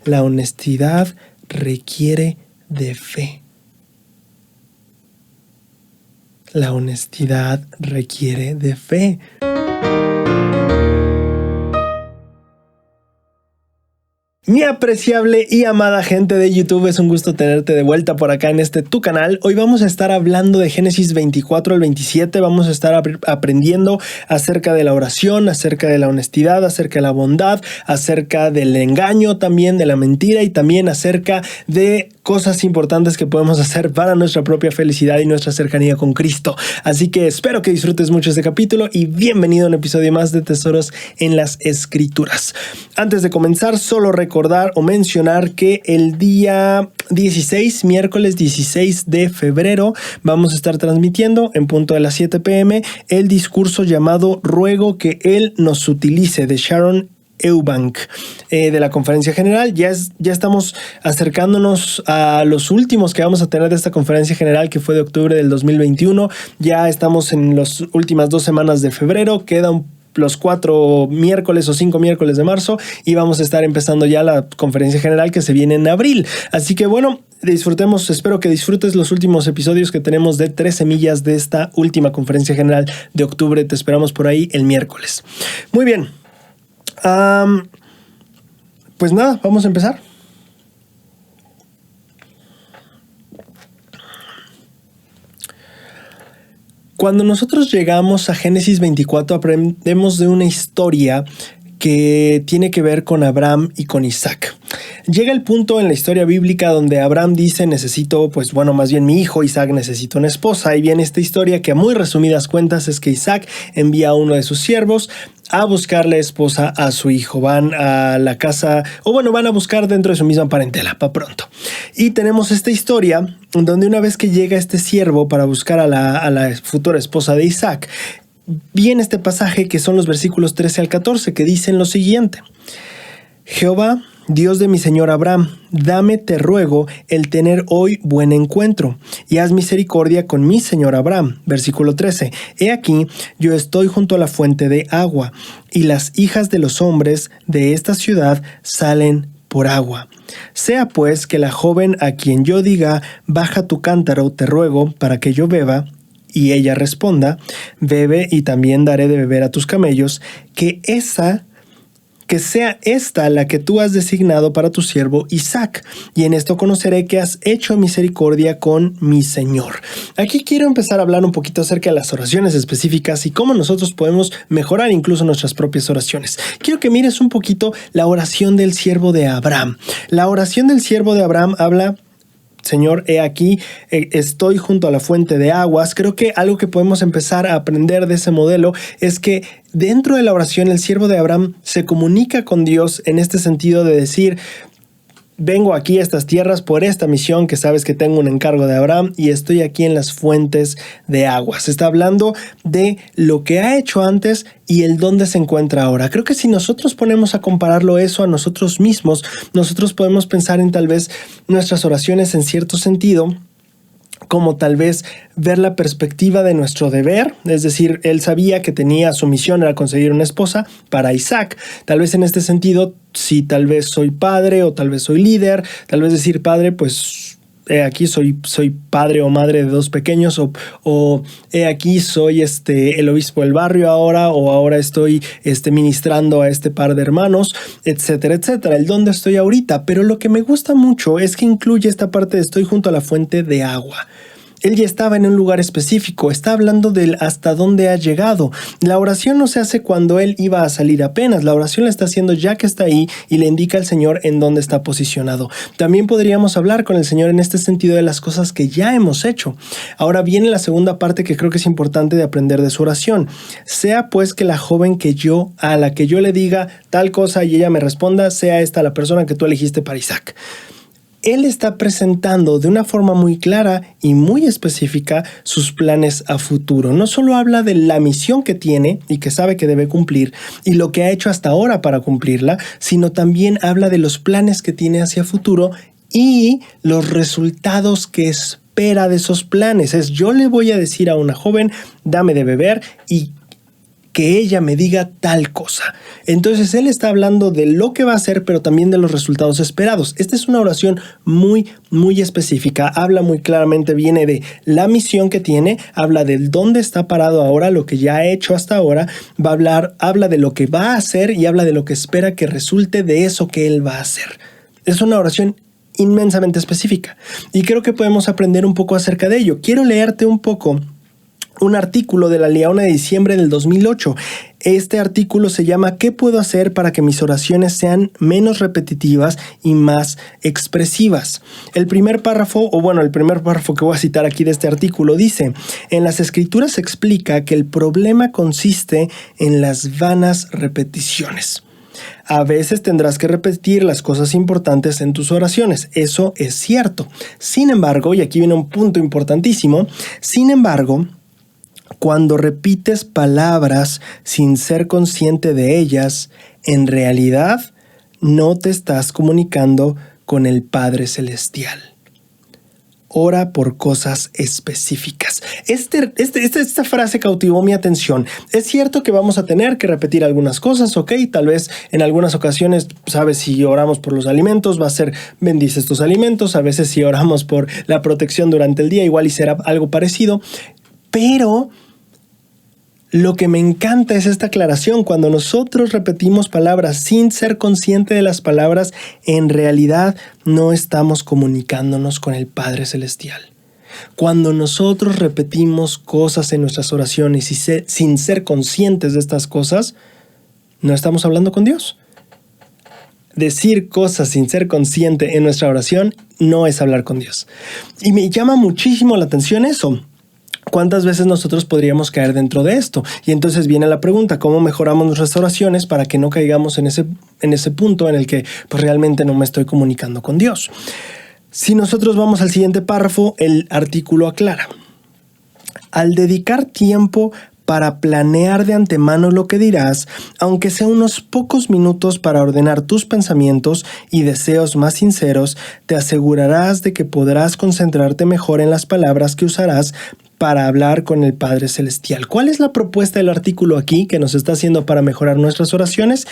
la honestidad requiere de fe. La honestidad requiere de fe. Mi apreciable y amada gente de YouTube, es un gusto tenerte de vuelta por acá en tu canal. Hoy vamos a estar hablando de Génesis 24 al 27. Vamos a estar aprendiendo acerca de la oración, acerca de la honestidad, acerca de la bondad, acerca del engaño también, de la mentira y también acerca de cosas importantes que podemos hacer para nuestra propia felicidad y nuestra cercanía con Cristo. Así que espero que disfrutes mucho este capítulo y bienvenido a un episodio más de Tesoros en las Escrituras. Antes de comenzar, solo recordar o mencionar que el día 16, miércoles 16 de febrero, vamos a estar transmitiendo en punto de las 7 p.m. el discurso llamado Ruego que Él nos utilice, de Sharon Eubank, de la conferencia general. Ya estamos acercándonos a los últimos que vamos a tener de esta conferencia general, que fue de octubre del 2021. Ya estamos en las últimas 2 semanas de febrero. Quedan los 4 miércoles o 5 miércoles de marzo y vamos a estar empezando ya la conferencia general que se viene en abril. Así que bueno, espero que disfrutes los últimos episodios que tenemos de 3 semillas de esta última conferencia general de octubre. Te esperamos por ahí el miércoles. Muy bien. Pues nada, vamos a empezar. Cuando nosotros llegamos a Génesis 24, aprendemos de una historia que tiene que ver con Abraham y con Isaac. Llega el punto en la historia bíblica donde Abraham dice, mi hijo Isaac necesita una esposa. Y viene esta historia que a muy resumidas cuentas es que Isaac envía a uno de sus siervos a buscarle esposa a su hijo. Van a la casa, van a buscar dentro de su misma parentela, para pronto. Y tenemos esta historia donde una vez que llega este siervo para buscar a la futura esposa de Isaac, viene este pasaje que son los versículos 13 al 14 que dicen lo siguiente: Jehová, Dios de mi señor Abraham, dame, te ruego, el tener hoy buen encuentro, y haz misericordia con mi señor Abraham. Versículo 13. He aquí, yo estoy junto a la fuente de agua, y las hijas de los hombres de esta ciudad salen por agua. Sea pues que la joven a quien yo diga, baja tu cántaro, te ruego, para que yo beba, y ella responda, bebe, y también daré de beber a tus camellos, que sea esta la que tú has designado para tu siervo Isaac, y en esto conoceré que has hecho misericordia con mi Señor. Aquí quiero empezar a hablar un poquito acerca de las oraciones específicas y cómo nosotros podemos mejorar incluso nuestras propias oraciones. Quiero que mires un poquito la oración del siervo de Abraham. La oración del siervo de Abraham habla: Señor, he aquí, estoy junto a la fuente de aguas. Creo que algo que podemos empezar a aprender de ese modelo es que dentro de la oración el siervo de Abraham se comunica con Dios en este sentido de decir: vengo aquí a estas tierras por esta misión, que sabes que tengo un encargo de Abraham, y estoy aquí en las fuentes de aguas. Está hablando de lo que ha hecho antes y el dónde se encuentra ahora. Creo que si nosotros ponemos a compararlo eso a nosotros mismos, nosotros podemos pensar en tal vez nuestras oraciones en cierto sentido como tal vez ver la perspectiva de nuestro deber, es decir, él sabía que tenía su misión era conseguir una esposa para Isaac. Tal vez en este sentido, si tal vez soy padre o tal vez soy líder, tal vez decir padre, pues aquí soy padre o madre de 2 pequeños, o aquí soy el obispo del barrio ahora, o ahora estoy ministrando a este par de hermanos, etcétera, etcétera. El dónde estoy ahorita, pero lo que me gusta mucho es que incluye esta parte de estoy junto a la fuente de agua. Él ya estaba en un lugar específico, está hablando del hasta dónde ha llegado. La oración no se hace cuando él iba a salir apenas, la oración la está haciendo ya que está ahí y le indica al Señor en dónde está posicionado. También podríamos hablar con el Señor en este sentido de las cosas que ya hemos hecho. Ahora viene la segunda parte que creo que es importante de aprender de su oración. Sea pues que la joven a la que yo le diga tal cosa y ella me responda, sea esta la persona que tú elegiste para Isaac. Él está presentando de una forma muy clara y muy específica sus planes a futuro. No solo habla de la misión que tiene y que sabe que debe cumplir y lo que ha hecho hasta ahora para cumplirla, sino también habla de los planes que tiene hacia futuro y los resultados que espera de esos planes. Yo le voy a decir a una joven, dame de beber, y que ella me diga tal cosa. Entonces él está hablando de lo que va a hacer, pero también de los resultados esperados. Esta es una oración muy, muy específica. Habla muy claramente, viene de la misión que tiene, habla del dónde está parado ahora, lo que ya ha hecho hasta ahora, habla de lo que va a hacer y habla de lo que espera que resulte de eso que él va a hacer. Es una oración inmensamente específica y creo que podemos aprender un poco acerca de ello. Quiero leerte un poco un artículo de La Leona de diciembre del 2008. Este artículo se llama ¿Qué puedo hacer para que mis oraciones sean menos repetitivas y más expresivas? El primer párrafo que voy a citar aquí de este artículo dice: en las escrituras se explica que el problema consiste en las vanas repeticiones. A veces tendrás que repetir las cosas importantes en tus oraciones. Eso es cierto. Sin embargo, y aquí viene un punto importantísimo, cuando repites palabras sin ser consciente de ellas, en realidad no te estás comunicando con el Padre Celestial. Ora por cosas específicas. Esta frase cautivó mi atención. Es cierto que vamos a tener que repetir algunas cosas, ok, tal vez en algunas ocasiones, sabes, si oramos por los alimentos, va a ser bendice estos alimentos, a veces si oramos por la protección durante el día, igual y será algo parecido, pero lo que me encanta es esta aclaración. Cuando nosotros repetimos palabras sin ser consciente de las palabras, en realidad no estamos comunicándonos con el Padre Celestial. Cuando nosotros repetimos cosas en nuestras oraciones y sin ser conscientes de estas cosas, no estamos hablando con Dios. Decir cosas sin ser consciente en nuestra oración no es hablar con Dios. Y me llama muchísimo la atención eso. ¿Cuántas veces nosotros podríamos caer dentro de esto? Y entonces viene la pregunta, ¿cómo mejoramos nuestras oraciones para que no caigamos en ese punto en el que pues, realmente no me estoy comunicando con Dios? Si nosotros vamos al siguiente párrafo, el artículo aclara: al dedicar tiempo para planear de antemano lo que dirás, aunque sea unos pocos minutos para ordenar tus pensamientos y deseos más sinceros, te asegurarás de que podrás concentrarte mejor en las palabras que usarás para hablar con el Padre Celestial. ¿Cuál es la propuesta del artículo aquí que nos está haciendo para mejorar nuestras oraciones?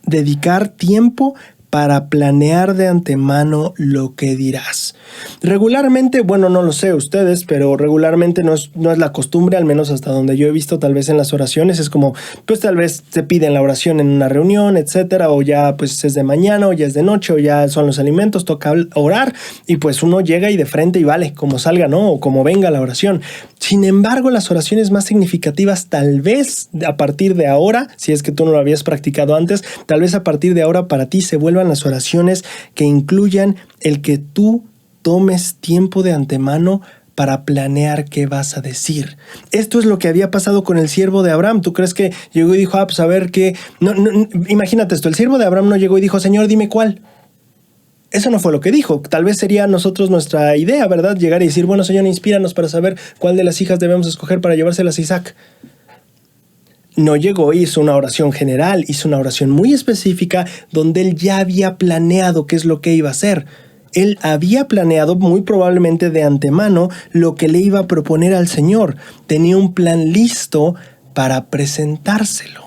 Dedicar tiempo para planear de antemano lo que dirás. Regularmente, bueno, no lo sé ustedes, pero regularmente no es la costumbre, al menos hasta donde yo he visto tal vez en las oraciones, es como, pues tal vez te piden la oración en una reunión, etcétera, o ya pues es de mañana, o ya es de noche, o ya son los alimentos, toca orar, y pues uno llega y de frente y vale, como salga, ¿no? O como venga la oración. Sin embargo, las oraciones más significativas, tal vez a partir de ahora, si es que tú no lo habías practicado antes, tal vez a partir de ahora para ti se vuelvan las oraciones que incluyan el que tú tomes tiempo de antemano para planear qué vas a decir. Esto es lo que había pasado con el siervo de Abraham. ¿Tú crees que llegó y dijo, pues a ver qué? No, imagínate esto, el siervo de Abraham no llegó y dijo, Señor, dime cuál. Eso no fue lo que dijo. Tal vez sería nosotros nuestra idea, ¿verdad? Llegar y decir, bueno, Señor, inspíranos para saber cuál de las hijas debemos escoger para llevárselas a Isaac. No llegó y hizo una oración general, hizo una oración muy específica donde él ya había planeado qué es lo que iba a hacer. Él había planeado muy probablemente de antemano lo que le iba a proponer al Señor. Tenía un plan listo para presentárselo.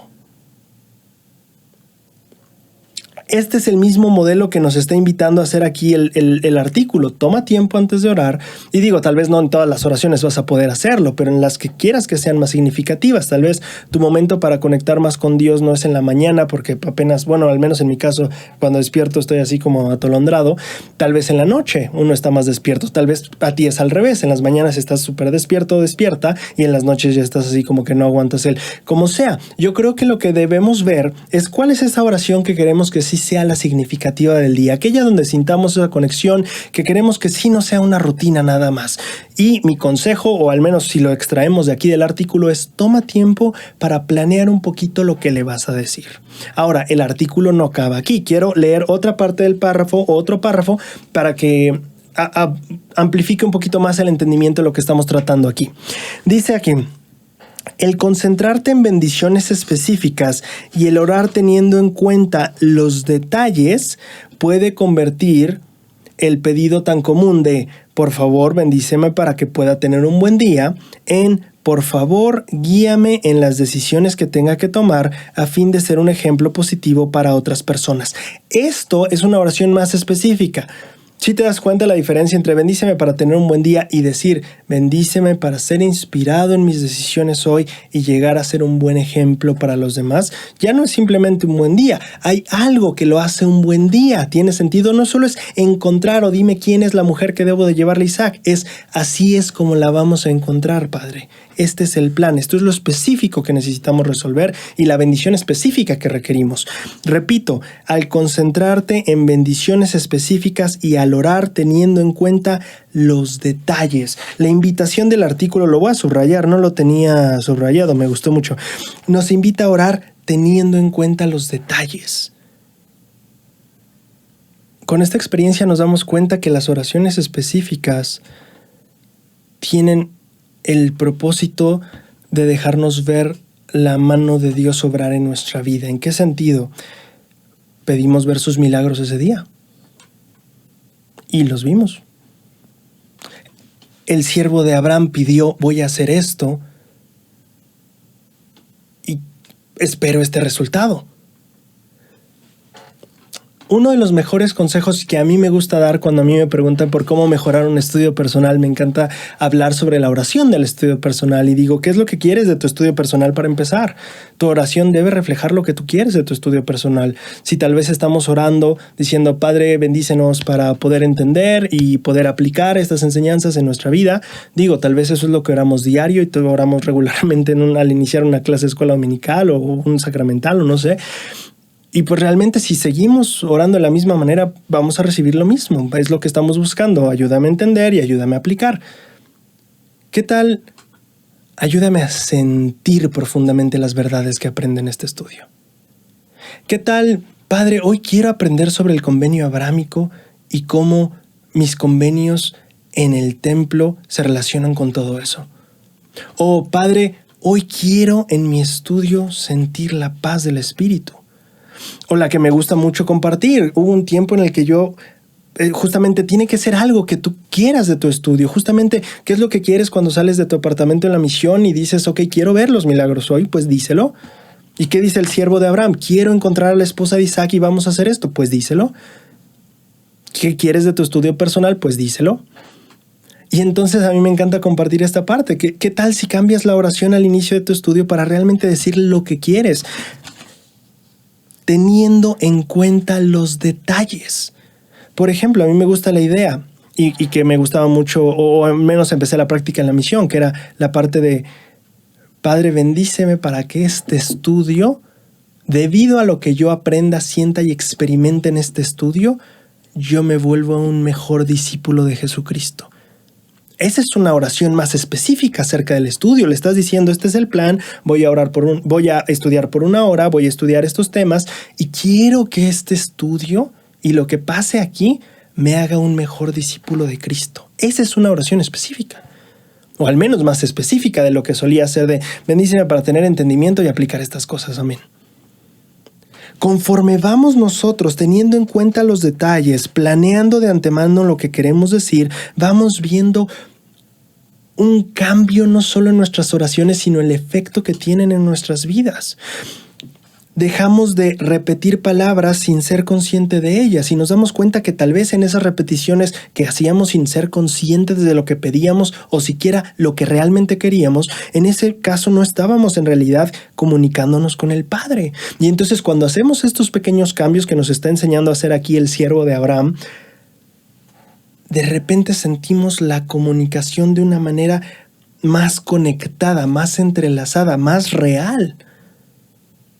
Este es el mismo modelo que nos está invitando a hacer aquí el artículo. Toma tiempo antes de orar. Y digo, tal vez no en todas las oraciones vas a poder hacerlo, pero en las que quieras que sean más significativas. Tal vez tu momento para conectar más con Dios no es en la mañana, porque apenas, bueno, al menos en mi caso, cuando despierto estoy así como atolondrado. Tal vez en la noche uno está más despierto. Tal vez a ti es al revés. En las mañanas estás súper despierto o despierta y en las noches ya estás así como que no aguantas como sea. Yo creo que lo que debemos ver es cuál es esa oración que queremos que sí sea la significativa del día, aquella donde sintamos esa conexión, que queremos que sí no sea una rutina nada más. Y mi consejo, o al menos si lo extraemos de aquí del artículo, es toma tiempo para planear un poquito lo que le vas a decir. Ahora, el artículo no acaba aquí. Quiero leer otra parte del párrafo, otro párrafo, para que amplifique un poquito más el entendimiento de lo que estamos tratando aquí. Dice aquí: el concentrarte en bendiciones específicas y el orar teniendo en cuenta los detalles puede convertir el pedido tan común de por favor bendíceme para que pueda tener un buen día en por favor, guíame en las decisiones que tenga que tomar a fin de ser un ejemplo positivo para otras personas. Esto es una oración más específica. Si te das cuenta la diferencia entre bendíceme para tener un buen día y decir bendíceme para ser inspirado en mis decisiones hoy y llegar a ser un buen ejemplo para los demás, ya no es simplemente un buen día, hay algo que lo hace un buen día. Tiene sentido, no solo es encontrar o dime quién es la mujer que debo de llevarle a Isaac, es así es como la vamos a encontrar, Padre. Este es el plan, esto es lo específico que necesitamos resolver y la bendición específica que requerimos. Repito, al concentrarte en bendiciones específicas y al orar teniendo en cuenta los detalles. La invitación del artículo, lo voy a subrayar, no lo tenía subrayado, me gustó mucho. Nos invita a orar teniendo en cuenta los detalles. Con esta experiencia nos damos cuenta que las oraciones específicas tienen el propósito de dejarnos ver la mano de Dios obrar en nuestra vida. ¿En qué sentido? Pedimos ver sus milagros ese día. Y los vimos. El siervo de Abraham pidió, voy a hacer esto y espero este resultado. Uno de los mejores consejos que a mí me gusta dar cuando a mí me preguntan por cómo mejorar un estudio personal, me encanta hablar sobre la oración del estudio personal y digo, ¿qué es lo que quieres de tu estudio personal para empezar? Tu oración debe reflejar lo que tú quieres de tu estudio personal. Si tal vez estamos orando diciendo, Padre, bendícenos para poder entender y poder aplicar estas enseñanzas en nuestra vida, digo, tal vez eso es lo que oramos diario y te oramos regularmente al iniciar una clase de escuela dominical o un sacramental o no sé. Y pues realmente si seguimos orando de la misma manera, vamos a recibir lo mismo. Es lo que estamos buscando. Ayúdame a entender y ayúdame a aplicar. ¿Qué tal? Ayúdame a sentir profundamente las verdades que aprendo en este estudio. ¿Qué tal? Padre, hoy quiero aprender sobre el convenio abrámico y cómo mis convenios en el templo se relacionan con todo eso. O Padre, hoy quiero en mi estudio sentir la paz del Espíritu. O la que me gusta mucho compartir. Hubo un tiempo en el que yo justamente tiene que ser algo que tú quieras de tu estudio. Justamente, ¿qué es lo que quieres cuando sales de tu apartamento en la misión y dices, ok, quiero ver los milagros hoy? Pues díselo. ¿Y qué dice el siervo de Abraham? Quiero encontrar a la esposa de Isaac y vamos a hacer esto. Pues díselo. ¿Qué quieres de tu estudio personal? Pues díselo. Y entonces a mí me encanta compartir esta parte. ¿Qué tal si cambias la oración al inicio de tu estudio para realmente decir lo que quieres? Teniendo en cuenta los detalles. Por ejemplo, a mí me gusta la idea y que me gustaba mucho, o al menos empecé la práctica en la misión, que era la parte de Padre, bendíceme para que este estudio, debido a lo que yo aprenda, sienta y experimente en este estudio, yo me vuelvo un mejor discípulo de Jesucristo. Esa es una oración más específica acerca del estudio. Le estás diciendo, este es el plan, voy a estudiar por 1 hora, voy a estudiar estos temas y quiero que este estudio y lo que pase aquí me haga un mejor discípulo de Cristo. Esa es una oración específica. O al menos más específica de lo que solía ser de bendíceme para tener entendimiento y aplicar estas cosas. Amén. Conforme vamos nosotros teniendo en cuenta los detalles, planeando de antemano lo que queremos decir, vamos viendo un cambio no solo en nuestras oraciones, sino el efecto que tienen en nuestras vidas. Dejamos de repetir palabras sin ser consciente de ellas y nos damos cuenta que tal vez en esas repeticiones que hacíamos sin ser conscientes de lo que pedíamos o siquiera lo que realmente queríamos, en ese caso no estábamos en realidad comunicándonos con el Padre. Y entonces cuando hacemos estos pequeños cambios que nos está enseñando a hacer aquí el siervo de Abraham, de repente sentimos la comunicación de una manera más conectada, más entrelazada, más real.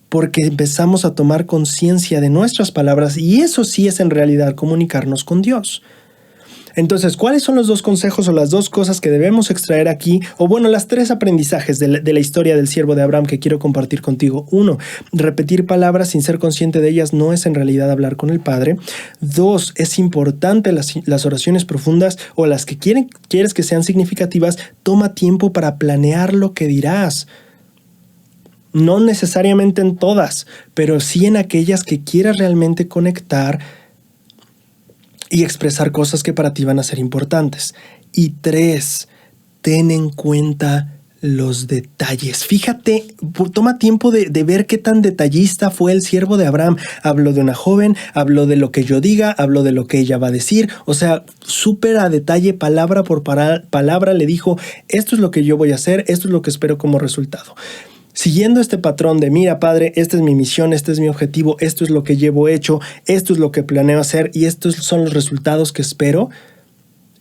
Porque empezamos a tomar conciencia de nuestras palabras y eso sí es en realidad comunicarnos con Dios. Entonces, ¿cuáles son los 2 consejos o las 2 cosas que debemos extraer aquí? O bueno, las 3 aprendizajes de la historia del siervo de Abraham que quiero compartir contigo. 1, repetir palabras sin ser consciente de ellas no es en realidad hablar con el Padre. 2, es importante las oraciones profundas o las que quieres que sean significativas, toma tiempo para planear lo que dirás. No necesariamente en todas, pero sí en aquellas que quieras realmente conectar y expresar cosas que para ti van a ser importantes. Y 3, ten en cuenta los detalles. Fíjate, toma tiempo de ver qué tan detallista fue el siervo de Abraham. Habló de una joven, habló de lo que yo diga, habló de lo que ella va a decir. O sea, súper a detalle, palabra por palabra, le dijo, esto es lo que yo voy a hacer, esto es lo que espero como resultado. Siguiendo este patrón de, mira, padre, esta es mi misión, este es mi objetivo, esto es lo que llevo hecho, esto es lo que planeo hacer y estos son los resultados que espero.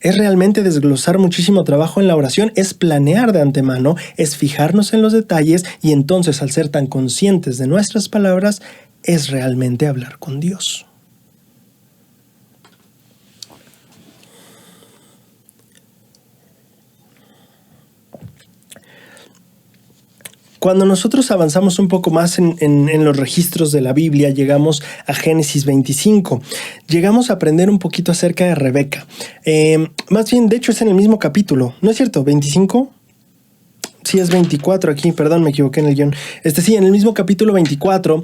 Es realmente desglosar muchísimo trabajo en la oración, es planear de antemano, es fijarnos en los detalles y entonces al ser tan conscientes de nuestras palabras, es realmente hablar con Dios. Cuando nosotros avanzamos un poco más en los registros de la Biblia, llegamos a Génesis 25. Llegamos a aprender un poquito acerca de Rebeca. Más bien, de hecho, es en el mismo capítulo. ¿No es cierto? ¿25? Sí, es 24 aquí. Perdón, me equivoqué en el guión. Sí, en el mismo capítulo 24...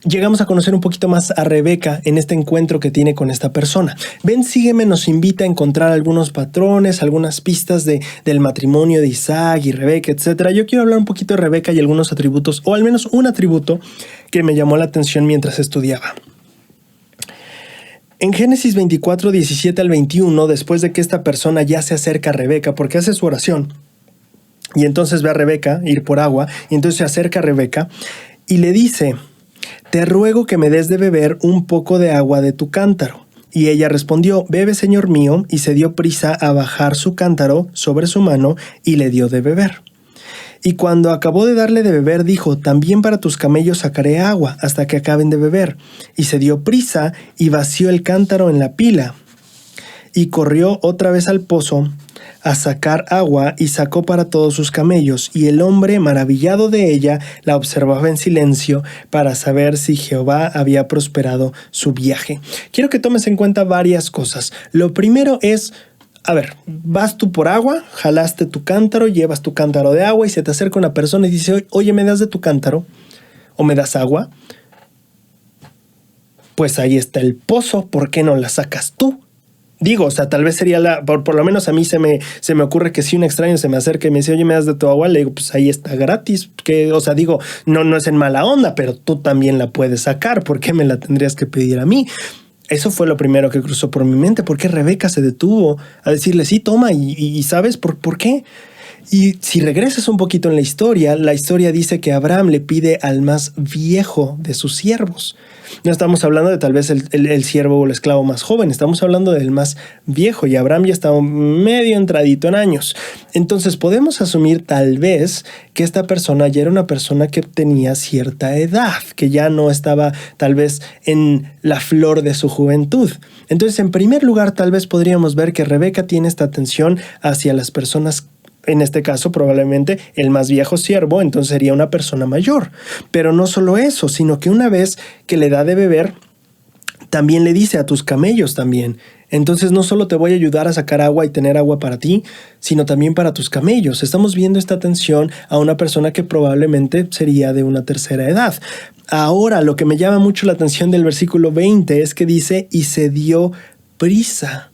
llegamos a conocer un poquito más a Rebeca en este encuentro que tiene con esta persona. Ven, sígueme nos invita a encontrar algunos patrones, algunas pistas del matrimonio de Isaac y Rebeca, etc. Yo quiero hablar un poquito de Rebeca y algunos atributos, o al menos un atributo que me llamó la atención mientras estudiaba. En Génesis 24, 17 al 21, después de que esta persona ya se acerca a Rebeca porque hace su oración, y entonces ve a Rebeca ir por agua, y entonces se acerca a Rebeca y le dice: te ruego que me des de beber un poco de agua de tu cántaro. Y ella respondió: bebe, señor mío, y se dio prisa a bajar su cántaro sobre su mano y le dio de beber. Y cuando acabó de darle de beber, dijo: también para tus camellos sacaré agua hasta que acaben de beber. Y se dio prisa y vació el cántaro en la pila. Y corrió otra vez al pozo a sacar agua y sacó para todos sus camellos. Y el hombre, maravillado de ella, la observaba en silencio para saber si Jehová había prosperado su viaje. Quiero que tomes en cuenta varias cosas. Lo primero es, a ver, vas tú por agua, jalaste tu cántaro, llevas tu cántaro de agua y se te acerca una persona y dice: oye, ¿me das de tu cántaro? ¿O me das agua? Pues ahí está el pozo, ¿por qué no la sacas tú? Digo, o sea, tal vez sería por lo menos a mí se me ocurre que si un extraño se me acerca y me dice: oye, ¿me das de tu agua? Le digo: pues ahí está gratis. Que, o sea, digo, no es en mala onda, pero tú también la puedes sacar. ¿Por qué me la tendrías que pedir a mí? Eso fue lo primero que cruzó por mi mente. ¿Por qué Rebeca se detuvo a decirle: sí, toma? ¿Y sabes por qué? Y si regresas un poquito en la historia dice que Abraham le pide al más viejo de sus siervos. No estamos hablando de tal vez el siervo o el esclavo más joven, estamos hablando del más viejo, y Abraham ya estaba medio entradito en años. Entonces podemos asumir tal vez que esta persona ya era una persona que tenía cierta edad, que ya no estaba tal vez en la flor de su juventud. Entonces, en primer lugar, tal vez podríamos ver que Rebeca tiene esta atención hacia las personas. En este caso, probablemente el más viejo siervo, entonces sería una persona mayor. Pero no solo eso, sino que una vez que le da de beber, también le dice: a tus camellos también. Entonces no solo te voy a ayudar a sacar agua y tener agua para ti, sino también para tus camellos. Estamos viendo esta atención a una persona que probablemente sería de una tercera edad. Ahora, lo que me llama mucho la atención del versículo 20 es que dice: y se dio prisa.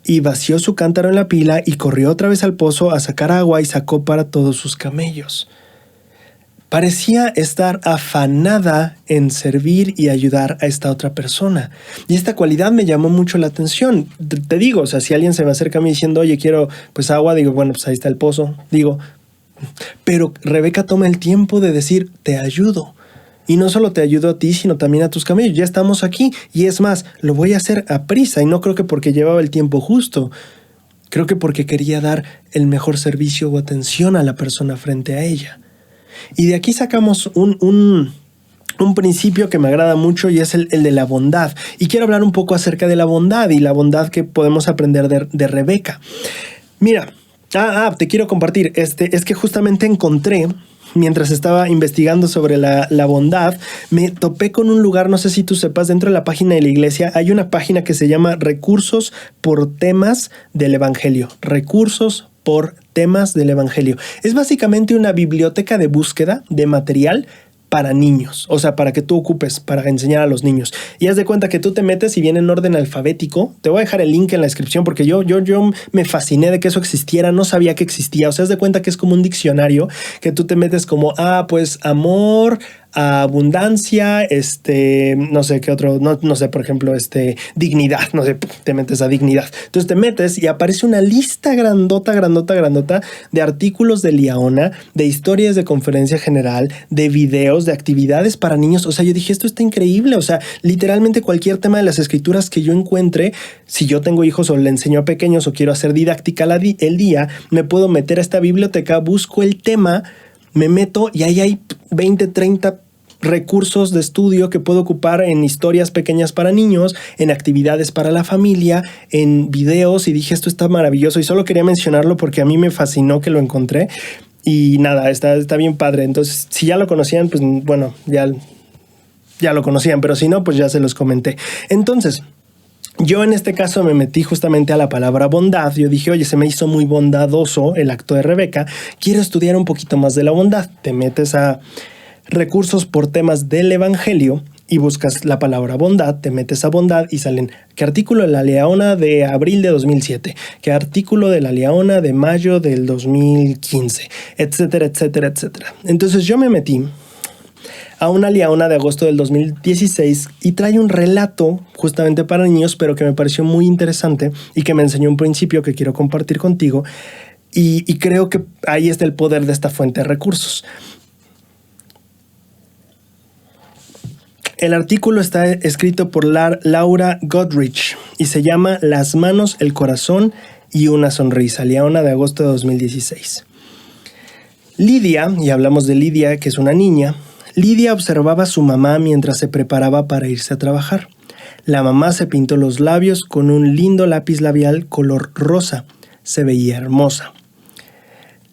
Y vació su cántaro en la pila y corrió otra vez al pozo a sacar agua y sacó para todos sus camellos. Parecía estar afanada en servir y ayudar a esta otra persona. Y esta cualidad me llamó mucho la atención. Te digo, o sea, si alguien se me acerca a mí diciendo: oye, quiero pues agua, digo: bueno, pues ahí está el pozo. Digo, pero Rebeca toma el tiempo de decir: te ayudo. Y no solo te ayudo a ti, sino también a tus camellos. Ya estamos aquí. Y es más, lo voy a hacer a prisa. Y no creo que porque llevaba el tiempo justo. Creo que porque quería dar el mejor servicio o atención a la persona frente a ella. Y de aquí sacamos un principio que me agrada mucho, y es el de la bondad. Y quiero hablar un poco acerca de la bondad y la bondad que podemos aprender de Rebeca. Mira, te quiero compartir. Es que justamente encontré, mientras estaba investigando sobre la bondad, me topé con un lugar, no sé si tú sepas, dentro de la página de la iglesia hay una página que se llama Recursos por Temas del Evangelio. Recursos por Temas del Evangelio. Es básicamente una biblioteca de búsqueda de material para niños, o sea, para que tú ocupes, para enseñar a los niños. Y haz de cuenta que tú te metes y viene en orden alfabético. Te voy a dejar el link en la descripción porque yo me fasciné de que eso existiera, no sabía que existía. O sea, haz de cuenta que es como un diccionario que tú te metes como, pues amor, abundancia, no sé qué otro, no sé, por ejemplo, dignidad, no sé, te metes a dignidad. Entonces te metes y aparece una lista grandota de artículos de Liaona, de historias de conferencia general, de videos, de actividades para niños. O sea, yo dije, esto está increíble. O sea, literalmente cualquier tema de las escrituras que yo encuentre, si yo tengo hijos o le enseño a pequeños o quiero hacer didáctica el día, me puedo meter a esta biblioteca, busco el tema, me meto y ahí hay 20, 30 recursos de estudio que puedo ocupar en historias pequeñas para niños, en actividades para la familia, en videos, y dije, esto está maravilloso y solo quería mencionarlo porque a mí me fascinó que lo encontré y nada, está bien padre. Entonces, si ya lo conocían, pues bueno, ya lo conocían, pero si no, pues ya se los comenté. Entonces, yo en este caso me metí justamente a la palabra bondad. Yo dije, oye, se me hizo muy bondadoso el acto de Rebeca, quiero estudiar un poquito más de la bondad. Te metes a recursos por temas del evangelio y buscas la palabra bondad, te metes a bondad y salen qué artículo de la Liaona de abril de 2007, qué artículo de la Liaona de mayo del 2015, etcétera, etcétera, etcétera. Entonces yo me metí a una Liaona de agosto del 2016 y trae un relato justamente para niños, pero que me pareció muy interesante y que me enseñó un principio que quiero compartir contigo, y creo que ahí está el poder de esta fuente de recursos. El artículo está escrito por Laura Goodrich y se llama Las manos, el corazón y una sonrisa, Liaona de agosto de 2016. Lidia, y hablamos de Lidia, que es una niña, Lidia observaba a su mamá mientras se preparaba para irse a trabajar. La mamá se pintó los labios con un lindo lápiz labial color rosa. Se veía hermosa.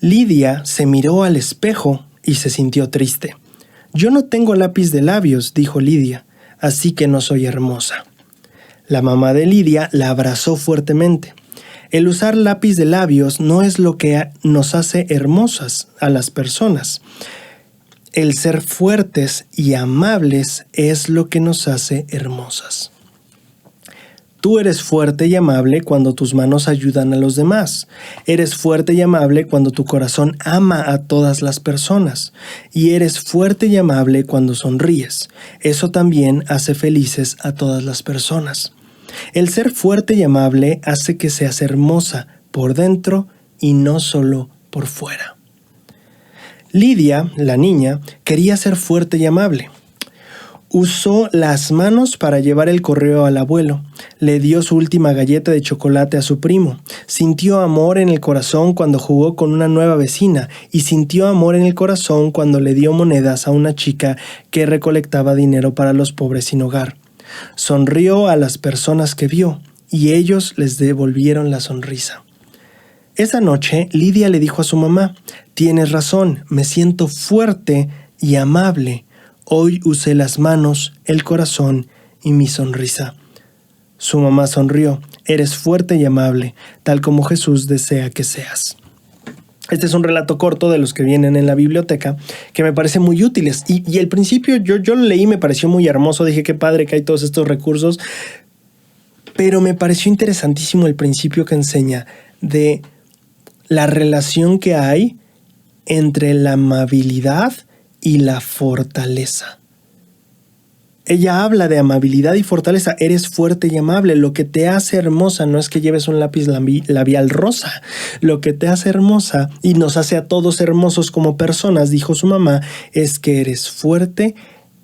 Lidia se miró al espejo y se sintió triste. Yo no tengo lápiz de labios, dijo Lidia, así que no soy hermosa. La mamá de Lidia la abrazó fuertemente. El usar lápiz de labios no es lo que nos hace hermosas a las personas. El ser fuertes y amables es lo que nos hace hermosas. Tú eres fuerte y amable cuando tus manos ayudan a los demás. Eres fuerte y amable cuando tu corazón ama a todas las personas. Y eres fuerte y amable cuando sonríes. Eso también hace felices a todas las personas. El ser fuerte y amable hace que seas hermosa por dentro y no solo por fuera. Lidia, la niña, quería ser fuerte y amable. Usó las manos para llevar el correo al abuelo. Le dio su última galleta de chocolate a su primo. Sintió amor en el corazón cuando jugó con una nueva vecina y sintió amor en el corazón cuando le dio monedas a una chica que recolectaba dinero para los pobres sin hogar. Sonrió a las personas que vio y ellos les devolvieron la sonrisa. Esa noche, Lidia le dijo a su mamá, «Tienes razón, me siento fuerte y amable. Hoy usé las manos, el corazón y mi sonrisa». Su mamá sonrió. «Eres fuerte y amable, tal como Jesús desea que seas». Este es un relato corto de los que vienen en la biblioteca que me parece muy útiles. Y el principio yo lo leí, me pareció muy hermoso. Dije, qué padre que hay todos estos recursos. Pero me pareció interesantísimo el principio que enseña de la relación que hay entre la amabilidad y la fortaleza. Ella habla de amabilidad y fortaleza. Eres fuerte y amable. Lo que te hace hermosa no es que lleves un lápiz labial rosa. Lo que te hace hermosa y nos hace a todos hermosos como personas, dijo su mamá, es que eres fuerte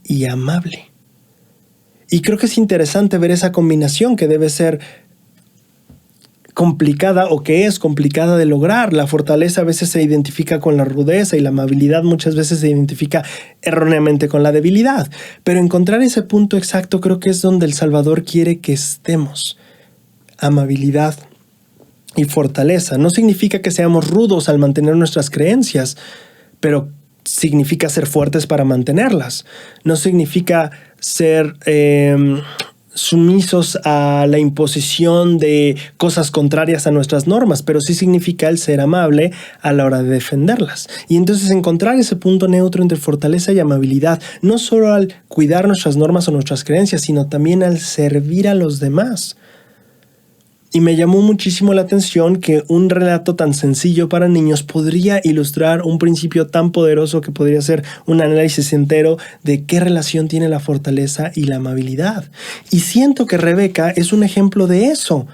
y amable. Y creo que es interesante ver esa combinación que debe ser complicada o que es complicada de lograr. La fortaleza a veces se identifica con la rudeza y la amabilidad muchas veces se identifica erróneamente con la debilidad. Pero encontrar ese punto exacto creo que es donde el Salvador quiere que estemos. Amabilidad y fortaleza. No significa que seamos rudos al mantener nuestras creencias, pero significa ser fuertes para mantenerlas. No significa ser sumisos a la imposición de cosas contrarias a nuestras normas, pero sí significa el ser amable a la hora de defenderlas. Y entonces encontrar ese punto neutro entre fortaleza y amabilidad, no solo al cuidar nuestras normas o nuestras creencias, sino también al servir a los demás. Y me llamó muchísimo la atención que un relato tan sencillo para niños podría ilustrar un principio tan poderoso que podría ser un análisis entero de qué relación tiene la fortaleza y la amabilidad. Y siento que Rebeca es un ejemplo de eso.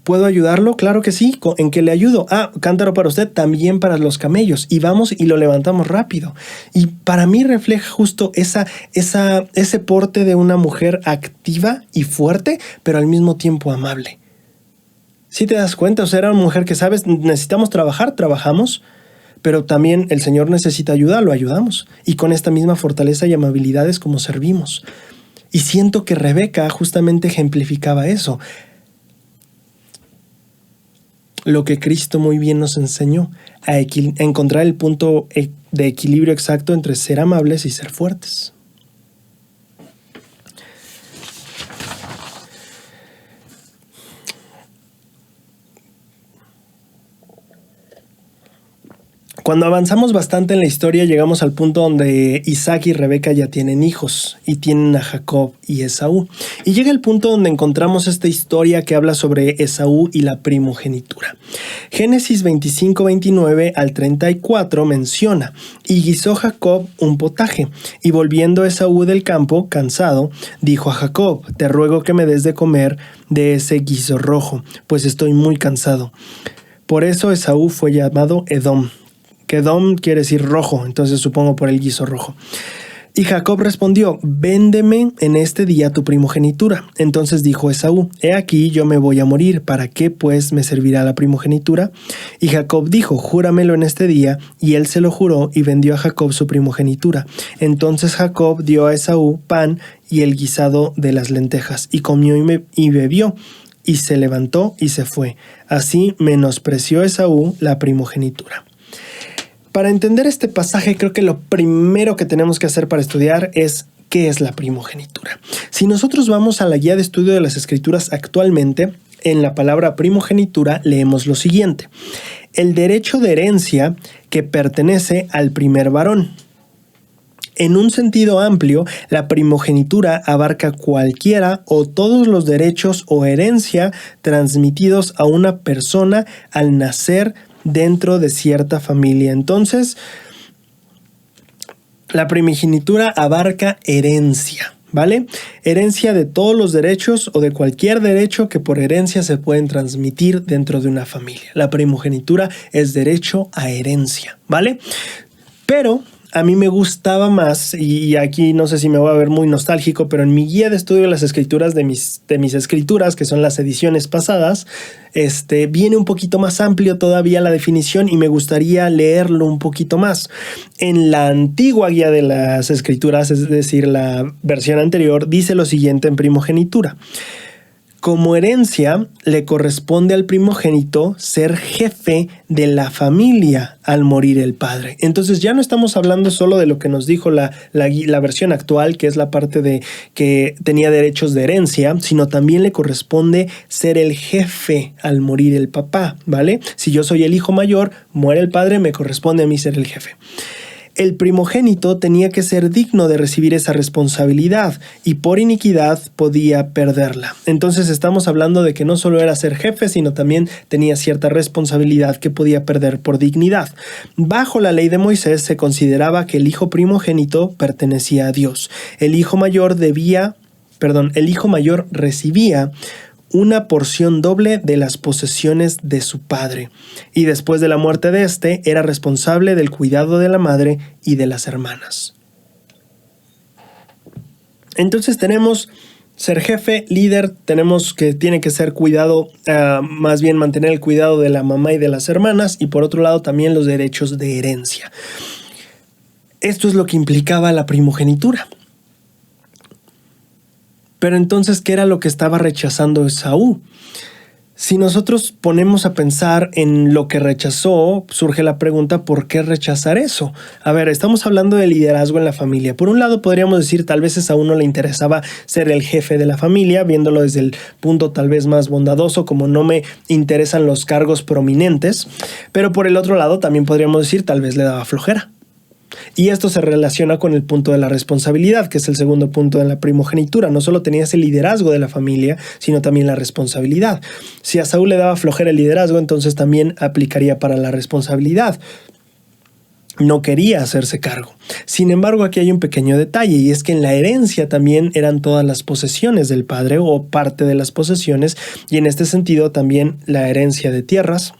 ¿Puedo ayudarlo? Claro que sí. ¿En qué le ayudo? Cántaro para usted, también para los camellos. Y vamos y lo levantamos rápido. Y para mí refleja justo ese porte de una mujer activa y fuerte, pero al mismo tiempo amable. ¿Sí te das cuenta? O sea, era una mujer que, sabes, necesitamos trabajar, trabajamos, pero también el Señor necesita ayuda, lo ayudamos. Y con esta misma fortaleza y amabilidad es como servimos. Y siento que Rebeca justamente ejemplificaba eso. Lo que Cristo muy bien nos enseñó, a encontrar el punto de equilibrio exacto entre ser amables y ser fuertes. Cuando avanzamos bastante en la historia, llegamos al punto donde Isaac y Rebeca ya tienen hijos y tienen a Jacob y Esaú. Y llega el punto donde encontramos esta historia que habla sobre Esaú y la primogenitura. Génesis 25, 29 al 34 menciona: y guisó Jacob un potaje, y volviendo Esaú del campo, cansado, dijo a Jacob: te ruego que me des de comer de ese guiso rojo, pues estoy muy cansado. Por eso Esaú fue llamado Edom, que Edom quiere decir rojo, entonces supongo por el guiso rojo. Y Jacob respondió: véndeme en este día tu primogenitura. Entonces dijo Esaú: he aquí yo me voy a morir, ¿para qué pues me servirá la primogenitura? Y Jacob dijo: júramelo en este día. Y él se lo juró y vendió a Jacob su primogenitura. Entonces Jacob dio a Esaú pan y el guisado de las lentejas, y comió y bebió, y se levantó y se fue. Así menospreció Esaú la primogenitura. Para entender este pasaje, creo que lo primero que tenemos que hacer para estudiar es qué es la primogenitura. Si nosotros vamos a la guía de estudio de las Escrituras actualmente, en la palabra primogenitura leemos lo siguiente: el derecho de herencia que pertenece al primer varón. En un sentido amplio, la primogenitura abarca cualquiera o todos los derechos o herencia transmitidos a una persona al nacer dentro de cierta familia. Entonces, la primogenitura abarca herencia, ¿vale? Herencia de todos los derechos o de cualquier derecho que por herencia se pueden transmitir dentro de una familia. La primogenitura es derecho a herencia, ¿vale? Pero a mí me gustaba más, y aquí no sé si me voy a ver muy nostálgico, pero en mi guía de estudio de las escrituras de mis escrituras, que son las ediciones pasadas, viene un poquito más amplio todavía la definición y me gustaría leerlo un poquito más. En la antigua guía de las escrituras, es decir, la versión anterior, dice lo siguiente en primogenitura: como herencia, le corresponde al primogénito ser jefe de la familia al morir el padre. Entonces ya no estamos hablando solo de lo que nos dijo la versión actual, que es la parte de que tenía derechos de herencia, sino también le corresponde ser el jefe al morir el papá, ¿vale? Si yo soy el hijo mayor, muere el padre, me corresponde a mí ser el jefe. El primogénito tenía que ser digno de recibir esa responsabilidad y por iniquidad podía perderla. Entonces estamos hablando de que no solo era ser jefe, sino también tenía cierta responsabilidad que podía perder por dignidad. Bajo la ley de Moisés se consideraba que el hijo primogénito pertenecía a Dios. El hijo mayor recibía una porción doble de las posesiones de su padre, y después de la muerte de éste era responsable del cuidado de la madre y de las hermanas. Entonces tenemos ser jefe, líder, tenemos que tiene que ser cuidado, más bien mantener el cuidado de la mamá y de las hermanas, y por otro lado también los derechos de herencia. Esto es lo que implicaba la primogenitura. Pero entonces, ¿qué era lo que estaba rechazando Esaú? Si nosotros ponemos a pensar en lo que rechazó, surge la pregunta, ¿por qué rechazar eso? A ver, estamos hablando de liderazgo en la familia. Por un lado, podríamos decir, tal vez a uno le interesaba ser el jefe de la familia, viéndolo desde el punto tal vez más bondadoso, como no me interesan los cargos prominentes. Pero por el otro lado, también podríamos decir, tal vez le daba flojera. Y esto se relaciona con el punto de la responsabilidad, que es el segundo punto de la primogenitura. No solo tenías el liderazgo de la familia, sino también la responsabilidad. Si a Saúl le daba flojera el liderazgo, entonces también aplicaría para la responsabilidad. No quería hacerse cargo. Sin embargo, aquí hay un pequeño detalle, y es que en la herencia también eran todas las posesiones del padre o parte de las posesiones, y en este sentido también la herencia de tierras,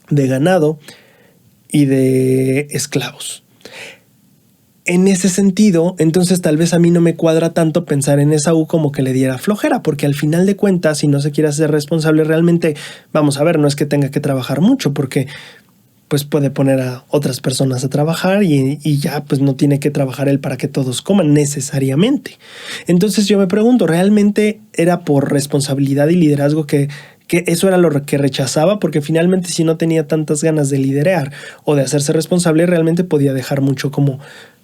de ganado y de esclavos. En ese sentido, entonces tal vez a mí no me cuadra tanto pensar en Esaú como que le diera flojera, porque al final de cuentas, si no se quiere hacer responsable realmente, vamos a ver, no es que tenga que trabajar mucho, porque pues puede poner a otras personas a trabajar y ya pues no tiene que trabajar él para que todos coman necesariamente. Entonces yo me pregunto, ¿realmente era por responsabilidad y liderazgo que eso era lo que rechazaba? Porque finalmente si no tenía tantas ganas de liderar o de hacerse responsable, realmente podía dejar mucho como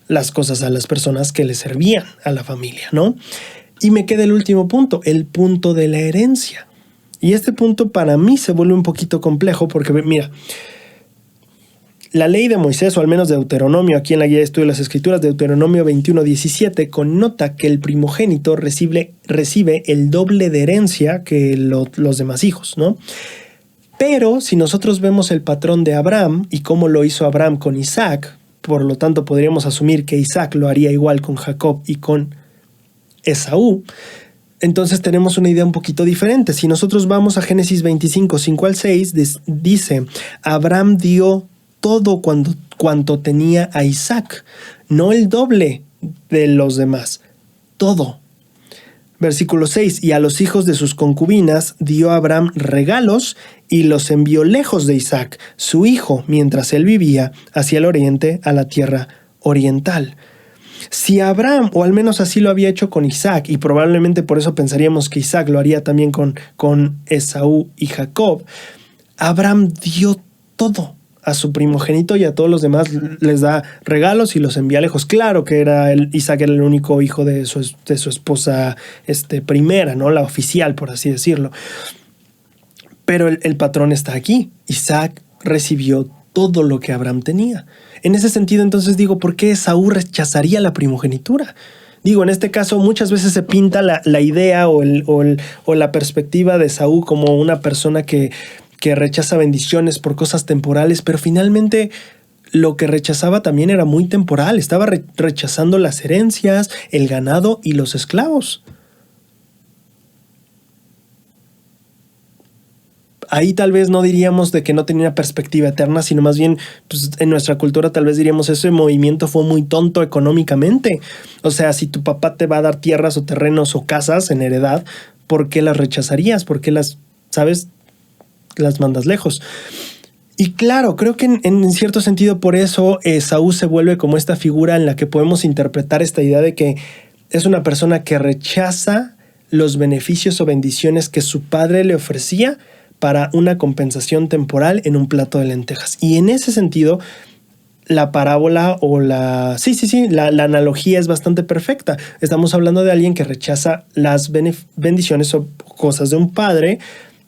las cosas a las personas que le servían a la familia, ¿no? Y me queda el último punto, el punto de la herencia. Y este punto para mí se vuelve un poquito complejo porque, mira, la ley de Moisés, o al menos de Deuteronomio, aquí en la guía de estudio de las escrituras, Deuteronomio 21:17, connota que el primogénito recibe el doble de herencia que los demás hijos, ¿no? Pero si nosotros vemos el patrón de Abraham y cómo lo hizo Abraham con Isaac, por lo tanto podríamos asumir que Isaac lo haría igual con Jacob y con Esaú, entonces tenemos una idea un poquito diferente. Si nosotros vamos a Génesis 25, 5 al 6, dice, Abraham dio todo cuanto tenía a Isaac, no el doble de los demás, todo. Versículo 6, y a los hijos de sus concubinas dio Abraham regalos y los envió lejos de Isaac, su hijo, mientras él vivía, hacia el oriente, a la tierra oriental. Si Abraham, o al menos así lo había hecho con Isaac, y probablemente por eso pensaríamos que Isaac lo haría también con Esaú y Jacob, Abraham dio todo a su primogénito y a todos los demás les da regalos y los envía lejos. Claro que Isaac era el único hijo de su esposa primera, ¿no? La oficial, por así decirlo. Pero el patrón está aquí. Isaac recibió todo lo que Abraham tenía. En ese sentido, entonces digo, ¿por qué Esaú rechazaría la primogenitura? Digo, en este caso muchas veces se pinta la idea o la perspectiva de Esaú como una persona que rechaza bendiciones por cosas temporales, pero finalmente lo que rechazaba también era muy temporal. Estaba rechazando las herencias, el ganado y los esclavos. Ahí tal vez no diríamos de que no tenía una perspectiva eterna, sino más bien pues, en nuestra cultura tal vez diríamos ese movimiento fue muy tonto económicamente. O sea, si tu papá te va a dar tierras o terrenos o casas en heredad, ¿por qué las rechazarías? ¿Por qué las mandas lejos? Y claro, creo que en cierto sentido por eso Esaú se vuelve como esta figura en la que podemos interpretar esta idea de que es una persona que rechaza los beneficios o bendiciones que su padre le ofrecía para una compensación temporal en un plato de lentejas. Y en ese sentido, la parábola o la analogía es bastante perfecta. Estamos hablando de alguien que rechaza las bendiciones o cosas de un padre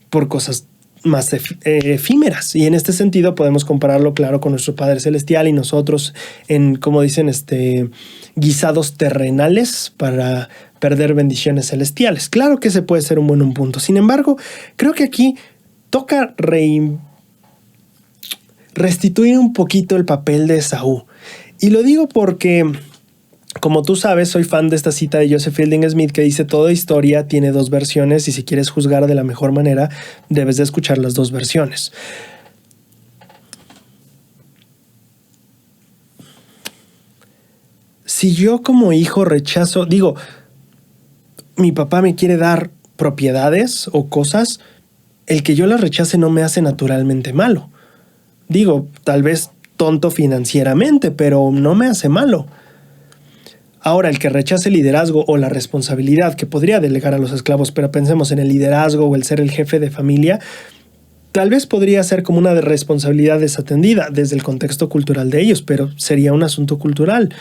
por cosas más efímeras. Y en este sentido podemos compararlo, claro, con nuestro Padre Celestial y nosotros en, como dicen, guisados terrenales para perder bendiciones celestiales. Claro que ese puede ser un buen punto. Sin embargo, creo que aquí toca restituir un poquito el papel de Esaú. Y lo digo porque, como tú sabes, soy fan de esta cita de Joseph Fielding Smith que dice: toda historia tiene dos versiones y si quieres juzgar de la mejor manera, debes de escuchar las dos versiones. Si yo como hijo rechazo, mi papá me quiere dar propiedades o cosas, el que yo las rechace no me hace naturalmente malo. Tal vez tonto financieramente, pero no me hace malo. Ahora, el que rechace el liderazgo o la responsabilidad que podría delegar a los esclavos, pero pensemos en el liderazgo o el ser el jefe de familia, tal vez podría ser como una responsabilidad desatendida desde el contexto cultural de ellos, pero sería un asunto cultural.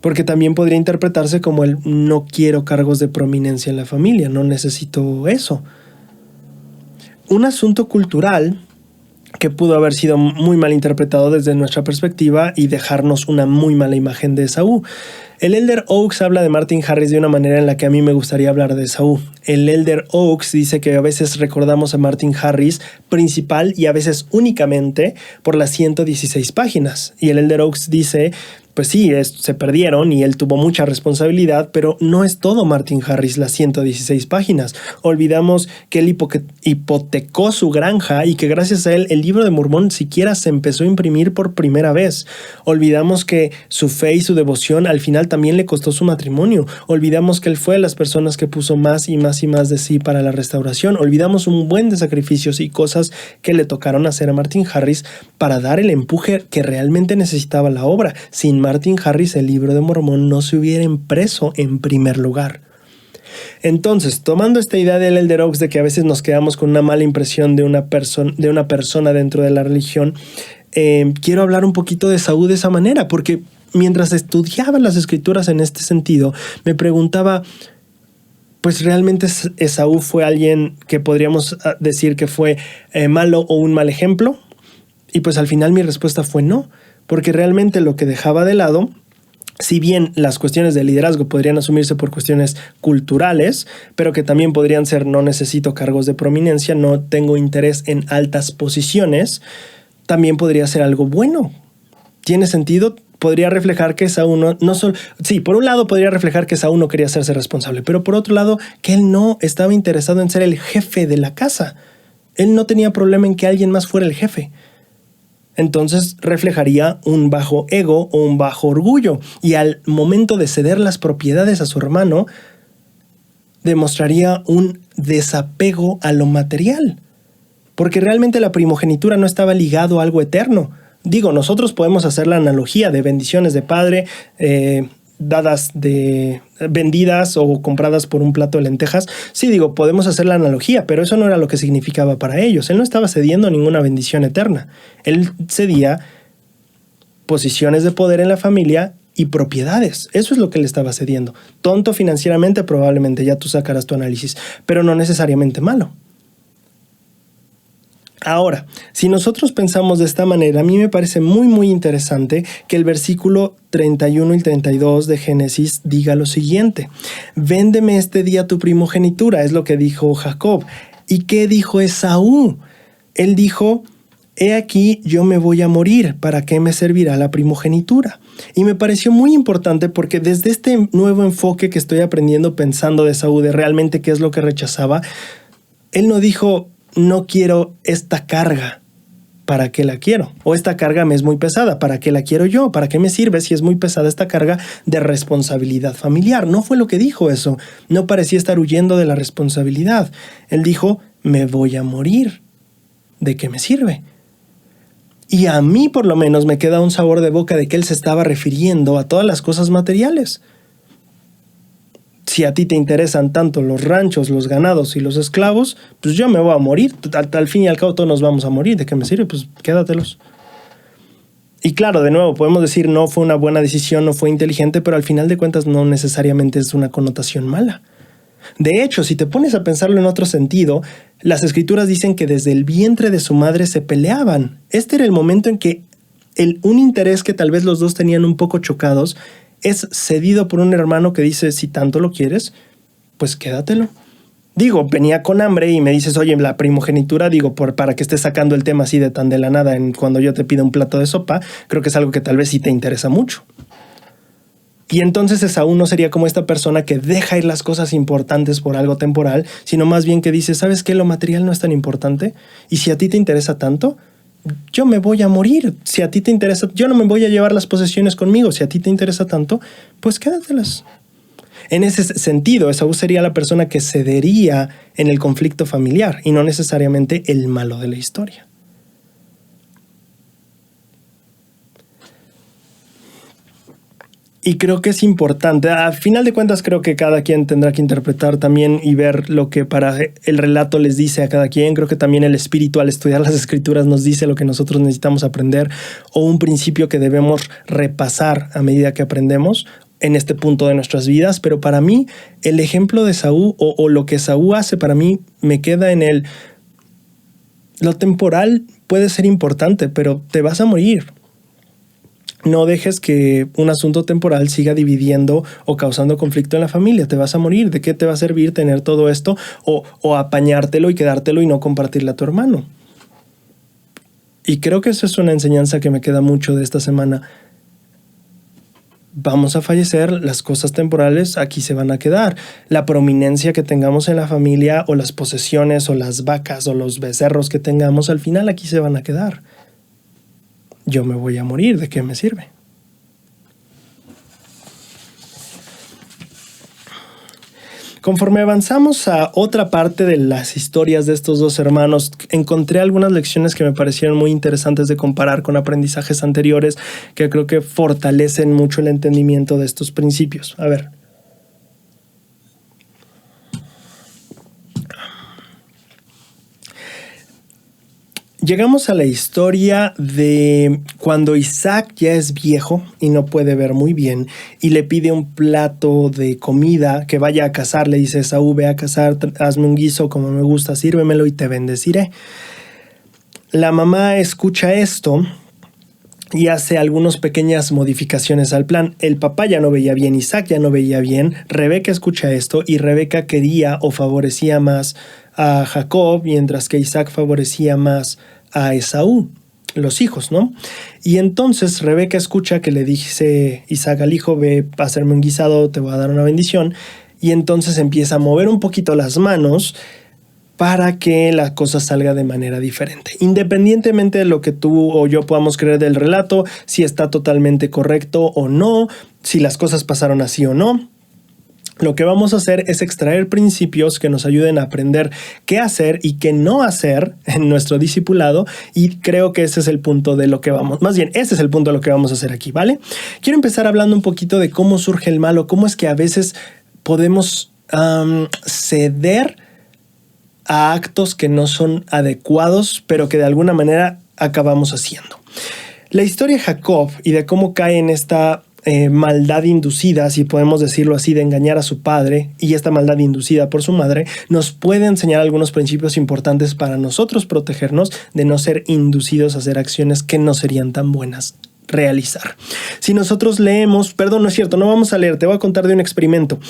Porque también podría interpretarse como el no quiero cargos de prominencia en la familia, no necesito eso. Un asunto cultural que pudo haber sido muy mal interpretado desde nuestra perspectiva y dejarnos una muy mala imagen de Esaú. El Elder Oaks habla de Martin Harris de una manera en la que a mí me gustaría hablar de Esaú. El Elder Oaks dice que a veces recordamos a Martin Harris principal y a veces únicamente por las 116 páginas. Y el Elder Oaks dice, pues sí, se perdieron y él tuvo mucha responsabilidad, pero no es todo Martin Harris las 116 páginas. Olvidamos que él hipotecó su granja y que gracias a él el libro de Mormón siquiera se empezó a imprimir por primera vez. Olvidamos que su fe y su devoción al final también le costó su matrimonio. Olvidamos que él fue de las personas que puso más y más y más de sí para la restauración. Olvidamos un buen de sacrificios y cosas que le tocaron hacer a Martin Harris para dar el empuje que realmente necesitaba la obra. Sin Martin Harris, el libro de Mormón no se hubiera impreso en primer lugar. Entonces, tomando esta idea del Elder Oaks de que a veces nos quedamos con una mala impresión de una persona dentro de la religión, quiero hablar un poquito de Esaú de esa manera, porque mientras estudiaba las escrituras en este sentido, me preguntaba, pues realmente Esaú fue alguien que podríamos decir que fue malo o un mal ejemplo, y pues al final mi respuesta fue no. Porque realmente lo que dejaba de lado, si bien las cuestiones de liderazgo podrían asumirse por cuestiones culturales, pero que también podrían ser no necesito cargos de prominencia, no tengo interés en altas posiciones, también podría ser algo bueno. ¿Tiene sentido? Podría reflejar que Esaú no solo... Sí, por un lado podría reflejar que Esaú no quería hacerse responsable, pero por otro lado que él no estaba interesado en ser el jefe de la casa. Él no tenía problema en que alguien más fuera el jefe. Entonces reflejaría un bajo ego o un bajo orgullo. Y al momento de ceder las propiedades a su hermano, demostraría un desapego a lo material. Porque realmente la primogenitura no estaba ligado a algo eterno. Digo, nosotros podemos hacer la analogía de bendiciones de padre, vendidas o compradas por un plato de lentejas. Sí, digo, podemos hacer la analogía, pero eso no era lo que significaba para ellos. Él no estaba cediendo ninguna bendición eterna. Él cedía posiciones de poder en la familia y propiedades. Eso es lo que él estaba cediendo. Tonto financieramente, probablemente, ya tú sacarás tu análisis, pero no necesariamente malo. Ahora, si nosotros pensamos de esta manera, a mí me parece muy muy interesante que el versículo 31 y 32 de Génesis diga lo siguiente: véndeme este día tu primogenitura, es lo que dijo Jacob. ¿Y qué dijo Esaú? Él dijo, he aquí yo me voy a morir, ¿para qué me servirá la primogenitura? Y me pareció muy importante porque desde este nuevo enfoque que estoy aprendiendo pensando de Esaú, de realmente qué es lo que rechazaba, él no dijo, no quiero esta carga, ¿para qué la quiero? O esta carga me es muy pesada, ¿para qué la quiero yo? ¿Para qué me sirve si es muy pesada esta carga de responsabilidad familiar? No fue lo que dijo eso. No parecía estar huyendo de la responsabilidad. Él dijo, me voy a morir. ¿De qué me sirve? Y a mí por lo menos me queda un sabor de boca de que él se estaba refiriendo a todas las cosas materiales. Si a ti te interesan tanto los ranchos, los ganados y los esclavos, pues yo me voy a morir. Al fin y al cabo todos nos vamos a morir. ¿De qué me sirve? Pues quédatelos. Y claro, de nuevo, podemos decir no fue una buena decisión, no fue inteligente, pero al final de cuentas no necesariamente es una connotación mala. De hecho, si te pones a pensarlo en otro sentido, las escrituras dicen que desde el vientre de su madre se peleaban. Este era el momento en que un interés que tal vez los dos tenían un poco chocados es cedido por un hermano que dice, si tanto lo quieres, pues quédatelo. Digo, venía con hambre y me dices, oye, la primogenitura, digo, para que estés sacando el tema así de tan de la nada cuando yo te pido un plato de sopa, creo que es algo que tal vez sí te interesa mucho. Y entonces Esaú no sería como esta persona que deja ir las cosas importantes por algo temporal, sino más bien que dice, ¿sabes qué? Lo material no es tan importante. Y si a ti te interesa tanto, yo me voy a morir. Si a ti te interesa, yo no me voy a llevar las posesiones conmigo. Si a ti te interesa tanto, pues quédatelas. En ese sentido, Esaú sería la persona que cedería en el conflicto familiar y no necesariamente el malo de la historia. Y creo que es importante. A final de cuentas, creo que cada quien tendrá que interpretar también y ver lo que para el relato les dice a cada quien. Creo que también el espíritu, al estudiar las escrituras, nos dice lo que nosotros necesitamos aprender o un principio que debemos repasar a medida que aprendemos en este punto de nuestras vidas. Pero para mí, el ejemplo de Esaú o lo que Esaú hace, para mí me queda en el... Lo temporal puede ser importante, pero te vas a morir. No dejes que un asunto temporal siga dividiendo o causando conflicto en la familia. Te vas a morir. ¿De qué te va a servir tener todo esto o apañártelo y quedártelo y no compartirle a tu hermano? Y creo que esa es una enseñanza que me queda mucho de esta semana. Vamos a fallecer, las cosas temporales aquí se van a quedar. La prominencia que tengamos en la familia o las posesiones o las vacas o los becerros que tengamos, al final aquí se van a quedar. Yo me voy a morir, ¿de qué me sirve? Conforme avanzamos a otra parte de las historias de estos dos hermanos, encontré algunas lecciones que me parecieron muy interesantes de comparar con aprendizajes anteriores que creo que fortalecen mucho el entendimiento de estos principios. A ver. Llegamos a la historia de cuando Isaac ya es viejo y no puede ver muy bien y le pide un plato de comida, que vaya a cazar. Le dice: Esaú, ve a cazar, hazme un guiso como me gusta, sírvemelo y te bendeciré. La mamá escucha esto y hace algunas pequeñas modificaciones al plan. El papá ya no veía bien, Isaac ya no veía bien, Rebeca escucha esto y Rebeca quería o favorecía más a Jacob, mientras que Isaac favorecía más a Esaú, los hijos, ¿no? Y entonces Rebeca escucha que le dice Isaac al hijo: ve a hacerme un guisado, te voy a dar una bendición. Y entonces empieza a mover un poquito las manos para que la cosa salga de manera diferente. Independientemente de lo que tú o yo podamos creer del relato, si está totalmente correcto o no, si las cosas pasaron así o no, lo que vamos a hacer es extraer principios que nos ayuden a aprender qué hacer y qué no hacer en nuestro discipulado, y creo que ese es el punto de lo que vamos, más bien, ese es el punto de lo que vamos a hacer aquí, ¿vale? Quiero empezar hablando un poquito de cómo surge el mal, o cómo es que a veces podemos ceder a actos que no son adecuados, pero que de alguna manera acabamos haciendo. La historia de Jacob y de cómo cae en esta maldad inducida, si podemos decirlo así, de engañar a su padre, y esta maldad inducida por su madre, nos puede enseñar algunos principios importantes para nosotros protegernos de no ser inducidos a hacer acciones que no serían tan buenas realizar. Si nosotros leemos, perdón, no es cierto, no vamos a leer, te voy a contar de un experimento.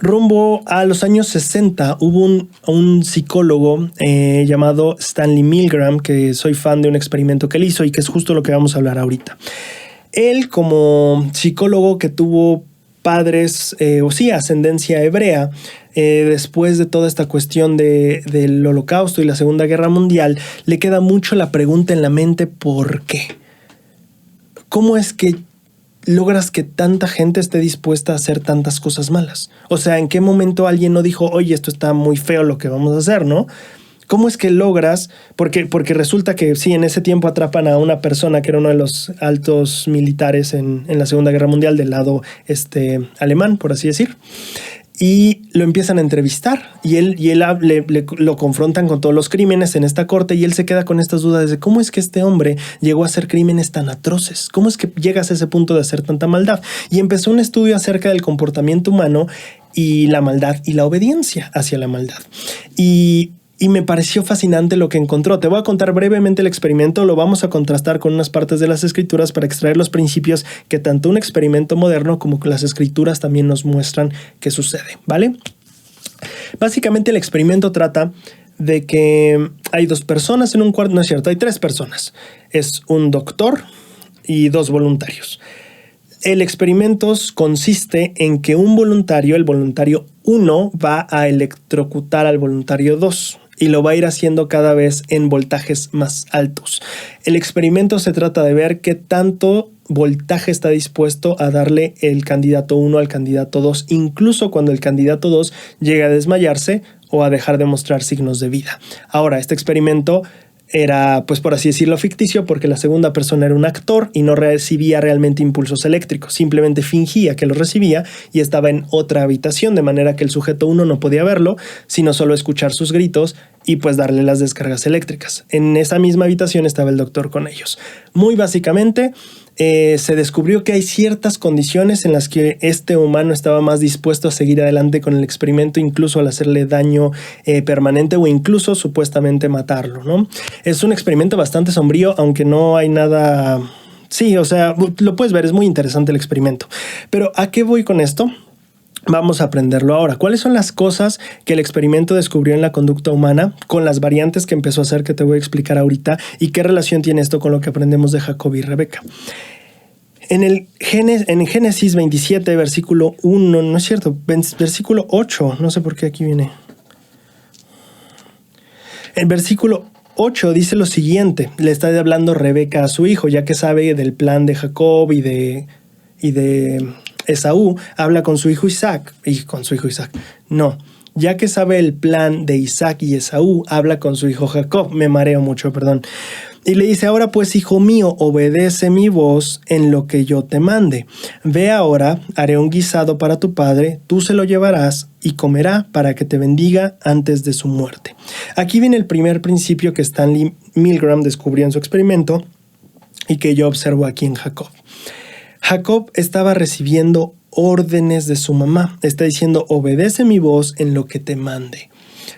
Rumbo a los años 60 hubo un psicólogo llamado Stanley Milgram, que soy fan de un experimento que él hizo y que es justo lo que vamos a hablar ahorita. Él, como psicólogo que tuvo padres, ascendencia hebrea, después de toda esta cuestión del Holocausto y la Segunda Guerra Mundial, le queda mucho la pregunta en la mente: ¿por qué? ¿Cómo es que logras que tanta gente esté dispuesta a hacer tantas cosas malas? O sea, ¿en qué momento alguien no dijo: oye, esto está muy feo lo que vamos a hacer, ¿no? ¿Cómo es que logras? Porque resulta que sí, en ese tiempo atrapan a una persona que era uno de los altos militares en la Segunda Guerra Mundial del lado alemán, por así decir. Y lo empiezan a entrevistar y lo confrontan con todos los crímenes en esta corte, y él se queda con estas dudas de cómo es que este hombre llegó a hacer crímenes tan atroces, cómo es que llegas a ese punto de hacer tanta maldad. Y empezó un estudio acerca del comportamiento humano y la maldad y la obediencia hacia la maldad. Y me pareció fascinante lo que encontró. Te voy a contar brevemente el experimento, lo vamos a contrastar con unas partes de las escrituras para extraer los principios que tanto un experimento moderno como las escrituras también nos muestran que sucede, ¿vale? Básicamente el experimento trata de que hay dos personas en un cuarto, no es cierto, hay tres personas. Es un doctor y dos voluntarios. El experimento consiste en que un voluntario, el voluntario 1, va a electrocutar al voluntario 2 y lo va a ir haciendo cada vez en voltajes más altos. El experimento se trata de ver qué tanto voltaje está dispuesto a darle el candidato 1 al candidato 2, incluso cuando el candidato 2 llega a desmayarse o a dejar de mostrar signos de vida. Ahora, este experimento era, pues por así decirlo, ficticio, porque la segunda persona era un actor y no recibía realmente impulsos eléctricos, simplemente fingía que los recibía y estaba en otra habitación, de manera que el sujeto 1 no podía verlo, sino solo escuchar sus gritos y pues darle las descargas eléctricas. En esa misma habitación estaba el doctor con ellos. Muy básicamente, se descubrió que hay ciertas condiciones en las que este humano estaba más dispuesto a seguir adelante con el experimento, incluso al hacerle daño permanente o incluso supuestamente matarlo, ¿no? Es un experimento bastante sombrío, aunque no hay nada... Sí, o sea, lo puedes ver, es muy interesante el experimento. Pero ¿a qué voy con esto? Vamos a aprenderlo ahora. ¿Cuáles son las cosas que el experimento descubrió en la conducta humana con las variantes que empezó a hacer, que te voy a explicar ahorita, y qué relación tiene esto con lo que aprendemos de Jacob y Rebeca? En Génesis 27, versículo 1, no es cierto, versículo 8, no sé por qué aquí viene. El versículo 8 dice lo siguiente, le está hablando Rebeca a su hijo, ya que sabe del plan de Jacob y de Esaú, habla con su hijo Isaac, ya que sabe el plan de Isaac y Esaú, habla con su hijo Jacob, me mareo mucho, perdón. Y le dice, ahora pues, hijo mío, obedece mi voz en lo que yo te mande. Ve ahora, haré un guisado para tu padre, tú se lo llevarás y comerá para que te bendiga antes de su muerte. Aquí viene el primer principio que Stanley Milgram descubrió en su experimento y que yo observo aquí en Jacob. Jacob estaba recibiendo órdenes de su mamá. Está diciendo, obedece mi voz en lo que te mande.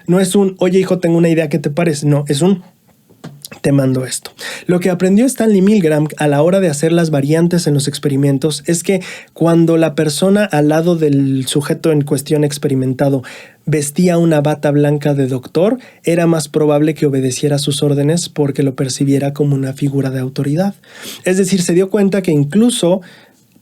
No es un, oye hijo, tengo una idea, ¿qué te parece? No, es un, te mando esto. Lo que aprendió Stanley Milgram a la hora de hacer las variantes en los experimentos es que cuando la persona al lado del sujeto en cuestión experimentado vestía una bata blanca de doctor, era más probable que obedeciera sus órdenes porque lo percibiera como una figura de autoridad. Es decir, se dio cuenta que incluso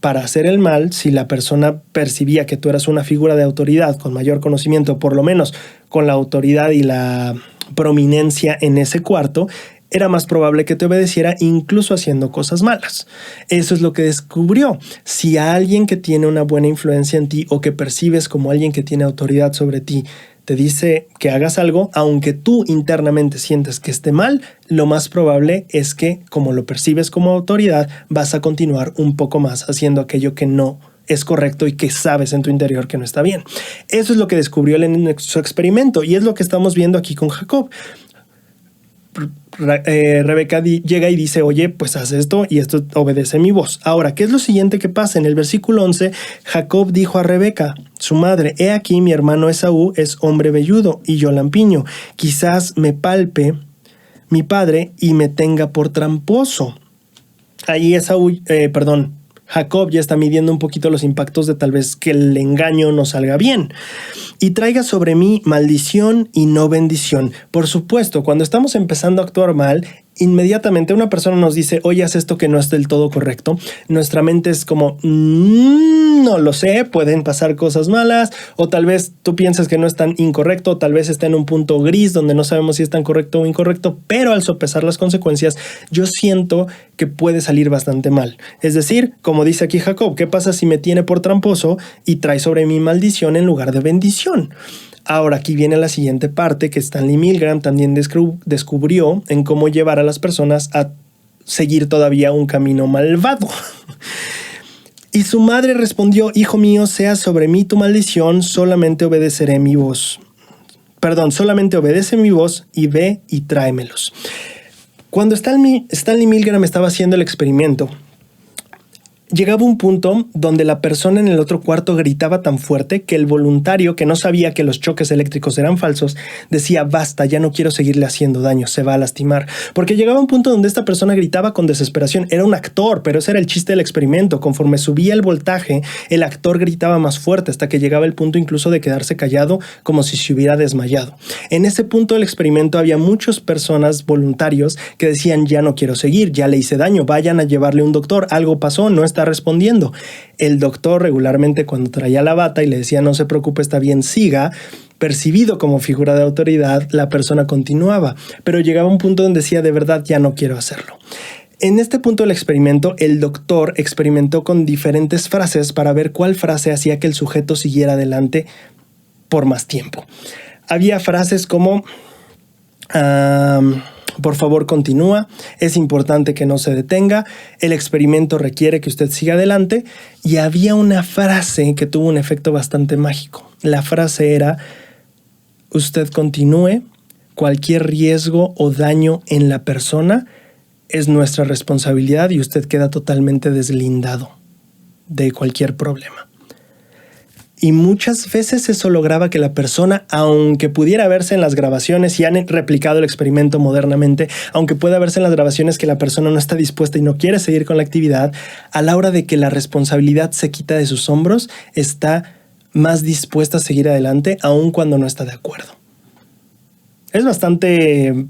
para hacer el mal, si la persona percibía que tú eras una figura de autoridad con mayor conocimiento, por lo menos con la autoridad y la prominencia en ese cuarto, era más probable que te obedeciera incluso haciendo cosas malas. Eso es lo que descubrió. Si a alguien que tiene una buena influencia en ti o que percibes como alguien que tiene autoridad sobre ti te dice que hagas algo, aunque tú internamente sientes que esté mal, lo más probable es que, como lo percibes como autoridad, vas a continuar un poco más haciendo aquello que no es correcto y que sabes en tu interior que no está bien. Eso es lo que descubrió él en su experimento y es lo que estamos viendo aquí con Jacob. Rebeca llega y dice, oye, pues haz esto y esto obedece mi voz. Ahora, ¿qué es lo siguiente que pasa? En el versículo 11, Jacob dijo a Rebeca, su madre, he aquí mi hermano Esaú es hombre velludo y yo lampiño. Quizás me palpe mi padre y me tenga por tramposo. Ahí Jacob ya está midiendo un poquito los impactos de tal vez que el engaño no salga bien. Y traiga sobre mí maldición y no bendición. Por supuesto, cuando estamos empezando a actuar mal, inmediatamente una persona nos dice, oye, haz esto que no es del todo correcto. Nuestra mente es como, no lo sé, pueden pasar cosas malas, o tal vez tú piensas que no es tan incorrecto, o tal vez está en un punto gris donde no sabemos si es tan correcto o incorrecto, pero al sopesar las consecuencias, yo siento que puede salir bastante mal. Es decir, como dice aquí Jacob, ¿qué pasa si me tiene por tramposo y trae sobre mí maldición en lugar de bendición? Ahora aquí viene la siguiente parte que Stanley Milgram también descubrió en cómo llevar a las personas a seguir todavía un camino malvado. Y su madre respondió, hijo mío, sea sobre mí tu maldición, solamente obedeceré mi voz. Solamente obedece mi voz y ve y tráemelos. Cuando Stanley Milgram estaba haciendo el experimento, llegaba un punto donde la persona en el otro cuarto gritaba tan fuerte que el voluntario, que no sabía que los choques eléctricos eran falsos, decía, basta, ya no quiero seguirle haciendo daño, se va a lastimar. Porque llegaba un punto donde esta persona gritaba con desesperación. Era un actor, pero ese era el chiste del experimento. Conforme subía el voltaje, el actor gritaba más fuerte hasta que llegaba el punto incluso de quedarse callado como si se hubiera desmayado. En ese punto del experimento había muchas personas voluntarios que decían, ya no quiero seguir, ya le hice daño, vayan a llevarle a un doctor, algo pasó, no está respondiendo. El doctor regularmente cuando traía la bata y le decía no se preocupe, está bien, siga, percibido como figura de autoridad, la persona continuaba, pero llegaba un punto donde decía de verdad ya no quiero hacerlo. En este punto del experimento, el doctor experimentó con diferentes frases para ver cuál frase hacía que el sujeto siguiera adelante por más tiempo. Había frases como Por favor, continúa. Es importante que no se detenga. El experimento requiere que usted siga adelante. Y había una frase que tuvo un efecto bastante mágico. La frase era: usted continúe. Cualquier riesgo o daño en la persona es nuestra responsabilidad y usted queda totalmente deslindado de cualquier problema. Y muchas veces eso lograba que la persona, aunque pudiera verse en las grabaciones, y han replicado el experimento modernamente, aunque pueda verse en las grabaciones que la persona no está dispuesta y no quiere seguir con la actividad, a la hora de que la responsabilidad se quita de sus hombros, está más dispuesta a seguir adelante, aun cuando no está de acuerdo. Es bastante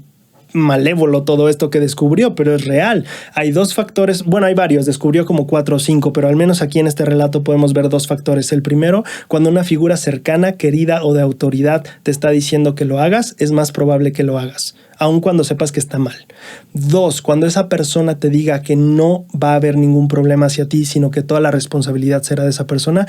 malévolo todo esto que descubrió, pero es real. Hay dos factores, bueno, hay varios, descubrió como 4 o 5, pero al menos aquí en este relato podemos ver 2 factores. El primero, cuando una figura cercana, querida o de autoridad te está diciendo que lo hagas, es más probable que lo hagas, aun cuando sepas que está mal. 2, cuando esa persona te diga que no va a haber ningún problema hacia ti, sino que toda la responsabilidad será de esa persona,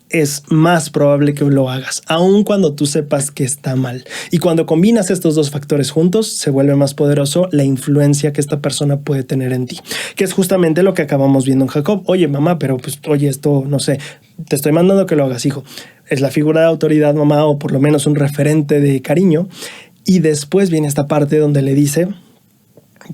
es más probable que lo hagas, aun cuando tú sepas que está mal. Y cuando combinas estos 2 factores juntos, se vuelve más poderoso la influencia que esta persona puede tener en ti, que es justamente lo que acabamos viendo en Jacob. Oye, mamá, pero pues, oye, esto, no sé, te estoy mandando que lo hagas, hijo. Es la figura de autoridad, mamá, o por lo menos un referente de cariño. Y después viene esta parte donde le dice: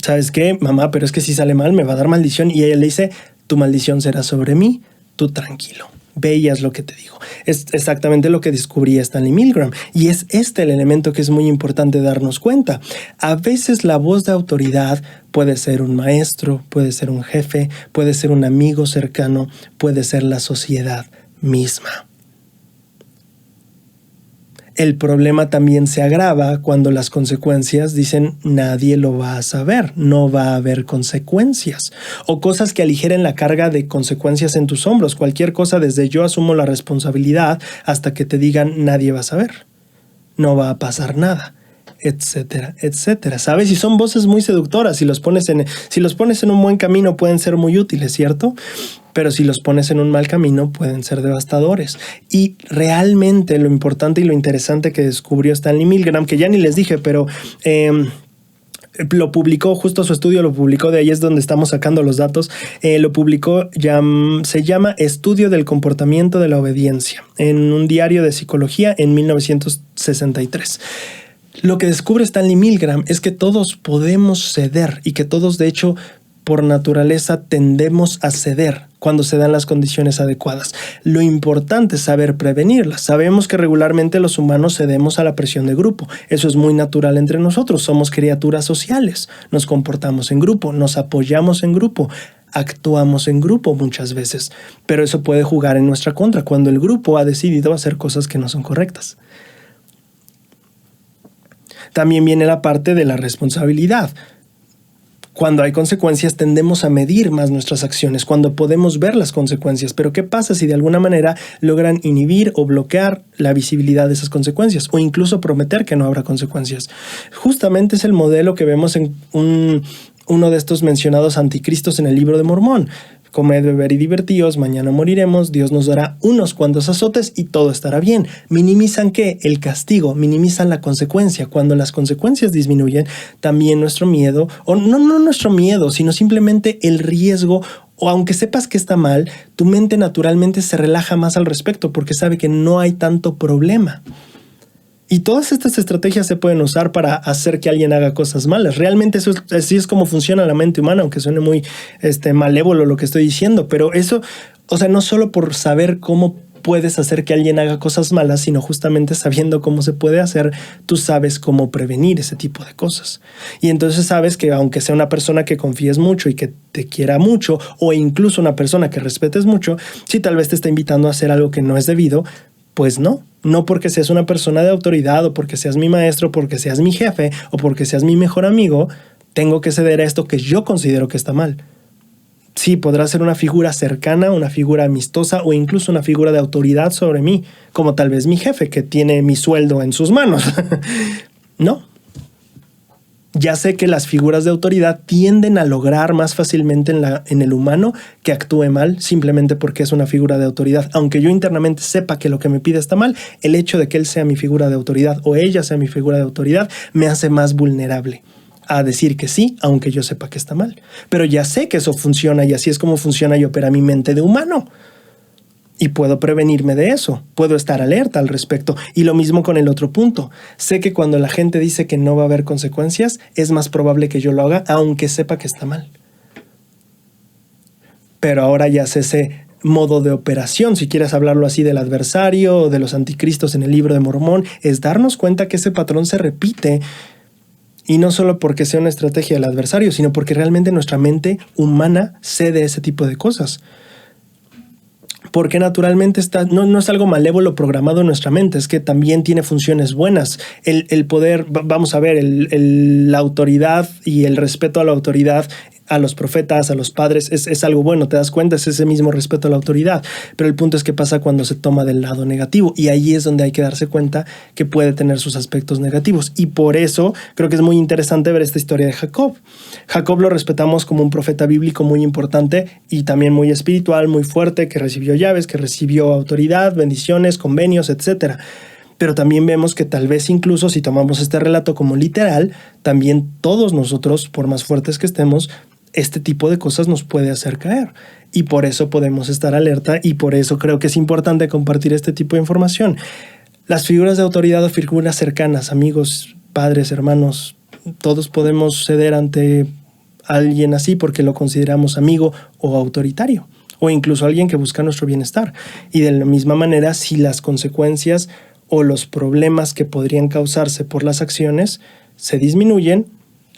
¿sabes qué, mamá? Pero es que si sale mal me va a dar maldición. Y ella le dice: tu maldición será sobre mí, tú tranquilo. Ve y haz lo que te digo. Es exactamente lo que descubría Stanley Milgram. Y es este el elemento que es muy importante darnos cuenta. A veces la voz de autoridad puede ser un maestro, puede ser un jefe, puede ser un amigo cercano, puede ser la sociedad misma. El problema también se agrava cuando las consecuencias dicen: nadie lo va a saber, no va a haber consecuencias. O cosas que aligeren la carga de consecuencias en tus hombros. Cualquier cosa, desde yo asumo la responsabilidad hasta que te digan: nadie va a saber, no va a pasar nada, etcétera, etcétera. ¿Sabes? Y son voces muy seductoras. Si los pones en un buen camino pueden ser muy útiles, ¿cierto? Pero si los pones en un mal camino pueden ser devastadores. Y realmente lo importante y lo interesante que descubrió Stanley Milgram, que ya ni les dije, pero lo publicó, justo su estudio lo publicó, de ahí es donde estamos sacando los datos, lo publicó, se llama Estudio del Comportamiento de la Obediencia, en un diario de psicología en 1963. Lo que descubre Stanley Milgram es que todos podemos ceder y que todos, de hecho, por naturaleza tendemos a ceder cuando se dan las condiciones adecuadas. Lo importante es saber prevenirlas. Sabemos que regularmente los humanos cedemos a la presión de grupo. Eso es muy natural entre nosotros. Somos criaturas sociales. Nos comportamos en grupo, nos apoyamos en grupo, actuamos en grupo muchas veces. Pero eso puede jugar en nuestra contra cuando el grupo ha decidido hacer cosas que no son correctas. También viene la parte de la responsabilidad. Cuando hay consecuencias tendemos a medir más nuestras acciones, cuando podemos ver las consecuencias. Pero ¿qué pasa si de alguna manera logran inhibir o bloquear la visibilidad de esas consecuencias? O incluso prometer que no habrá consecuencias. Justamente es el modelo que vemos en uno de estos mencionados anticristos en el Libro de Mormón. Comed, beber y divertíos, mañana moriremos, Dios nos dará unos cuantos azotes y todo estará bien. Minimizan ¿qué? El castigo, minimizan la consecuencia. Cuando las consecuencias disminuyen, también nuestro miedo, o no nuestro miedo, sino simplemente el riesgo, o aunque sepas que está mal, tu mente naturalmente se relaja más al respecto porque sabe que no hay tanto problema. Y todas estas estrategias se pueden usar para hacer que alguien haga cosas malas. Realmente así es como funciona la mente humana, aunque suene muy malévolo lo que estoy diciendo. Pero eso, o sea, no solo por saber cómo puedes hacer que alguien haga cosas malas, sino justamente sabiendo cómo se puede hacer, tú sabes cómo prevenir ese tipo de cosas. Y entonces sabes que aunque sea una persona que confíes mucho y que te quiera mucho, o incluso una persona que respetes mucho, si tal vez te está invitando a hacer algo que no es debido, pues no porque seas una persona de autoridad o porque seas mi maestro, porque seas mi jefe o porque seas mi mejor amigo, tengo que ceder a esto que yo considero que está mal. Sí, podrá ser una figura cercana, una figura amistosa o incluso una figura de autoridad sobre mí, como tal vez mi jefe que tiene mi sueldo en sus manos. No. Ya sé que las figuras de autoridad tienden a lograr más fácilmente en el humano que actúe mal simplemente porque es una figura de autoridad. Aunque yo internamente sepa que lo que me pide está mal, el hecho de que él sea mi figura de autoridad o ella sea mi figura de autoridad me hace más vulnerable. a decir que sí, aunque yo sepa que está mal. Pero ya sé que eso funciona y así es como funciona y opera mi mente de humano. Y puedo prevenirme de eso, puedo estar alerta al respecto. Y lo mismo con el otro punto. Sé que cuando la gente dice que no va a haber consecuencias, es más probable que yo lo haga, aunque sepa que está mal. Pero ahora ya sé ese modo de operación, si quieres hablarlo así, del adversario o de los anticristos en el libro de Mormón, es darnos cuenta que ese patrón se repite. Y no solo porque sea una estrategia del adversario, sino porque realmente nuestra mente humana cede ese tipo de cosas. Porque naturalmente no es algo malévolo programado en nuestra mente, es que también tiene funciones buenas. El poder, vamos a ver, la autoridad y el respeto a la autoridad, a los profetas, a los padres, es algo bueno, te das cuenta, es ese mismo respeto a la autoridad. Pero el punto es que pasa cuando se toma del lado negativo, y ahí es donde hay que darse cuenta que puede tener sus aspectos negativos. Y por eso creo que es muy interesante ver esta historia de Jacob. Jacob lo respetamos como un profeta bíblico muy importante y también muy espiritual, muy fuerte, que recibió llaves, que recibió autoridad, bendiciones, convenios, etc. Pero también vemos que tal vez incluso si tomamos este relato como literal, también todos nosotros, por más fuertes que estemos, este tipo de cosas nos puede hacer caer. Y por eso podemos estar alerta y por eso creo que es importante compartir este tipo de información. Las figuras de autoridad o figuras cercanas, amigos, padres, hermanos, todos podemos ceder ante alguien así porque lo consideramos amigo o autoritario, o incluso alguien que busca nuestro bienestar. Y de la misma manera, si las consecuencias o los problemas que podrían causarse por las acciones se disminuyen,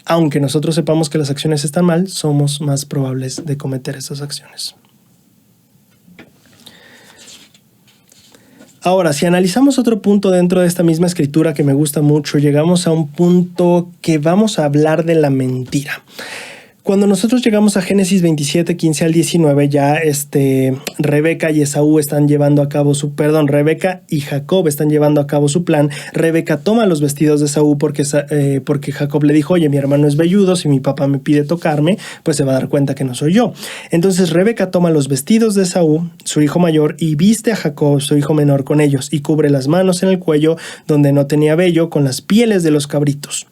aunque nosotros sepamos que las acciones están mal, somos más probables de cometer esas acciones. Ahora, si analizamos otro punto dentro de esta misma escritura que me gusta mucho, llegamos a un punto que vamos a hablar de la mentira. Cuando nosotros llegamos a Génesis 27, 15 al 19, ya Rebeca y Esaú están llevando a cabo Rebeca y Jacob están llevando a cabo su plan. Rebeca toma los vestidos de Esaú porque Jacob le dijo, oye, mi hermano es velludo, si mi papá me pide tocarme, pues se va a dar cuenta que no soy yo. Entonces Rebeca toma los vestidos de Esaú, su hijo mayor, y viste a Jacob, su hijo menor, con ellos, y cubre las manos en el cuello donde no tenía vello con las pieles de los cabritos.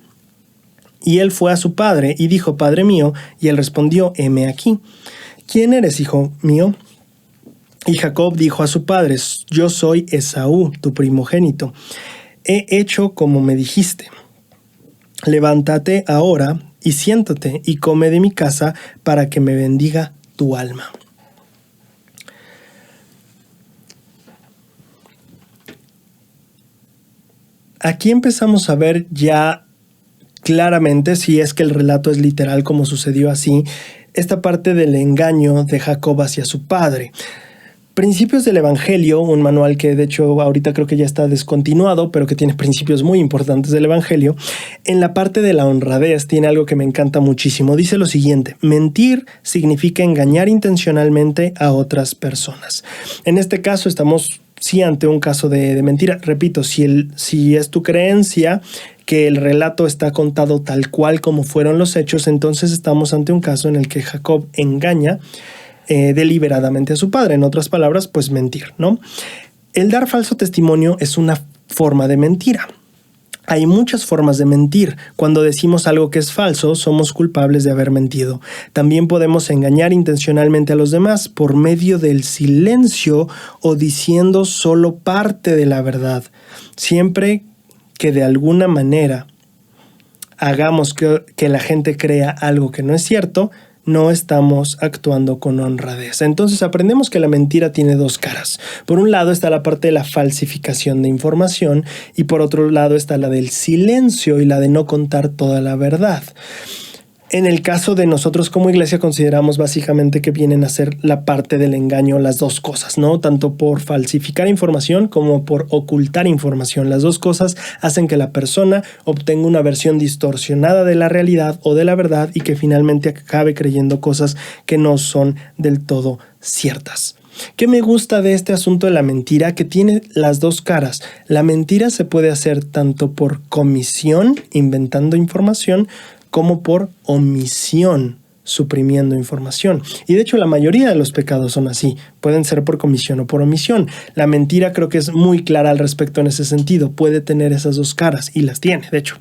Y él fue a su padre y dijo, Padre mío, y él respondió, heme aquí. ¿Quién eres, hijo mío? Y Jacob dijo a su padre, yo soy Esaú, tu primogénito. He hecho como me dijiste. Levántate ahora y siéntate y come de mi casa para que me bendiga tu alma. Aquí empezamos a ver ya claramente, si es que el relato es literal como sucedió así, esta parte del engaño de Jacob hacia su padre. Principios del Evangelio, un manual que de hecho ahorita creo que ya está descontinuado, pero que tiene principios muy importantes del Evangelio. En la parte de la honradez tiene algo que me encanta muchísimo. Dice lo siguiente: mentir significa engañar intencionalmente a otras personas. En este caso estamos ante un caso de mentira. Repito, si es tu creencia que el relato está contado tal cual como fueron los hechos, entonces estamos ante un caso en el que Jacob engaña deliberadamente a su padre. En otras palabras, pues mentir, ¿no? El dar falso testimonio es una forma de mentira. Hay muchas formas de mentir. Cuando decimos algo que es falso, somos culpables de haber mentido. También podemos engañar intencionalmente a los demás por medio del silencio o diciendo solo parte de la verdad. Siempre que de alguna manera hagamos que la gente crea algo que no es cierto, no estamos actuando con honradez. Entonces aprendemos que la mentira tiene dos caras. Por un lado está la parte de la falsificación de información y por otro lado está la del silencio y la de no contar toda la verdad. En el caso de nosotros como iglesia consideramos básicamente que vienen a ser la parte del engaño, las dos cosas, ¿no? Tanto por falsificar información como por ocultar información. Las dos cosas hacen que la persona obtenga una versión distorsionada de la realidad o de la verdad y que finalmente acabe creyendo cosas que no son del todo ciertas. ¿Qué me gusta de este asunto de la mentira? Que tiene las dos caras. La mentira se puede hacer tanto por comisión, inventando información, como por omisión, suprimiendo información. Y de hecho la mayoría de los pecados son así, pueden ser por comisión o por omisión. La mentira creo que es muy clara al respecto en ese sentido, puede tener esas dos caras y las tiene, de hecho.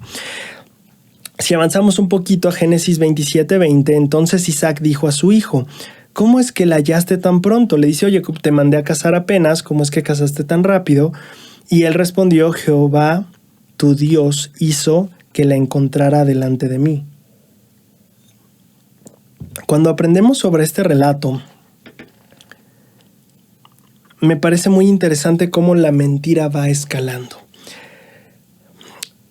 Si avanzamos un poquito a Génesis 27:20, entonces Isaac dijo a su hijo: ¿cómo es que la hallaste tan pronto? Le dice: oye, te mandé a cazar apenas, ¿cómo es que cazaste tan rápido? Y él respondió: Jehová, tu Dios, hizo que la encontrara delante de mí. Cuando aprendemos sobre este relato, me parece muy interesante cómo la mentira va escalando.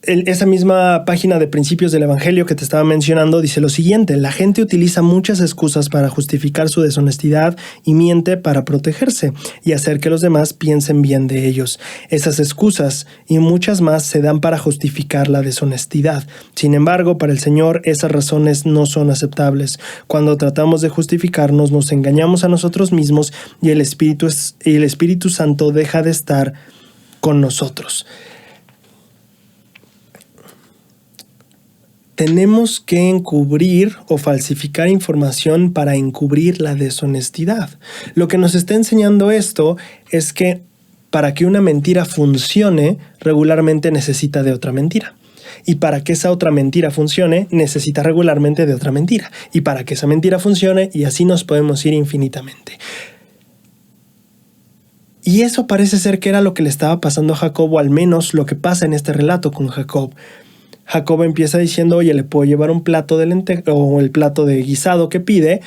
Esa misma página de Principios del Evangelio que te estaba mencionando dice lo siguiente: la gente utiliza muchas excusas para justificar su deshonestidad y miente para protegerse y hacer que los demás piensen bien de ellos. Esas excusas y muchas más se dan para justificar la deshonestidad. Sin embargo, para el Señor esas razones no son aceptables. Cuando tratamos de justificarnos, nos engañamos a nosotros mismos y el Espíritu Santo deja de estar con nosotros. Tenemos que encubrir o falsificar información para encubrir la deshonestidad. Lo que nos está enseñando esto es que para que una mentira funcione, regularmente necesita de otra mentira. Y para que esa otra mentira funcione, necesita regularmente de otra mentira. Y para que esa mentira funcione, y así nos podemos ir infinitamente. Y eso parece ser que era lo que le estaba pasando a Jacob, o al menos lo que pasa en este relato con Jacob. Jacob empieza diciendo: oye, le puedo llevar un plato de lentejas o el plato de guisado que pide,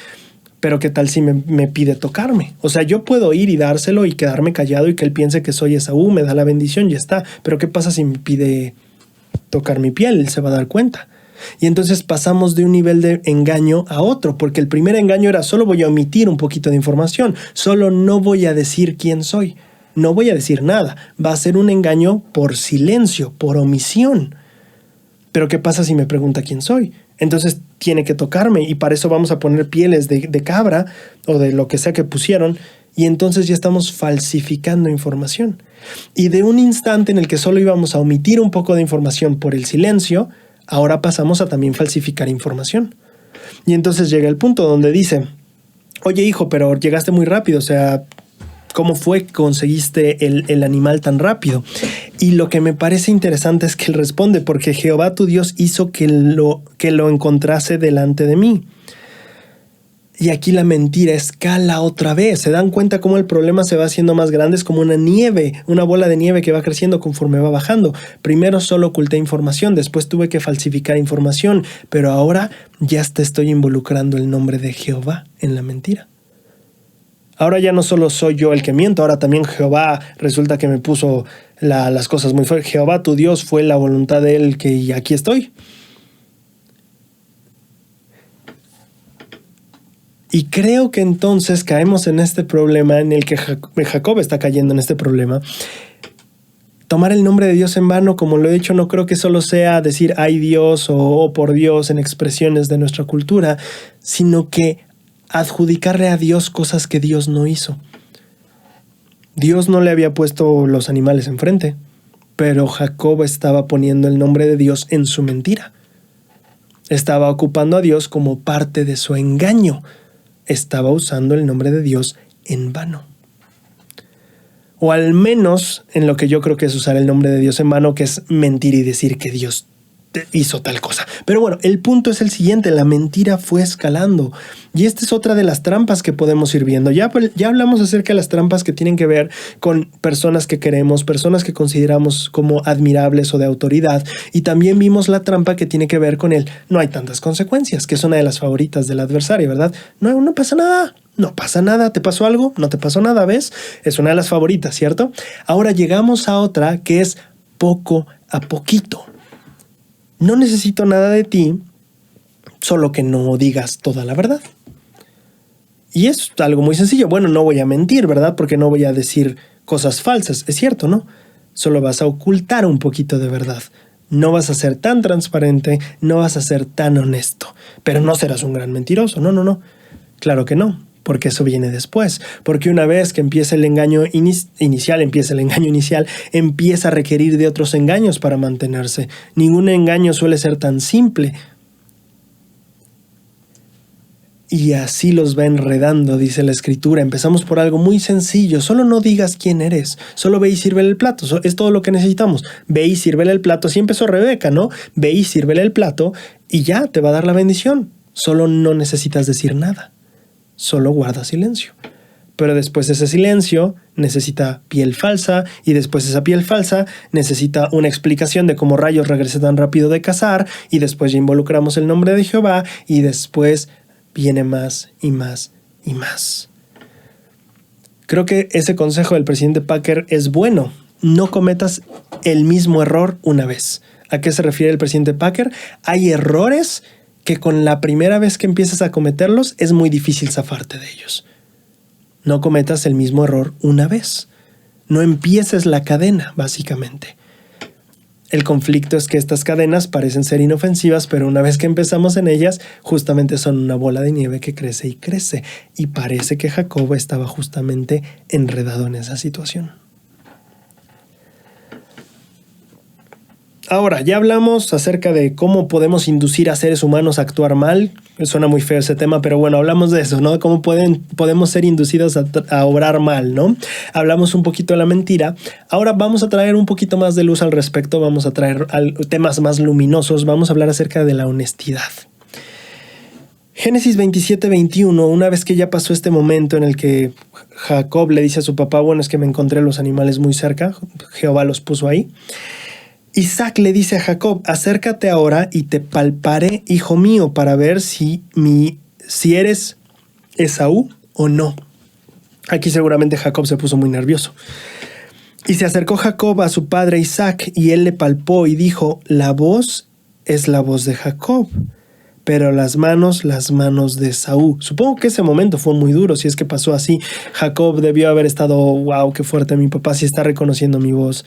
pero ¿qué tal si me pide tocarme? O sea, yo puedo ir y dárselo y quedarme callado y que él piense que soy Esaú, me da la bendición y ya está. Pero ¿qué pasa si me pide tocar mi piel? Él se va a dar cuenta. Y entonces pasamos de un nivel de engaño a otro, porque el primer engaño era: solo voy a omitir un poquito de información, solo no voy a decir quién soy, no voy a decir nada. Va a ser un engaño por silencio, por omisión. Pero ¿qué pasa si me pregunta quién soy? Entonces tiene que tocarme, y para eso vamos a poner pieles de cabra o de lo que sea que pusieron, y entonces ya estamos falsificando información. Y de un instante en el que solo íbamos a omitir un poco de información por el silencio, ahora pasamos a también falsificar información. Y entonces llega el punto donde dice: oye, hijo, pero llegaste muy rápido, o sea, ¿cómo fue que conseguiste el animal tan rápido? Y lo que me parece interesante es que él responde: porque Jehová tu Dios hizo que lo encontrase delante de mí. Y aquí la mentira escala otra vez. ¿Se dan cuenta cómo el problema se va haciendo más grande? Es como una nieve, una bola de nieve que va creciendo conforme va bajando. Primero solo oculté información, después tuve que falsificar información, pero ahora ya estoy involucrando el nombre de Jehová en la mentira. Ahora ya no solo soy yo el que miento, ahora también Jehová resulta que me puso las cosas muy fuertes. Jehová tu Dios fue la voluntad de él que aquí estoy. Y creo que entonces caemos en este problema en el que Jacob está cayendo en este problema. Tomar el nombre de Dios en vano, como lo he dicho, no creo que solo sea decir ay Dios o por Dios en expresiones de nuestra cultura, sino que adjudicarle a Dios cosas que Dios no hizo. Dios no le había puesto los animales enfrente, pero Jacob estaba poniendo el nombre de Dios en su mentira. Estaba ocupando a Dios como parte de su engaño. Estaba usando el nombre de Dios en vano. O al menos en lo que yo creo que es usar el nombre de Dios en vano, que es mentir y decir que Dios hizo tal cosa. Pero bueno, el punto es el siguiente: la mentira fue escalando. Y esta es otra de las trampas que podemos ir viendo. Ya hablamos acerca de las trampas que tienen que ver con personas que queremos, personas que consideramos como admirables o de autoridad. Y también vimos la trampa que tiene que ver con el no hay tantas consecuencias, que es una de las favoritas del adversario, ¿verdad? No pasa nada. No pasa nada. ¿Te pasó algo? No te pasó nada, ¿ves? Es una de las favoritas, ¿cierto? Ahora llegamos a otra que es poco a poquito. No necesito nada de ti, solo que no digas toda la verdad. Y es algo muy sencillo. Bueno, no voy a mentir, ¿verdad? Porque no voy a decir cosas falsas. Es cierto, ¿no? Solo vas a ocultar un poquito de verdad. No vas a ser tan transparente, no vas a ser tan honesto. Pero no serás un gran mentiroso. No. Claro que no, porque eso viene después. Porque una vez que empieza el engaño inicial, empieza a requerir de otros engaños para mantenerse. Ningún engaño suele ser tan simple. Y así los va enredando, dice la escritura. Empezamos por algo muy sencillo. Solo no digas quién eres. Solo ve y sírvele el plato. Es todo lo que necesitamos. Ve y sírvele el plato. Así empezó Rebeca, ¿no? Ve y sírvele el plato y ya te va a dar la bendición. Solo no necesitas decir nada. Solo guarda silencio. Pero después ese silencio necesita piel falsa y después esa piel falsa necesita una explicación de cómo rayos regresé tan rápido de cazar y después ya involucramos el nombre de Jehová y después viene más y más y más. Creo que ese consejo del presidente Packer es bueno. No cometas el mismo error una vez. ¿A qué se refiere el presidente Packer? Hay errores que con la primera vez que empiezas a cometerlos es muy difícil zafarte de ellos. No cometas el mismo error una vez. No empieces la cadena, básicamente. El conflicto es que estas cadenas parecen ser inofensivas, pero una vez que empezamos en ellas, justamente son una bola de nieve que crece y crece. Y parece que Jacob estaba justamente enredado en esa situación. Ahora, ya hablamos acerca de cómo podemos inducir a seres humanos a actuar mal. Suena muy feo ese tema, pero bueno, hablamos de eso, ¿no? Cómo podemos ser inducidos a obrar mal, ¿no? Hablamos un poquito de la mentira. Ahora vamos a traer un poquito más de luz al respecto. Vamos a traer temas más luminosos. Vamos a hablar acerca de la honestidad. Génesis 27:21, una vez que ya pasó este momento en el que Jacob le dice a su papá, bueno, es que me encontré los animales muy cerca. Jehová los puso ahí. Isaac le dice a Jacob, acércate ahora y te palparé, hijo mío, para ver si eres Esaú o no. Aquí seguramente Jacob se puso muy nervioso. Y se acercó Jacob a su padre Isaac y él le palpó y dijo, la voz es la voz de Jacob, pero las manos de Esaú. Supongo que ese momento fue muy duro, si es que pasó así. Jacob debió haber estado, wow, qué fuerte, mi papá sí está reconociendo mi voz,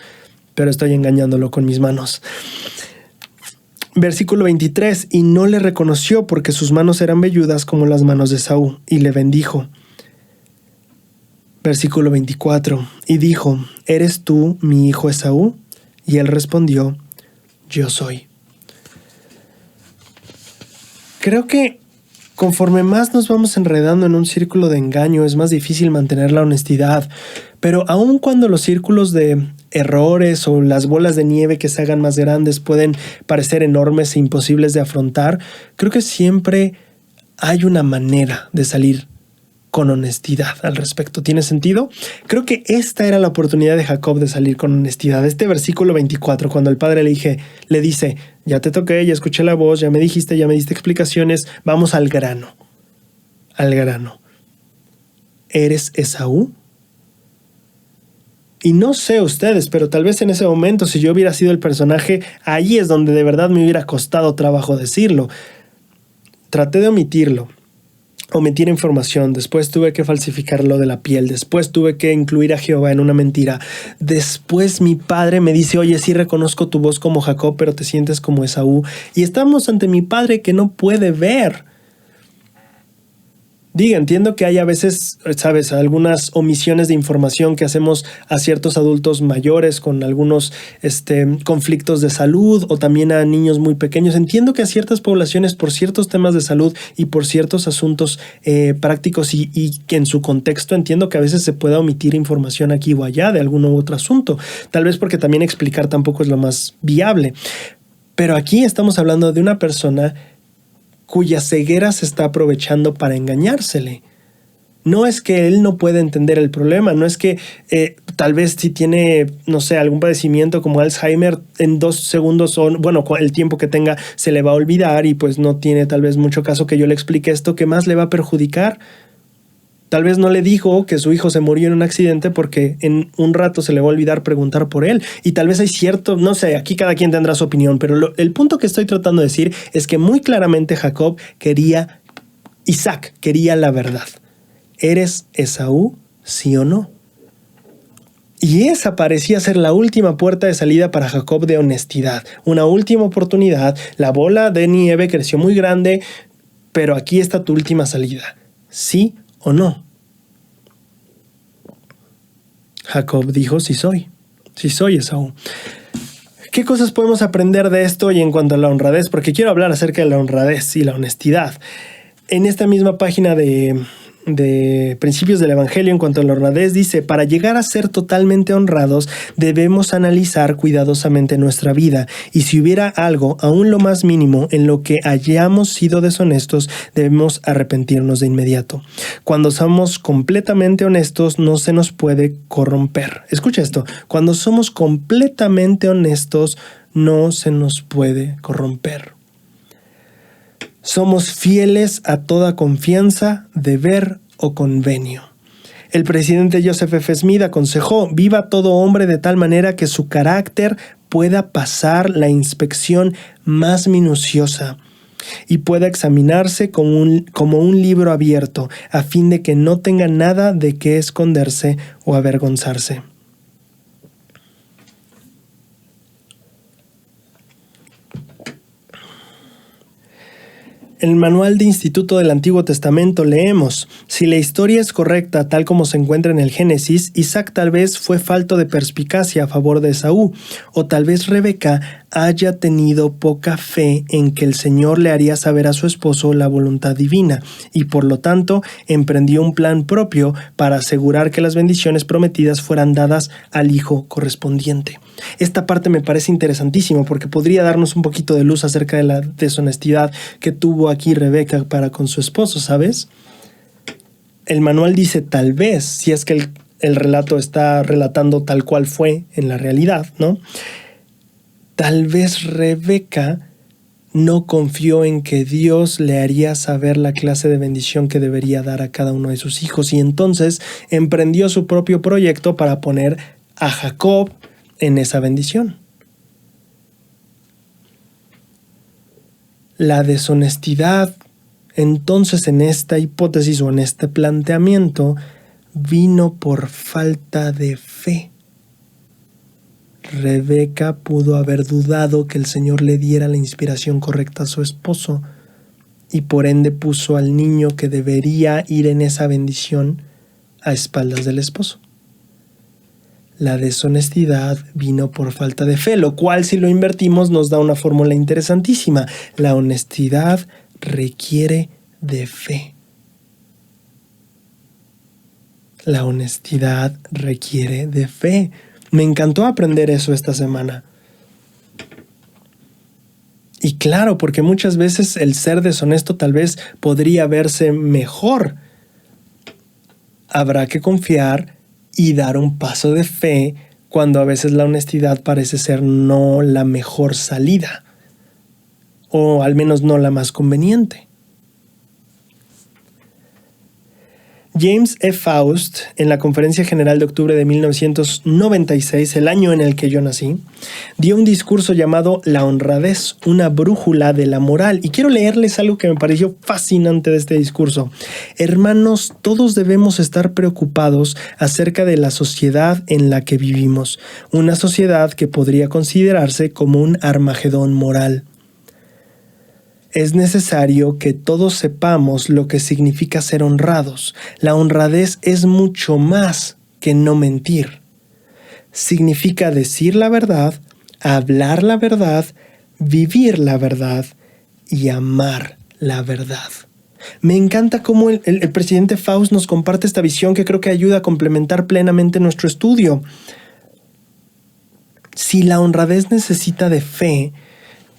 pero estoy engañándolo con mis manos. Versículo 23, y no le reconoció porque sus manos eran velludas como las manos de Esaú, y le bendijo. Versículo 24, y dijo, ¿eres tú mi hijo Esaú? Y él respondió, yo soy. Creo que conforme más nos vamos enredando en un círculo de engaño, es más difícil mantener la honestidad. Pero aun cuando los círculos de errores o las bolas de nieve que se hagan más grandes pueden parecer enormes e imposibles de afrontar, creo que siempre hay una manera de salir con honestidad al respecto. ¿Tiene sentido? Creo que esta era la oportunidad de Jacob de salir con honestidad. Este versículo 24, cuando el padre le dice, ya te toqué, ya escuché la voz, ya me dijiste, ya me diste explicaciones, vamos al grano. Al grano. ¿Eres Esaú? Y no sé ustedes, pero tal vez en ese momento, si yo hubiera sido el personaje, ahí es donde de verdad me hubiera costado trabajo decirlo. Traté de omitir información, después tuve que falsificar lo de la piel, después tuve que incluir a Jehová en una mentira. Después mi padre me dice, oye, sí reconozco tu voz como Jacob, pero te sientes como Esaú. Y estamos ante mi padre que no puede ver. Diga, entiendo que hay a veces, sabes, algunas omisiones de información que hacemos a ciertos adultos mayores con algunos conflictos de salud o también a niños muy pequeños. Entiendo que a ciertas poblaciones por ciertos temas de salud y por ciertos asuntos prácticos y que en su contexto entiendo que a veces se pueda omitir información aquí o allá de algún u otro asunto. Tal vez porque también explicar tampoco es lo más viable. Pero aquí estamos hablando de una persona cuya ceguera se está aprovechando para engañársele. No es que él no pueda entender el problema, no es que tal vez si tiene, no sé, algún padecimiento como Alzheimer, en 2 segundos o, bueno, el tiempo que tenga se le va a olvidar y pues no tiene tal vez mucho caso que yo le explique esto, ¿qué más le va a perjudicar? Tal vez no le dijo que su hijo se murió en un accidente porque en un rato se le va a olvidar preguntar por él. Y tal vez hay cierto, no sé, aquí cada quien tendrá su opinión, pero el punto que estoy tratando de decir es que muy claramente Isaac quería la verdad. ¿Eres Esaú, sí o no? Y esa parecía ser la última puerta de salida para Jacob de honestidad. Una última oportunidad, la bola de nieve creció muy grande, pero aquí está tu última salida. ¿Sí o no? Jacob dijo, sí soy Esaú. ¿Qué cosas podemos aprender de esto y en cuanto a la honradez? Porque quiero hablar acerca de la honradez y la honestidad. En esta misma página de Principios del Evangelio, en cuanto a la honradez, dice: para llegar a ser totalmente honrados, debemos analizar cuidadosamente nuestra vida, y si hubiera algo, aún lo más mínimo, en lo que hayamos sido deshonestos, debemos arrepentirnos de inmediato. Cuando somos completamente honestos, no se nos puede corromper. Escucha esto: cuando somos completamente honestos, no se nos puede corromper. Somos fieles a toda confianza, deber o convenio. El presidente Joseph F. Smith aconsejó: viva todo hombre de tal manera que su carácter pueda pasar la inspección más minuciosa y pueda examinarse como un libro abierto, a fin de que no tenga nada de qué esconderse o avergonzarse. En el manual de Instituto del Antiguo Testamento leemos: si la historia es correcta tal como se encuentra en el Génesis, Isaac tal vez fue falto de perspicacia a favor de Esaú, o tal vez Rebeca haya tenido poca fe en que el Señor le haría saber a su esposo la voluntad divina, y por lo tanto emprendió un plan propio para asegurar que las bendiciones prometidas fueran dadas al hijo correspondiente. Esta parte me parece interesantísima porque podría darnos un poquito de luz acerca de la deshonestidad que tuvo aquí Rebeca para con su esposo, ¿sabes? El manual dice tal vez, si es que el relato está relatando tal cual fue en la realidad, ¿no? Tal vez Rebeca no confió en que Dios le haría saber la clase de bendición que debería dar a cada uno de sus hijos, y entonces emprendió su propio proyecto para poner a Jacob en esa bendición. La deshonestidad, entonces, en esta hipótesis o en este planteamiento, vino por falta de fe. Rebeca pudo haber dudado que el Señor le diera la inspiración correcta a su esposo, y por ende puso al niño que debería ir en esa bendición a espaldas del esposo. La deshonestidad vino por falta de fe, lo cual, si lo invertimos, nos da una fórmula interesantísima. La honestidad requiere de fe. La honestidad requiere de fe. Me encantó aprender eso esta semana. Y claro, porque muchas veces el ser deshonesto tal vez podría verse mejor. Habrá que confiar y dar un paso de fe cuando a veces la honestidad parece ser no la mejor salida, o al menos no la más conveniente. James E. Faust, en la Conferencia General de octubre de 1996, el año en el que yo nací, dio un discurso llamado La honradez, una brújula de la moral. Y quiero leerles algo que me pareció fascinante de este discurso. Hermanos, todos debemos estar preocupados acerca de la sociedad en la que vivimos, una sociedad que podría considerarse como un Armagedón moral. Es necesario que todos sepamos lo que significa ser honrados. La honradez es mucho más que no mentir. Significa decir la verdad, hablar la verdad, vivir la verdad y amar la verdad. Me encanta cómo el presidente Faust nos comparte esta visión que creo que ayuda a complementar plenamente nuestro estudio. Si la honradez necesita de fe,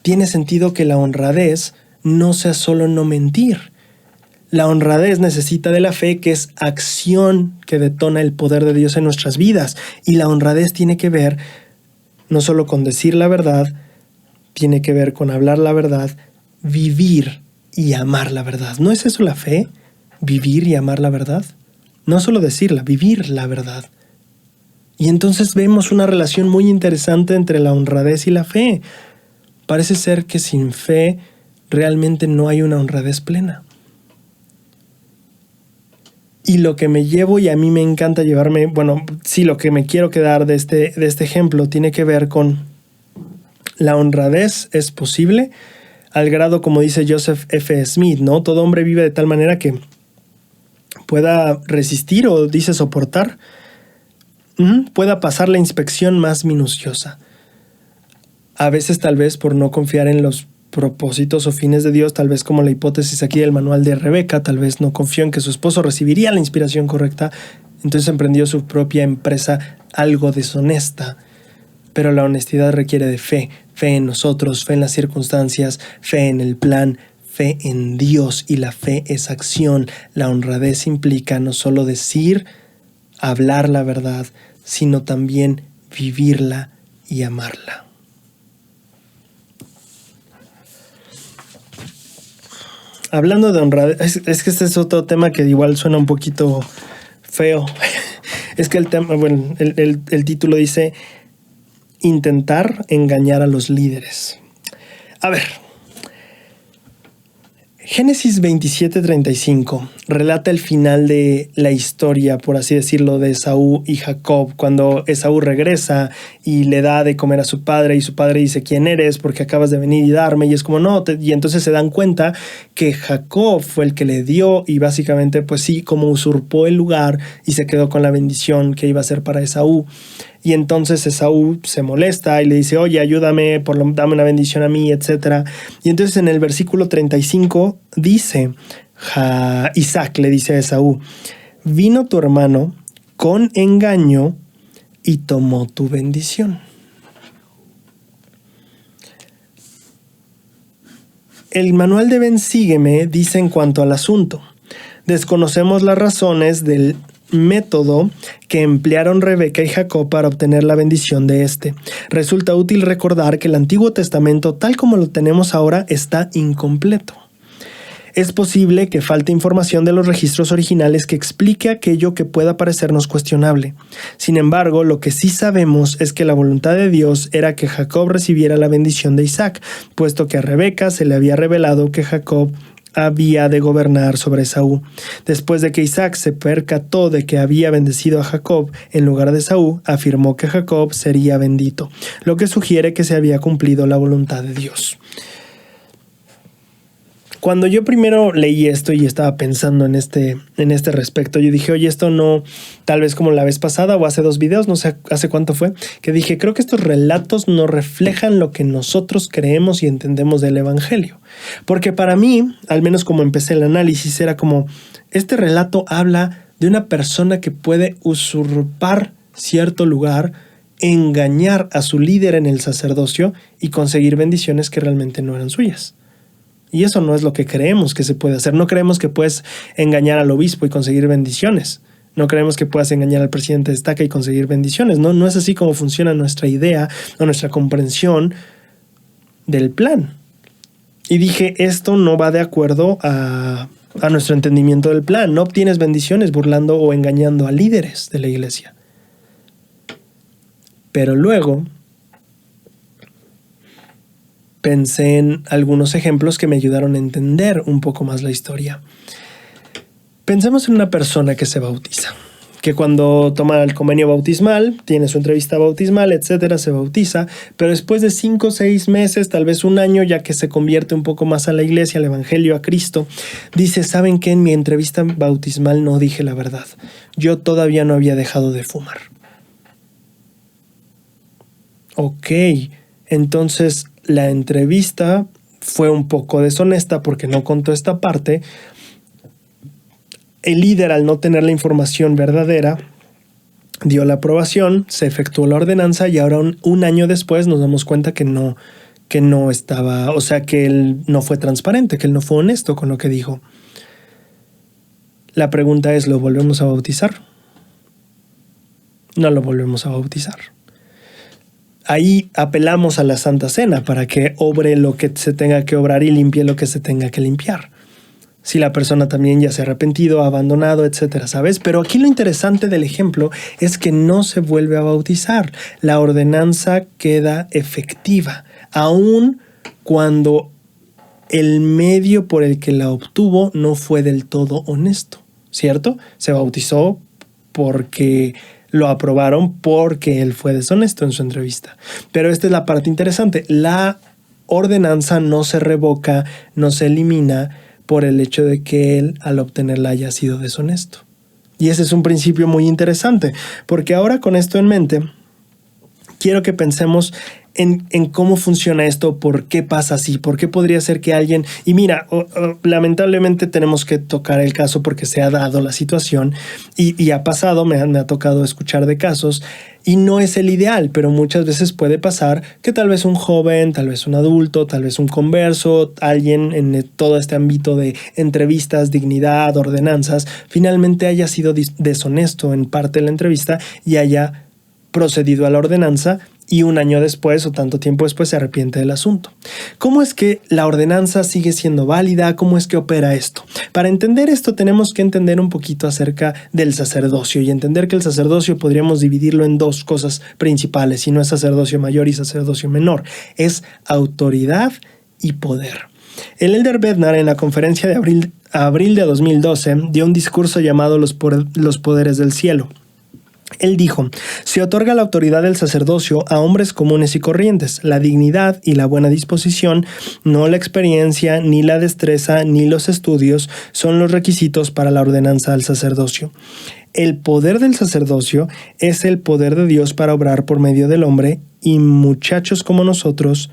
tiene sentido que la honradez no sea solo no mentir. La honradez necesita de la fe, que es acción que detona el poder de Dios en nuestras vidas. Y la honradez tiene que ver no solo con decir la verdad, tiene que ver con hablar la verdad, vivir y amar la verdad. ¿No es eso la fe? Vivir y amar la verdad. No solo decirla, vivir la verdad. Y entonces vemos una relación muy interesante entre la honradez y la fe. Parece ser que sin fe realmente no hay una honradez plena. Y lo que me llevo, y a mí me encanta llevarme, lo que me quiero quedar de este ejemplo tiene que ver con la honradez es posible al grado, como dice Joseph F. Smith, ¿no? Todo hombre vive de tal manera que pueda resistir, o dice soportar, pueda pasar la inspección más minuciosa. A veces tal vez por no confiar en los propósitos o fines de Dios, tal vez como la hipótesis aquí del manual de Rebeca, tal vez no confió en que su esposo recibiría la inspiración correcta, entonces emprendió su propia empresa algo deshonesta. Pero la honestidad requiere de fe en nosotros, fe en las circunstancias, fe en el plan, fe en Dios, y la fe es acción. La honradez implica no solo decir, hablar la verdad, sino también vivirla y amarla. Hablando de honradez, es que este es otro tema que igual suena un poquito feo. Es que el tema, bueno, el título dice intentar engañar a los líderes. A ver, Génesis 27:35 relata el final de la historia, por así decirlo, de Esaú y Jacob, cuando Esaú regresa y le da de comer a su padre, y su padre dice: ¿quién eres? Porque acabas de venir y darme. Y es como, no, y entonces se dan cuenta que Jacob fue el que le dio, y básicamente, pues sí, como usurpó el lugar y se quedó con la bendición que iba a ser para Esaú. Y entonces Esaú se molesta y le dice: oye, ayúdame, dame una bendición a mí, etc. Y entonces en el versículo 35 dice, Isaac le dice a Esaú: vino tu hermano con engaño y tomó tu bendición. El manual de Ven Sígueme dice en cuanto al asunto: desconocemos las razones del método que emplearon Rebeca y Jacob para obtener la bendición de este. Resulta útil recordar que el Antiguo Testamento, tal como lo tenemos ahora, está incompleto. Es posible que falte información de los registros originales que explique aquello que pueda parecernos cuestionable. Sin embargo, lo que sí sabemos es que la voluntad de Dios era que Jacob recibiera la bendición de Isaac, puesto que a Rebeca se le había revelado que Jacob había de gobernar sobre Esaú. Después de que Isaac se percató de que había bendecido a Jacob en lugar de Esaú, afirmó que Jacob sería bendito, lo que sugiere que se había cumplido la voluntad de Dios. Cuando yo primero leí esto y estaba pensando en este respecto, yo dije: oye, esto no, tal vez como la vez pasada o hace 2 videos, no sé hace cuánto fue, que dije: creo que estos relatos no reflejan lo que nosotros creemos y entendemos del Evangelio. Porque para mí, al menos como empecé el análisis, era como, este relato habla de una persona que puede usurpar cierto lugar, engañar a su líder en el sacerdocio y conseguir bendiciones que realmente no eran suyas. Y eso no es lo que creemos que se puede hacer. No creemos que puedes engañar al obispo y conseguir bendiciones. No creemos que puedas engañar al presidente de estaca y conseguir bendiciones. No es así como funciona nuestra idea o nuestra comprensión del plan. Y dije, esto no va de acuerdo a nuestro entendimiento del plan. No obtienes bendiciones burlando o engañando a líderes de la iglesia. Pero luego pensé en algunos ejemplos que me ayudaron a entender un poco más la historia. Pensemos en una persona que se bautiza, que cuando toma el convenio bautismal, tiene su entrevista bautismal, etcétera, se bautiza, pero después de 5 o 6 meses, tal vez 1 año, ya que se convierte un poco más a la iglesia, al evangelio, a Cristo, dice: ¿saben qué? En mi entrevista bautismal no dije la verdad. Yo todavía no había dejado de fumar. Ok, entonces la entrevista fue un poco deshonesta porque no contó esta parte. El líder, al no tener la información verdadera, dio la aprobación, se efectuó la ordenanza y ahora un año después nos damos cuenta que no estaba, o sea, que él no fue transparente, que él no fue honesto con lo que dijo. La pregunta es, ¿lo volvemos a bautizar? No lo volvemos a bautizar. Ahí apelamos a la Santa Cena para que obre lo que se tenga que obrar y limpie lo que se tenga que limpiar. Si la persona también ya se ha arrepentido, ha abandonado, etcétera, ¿sabes? Pero aquí lo interesante del ejemplo es que no se vuelve a bautizar. La ordenanza queda efectiva, aun cuando el medio por el que la obtuvo no fue del todo honesto, ¿cierto? Se bautizó porque lo aprobaron porque él fue deshonesto en su entrevista. Pero esta es la parte interesante. La ordenanza no se revoca, no se elimina por el hecho de que él, al obtenerla, haya sido deshonesto. Y ese es un principio muy interesante, porque ahora, con esto en mente, quiero que pensemos en cómo funciona esto, por qué pasa así, por qué podría ser que alguien... Y mira, lamentablemente tenemos que tocar el caso porque se ha dado la situación y ha pasado, me ha tocado escuchar de casos y no es el ideal, pero muchas veces puede pasar que tal vez un joven, tal vez un adulto, tal vez un converso, alguien en todo este ámbito de entrevistas, dignidad, ordenanzas, finalmente haya sido deshonesto en parte de la entrevista y haya procedido a la ordenanza y un año después o tanto tiempo después se arrepiente del asunto. ¿Cómo es que la ordenanza sigue siendo válida? ¿Cómo es que opera esto? Para entender esto tenemos que entender un poquito acerca del sacerdocio y entender que el sacerdocio podríamos dividirlo en dos cosas principales, y no es sacerdocio mayor y sacerdocio menor, es autoridad y poder. El Elder Bednar en la conferencia de abril de 2012 dio un discurso llamado Los poderes del cielo. Él dijo: se otorga la autoridad del sacerdocio a hombres comunes y corrientes. La dignidad y la buena disposición, no la experiencia, ni la destreza, ni los estudios, son los requisitos para la ordenanza al sacerdocio. El poder del sacerdocio es el poder de Dios para obrar por medio del hombre y muchachos como nosotros,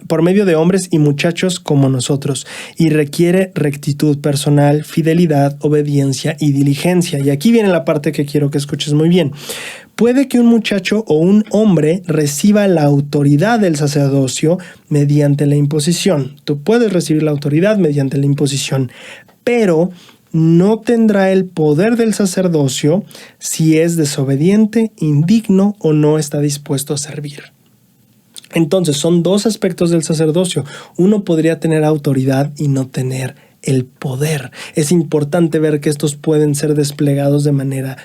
por medio de hombres y muchachos como nosotros, y requiere rectitud personal, fidelidad, obediencia y diligencia. Y aquí viene la parte que quiero que escuches muy bien. Puede que un muchacho o un hombre reciba la autoridad del sacerdocio mediante la imposición. Tú puedes recibir la autoridad mediante la imposición, pero no tendrá el poder del sacerdocio si es desobediente, indigno o no está dispuesto a servir. Entonces, son dos aspectos del sacerdocio. Uno podría tener autoridad y no tener el poder. Es importante ver que estos pueden ser desplegados de manera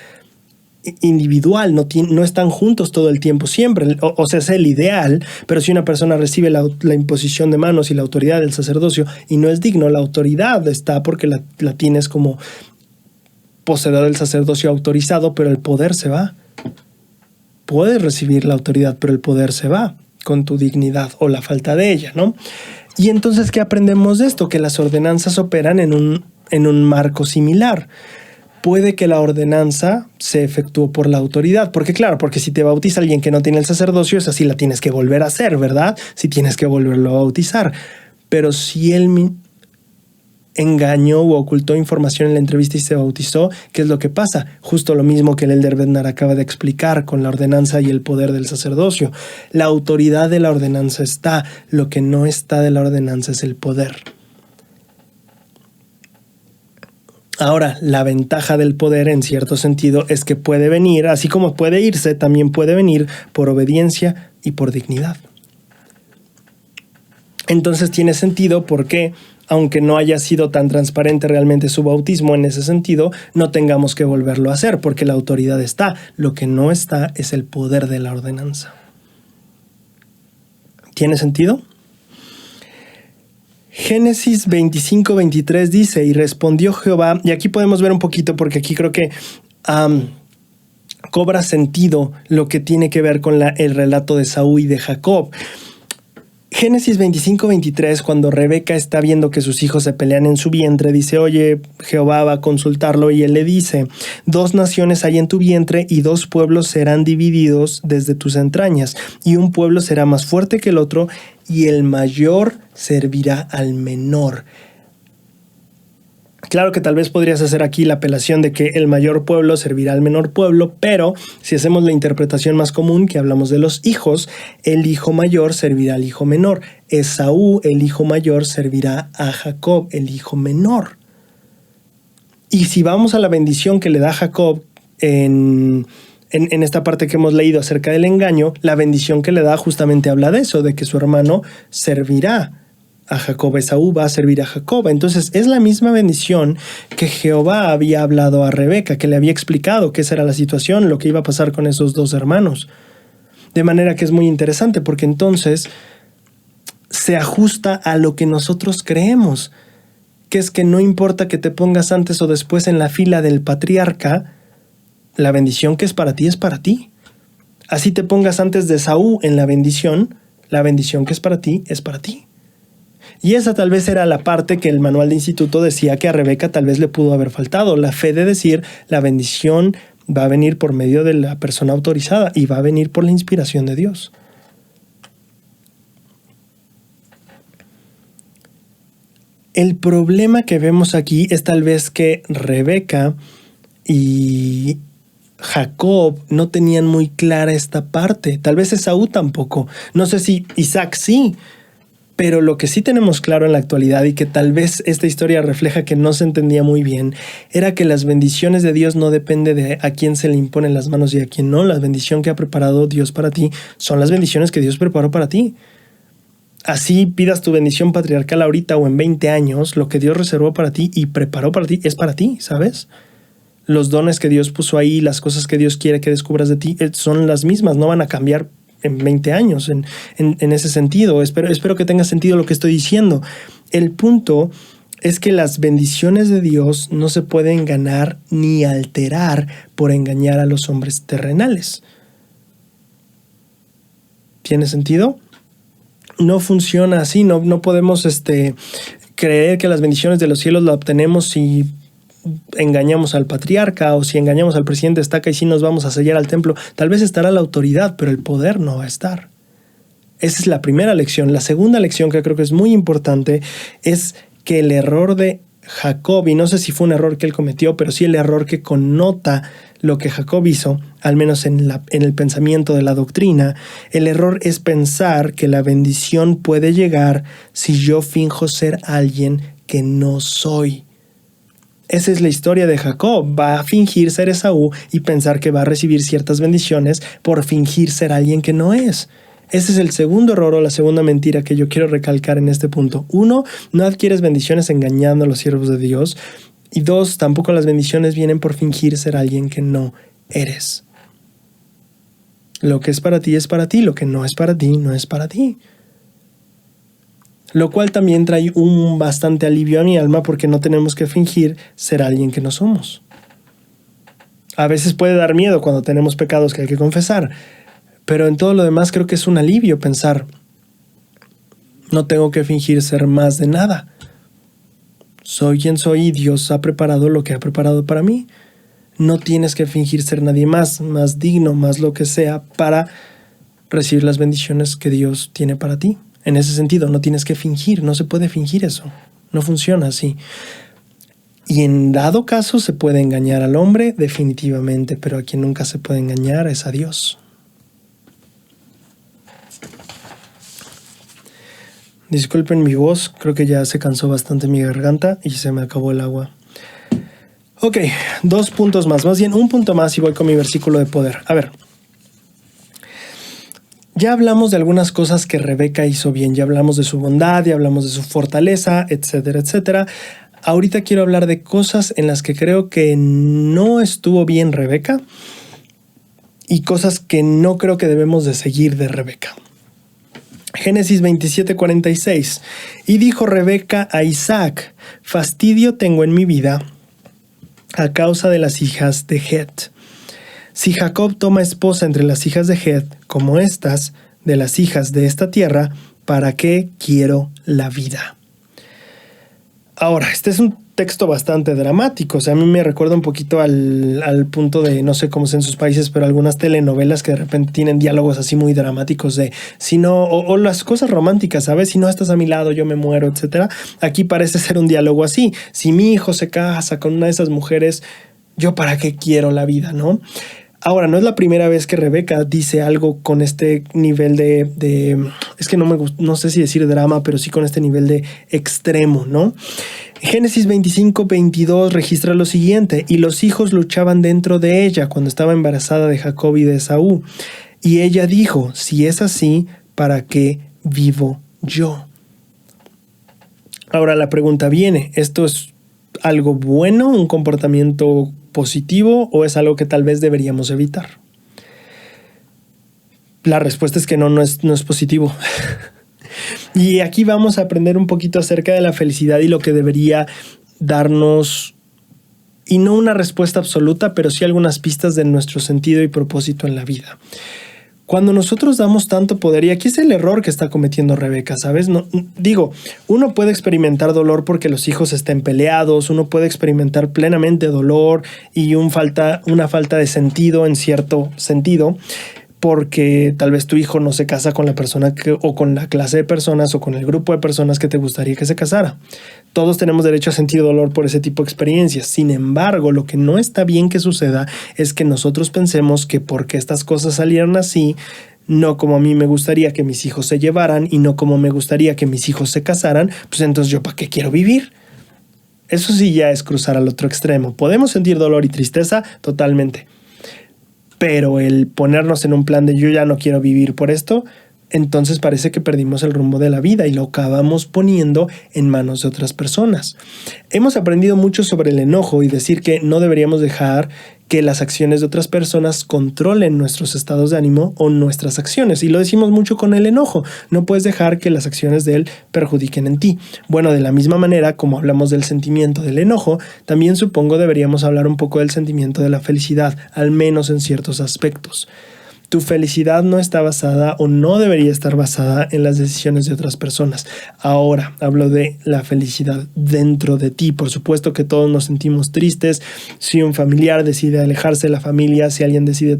individual, no están juntos todo el tiempo siempre. O sea, es el ideal, pero si una persona recibe la imposición de manos y la autoridad del sacerdocio y no es digno, la autoridad está porque la tienes como poseedor del sacerdocio autorizado, pero el poder se va. Puedes recibir la autoridad, pero el poder se va con tu dignidad o la falta de ella, ¿no? Y entonces, ¿qué aprendemos de esto? Que las ordenanzas operan en un marco similar. Puede que la ordenanza se efectúe por la autoridad, porque si te bautiza alguien que no tiene el sacerdocio, esa sí la tienes que volver a hacer, ¿verdad? Sí tienes que volverlo a bautizar. Pero si él engañó u ocultó información en la entrevista y se bautizó, ¿qué es lo que pasa? Justo lo mismo que el Elder Bednar acaba de explicar con la ordenanza y el poder del sacerdocio. La autoridad de la ordenanza está, lo que no está de la ordenanza es el poder. Ahora, la ventaja del poder en cierto sentido es que puede venir, así como puede irse, también puede venir por obediencia y por dignidad. Entonces tiene sentido porque, aunque no haya sido tan transparente realmente su bautismo en ese sentido, no tengamos que volverlo a hacer porque la autoridad está. Lo que no está es el poder de la ordenanza. ¿Tiene sentido? Génesis 25:23 dice: y respondió Jehová, y aquí podemos ver un poquito porque aquí creo que cobra sentido lo que tiene que ver con el relato de Esaú y de Jacob. Génesis 25:23, cuando Rebeca está viendo que sus hijos se pelean en su vientre, dice: oye, Jehová va a consultarlo y él le dice: 2 naciones hay en tu vientre y 2 pueblos serán divididos desde tus entrañas, y un pueblo será más fuerte que el otro y el mayor servirá al menor. Claro que tal vez podrías hacer aquí la apelación de que el mayor pueblo servirá al menor pueblo, pero si hacemos la interpretación más común, que hablamos de los hijos, el hijo mayor servirá al hijo menor. Esaú, el hijo mayor, servirá a Jacob, el hijo menor. Y si vamos a la bendición que le da Jacob en esta parte que hemos leído acerca del engaño, la bendición que le da justamente habla de eso, de que su hermano servirá a Jacob. Esaú va a servir a Jacob. Entonces es la misma bendición que Jehová había hablado a Rebeca, que le había explicado que esa era la situación, lo que iba a pasar con esos 2 hermanos. De manera que es muy interesante porque entonces se ajusta a lo que nosotros creemos, que es que no importa que te pongas antes o después en la fila del patriarca, la bendición que es para ti es para ti. Así te pongas antes de Esaú en la bendición que es para ti es para ti. Y esa tal vez era la parte que el manual de instituto decía que a Rebeca tal vez le pudo haber faltado, la fe de decir: la bendición va a venir por medio de la persona autorizada y va a venir por la inspiración de Dios. El problema que vemos aquí es tal vez que Rebeca y Jacob no tenían muy clara esta parte. Tal vez Esaú tampoco. No sé si Isaac sí. Pero lo que sí tenemos claro en la actualidad y que tal vez esta historia refleja que no se entendía muy bien, era que las bendiciones de Dios no dependen de a quién se le imponen las manos y a quién no. La bendición que ha preparado Dios para ti son las bendiciones que Dios preparó para ti. Así pidas tu bendición patriarcal ahorita o en 20 años, lo que Dios reservó para ti y preparó para ti es para ti, ¿sabes? Los dones que Dios puso ahí, las cosas que Dios quiere que descubras de ti son las mismas, no van a cambiar en 20 años en ese sentido. Espero que tenga sentido lo que estoy diciendo. El punto es que las bendiciones de Dios no se pueden ganar ni alterar por engañar a los hombres terrenales. ¿Tiene sentido? No funciona así, no podemos creer que las bendiciones de los cielos las obtenemos si engañamos al patriarca o si engañamos al presidente estaca y si nos vamos a sellar al templo. Tal vez estará la autoridad, pero el poder no va a estar. Esa es la primera lección. La segunda lección, que creo que es muy importante, es que el error de Jacob, y no sé si fue un error que él cometió, pero sí el error que connota lo que Jacob hizo, al menos en el pensamiento de la doctrina, el error es pensar que la bendición puede llegar si yo finjo ser alguien que no soy. Esa es la historia de Jacob. Va a fingir ser Esaú y pensar que va a recibir ciertas bendiciones por fingir ser alguien que no es. Ese es el segundo error o la segunda mentira que yo quiero recalcar en este punto. 1, no adquieres bendiciones engañando a los siervos de Dios. Y 2, tampoco las bendiciones vienen por fingir ser alguien que no eres. Lo que es para ti es para ti, lo que no es para ti no es para ti. Lo cual también trae un bastante alivio a mi alma porque no tenemos que fingir ser alguien que no somos. A veces puede dar miedo cuando tenemos pecados que hay que confesar, pero en todo lo demás creo que es un alivio pensar, no tengo que fingir ser más de nada. Soy quien soy y Dios ha preparado lo que ha preparado para mí. No tienes que fingir ser nadie más digno, más lo que sea, para recibir las bendiciones que Dios tiene para ti. En ese sentido, no tienes que fingir, no se puede fingir eso. No funciona así. Y en dado caso se puede engañar al hombre, definitivamente, pero a quien nunca se puede engañar es a Dios. Disculpen mi voz, creo que ya se cansó bastante mi garganta y se me acabó el agua. Ok, 2 puntos más bien un punto más y voy con mi versículo de poder. A ver. Ya hablamos de algunas cosas que Rebeca hizo bien, ya hablamos de su bondad, ya hablamos de su fortaleza, etcétera, etcétera. Ahorita quiero hablar de cosas en las que creo que no estuvo bien Rebeca y cosas que no creo que debemos de seguir de Rebeca. Génesis 27:46. Y dijo Rebeca a Isaac, fastidio tengo en mi vida a causa de las hijas de Het. Si Jacob toma esposa entre las hijas de Het, como estas, de las hijas de esta tierra, ¿para qué quiero la vida? Ahora, este es un texto bastante dramático. O sea, a mí me recuerda un poquito al punto de, no sé cómo es en sus países, pero algunas telenovelas que de repente tienen diálogos así muy dramáticos de, si no, o las cosas románticas, ¿sabes? Si no estás a mi lado, yo me muero, etcétera. Aquí parece ser un diálogo así. Si mi hijo se casa con una de esas mujeres, ¿yo para qué quiero la vida, no? Ahora, no es la primera vez que Rebeca dice algo con este nivel de es que no sé si decir drama, pero sí con este nivel de extremo, ¿no? Génesis 25:22 registra lo siguiente: y los hijos luchaban dentro de ella cuando estaba embarazada de Jacob y de Esaú. Y ella dijo, si es así, ¿para qué vivo yo? Ahora la pregunta viene, ¿esto es algo bueno, un comportamiento positivo o es algo que tal vez deberíamos evitar? La respuesta es que no es positivo. Y aquí vamos a aprender un poquito acerca de la felicidad y lo que debería darnos, y no una respuesta absoluta, pero sí algunas pistas de nuestro sentido y propósito en la vida. Cuando nosotros damos tanto poder, y aquí es el error que está cometiendo Rebeca, ¿sabes? Uno puede experimentar dolor porque los hijos estén peleados, uno puede experimentar plenamente dolor y una falta de sentido en cierto sentido, porque tal vez tu hijo no se casa con la persona o con la clase de personas o con el grupo de personas que te gustaría que se casara. Todos tenemos derecho a sentir dolor por ese tipo de experiencias. Sin embargo, lo que no está bien que suceda es que nosotros pensemos que porque estas cosas salieron así, no como a mí me gustaría que mis hijos se llevaran y no como me gustaría que mis hijos se casaran, pues entonces yo ¿para qué quiero vivir? Eso sí ya es cruzar al otro extremo. Podemos sentir dolor y tristeza totalmente. Pero el ponernos en un plan de yo ya no quiero vivir por esto, entonces parece que perdimos el rumbo de la vida y lo acabamos poniendo en manos de otras personas. Hemos aprendido mucho sobre el enojo y decir que no deberíamos dejar que las acciones de otras personas controlen nuestros estados de ánimo o nuestras acciones. Y lo decimos mucho con el enojo. No puedes dejar que las acciones de él perjudiquen en ti. Bueno, de la misma manera como hablamos del sentimiento del enojo, también supongo deberíamos hablar un poco del sentimiento de la felicidad, al menos en ciertos aspectos. Tu felicidad no está basada o no debería estar basada en las decisiones de otras personas. Ahora hablo de la felicidad dentro de ti. Por supuesto que todos nos sentimos tristes si un familiar decide alejarse de la familia, si alguien decide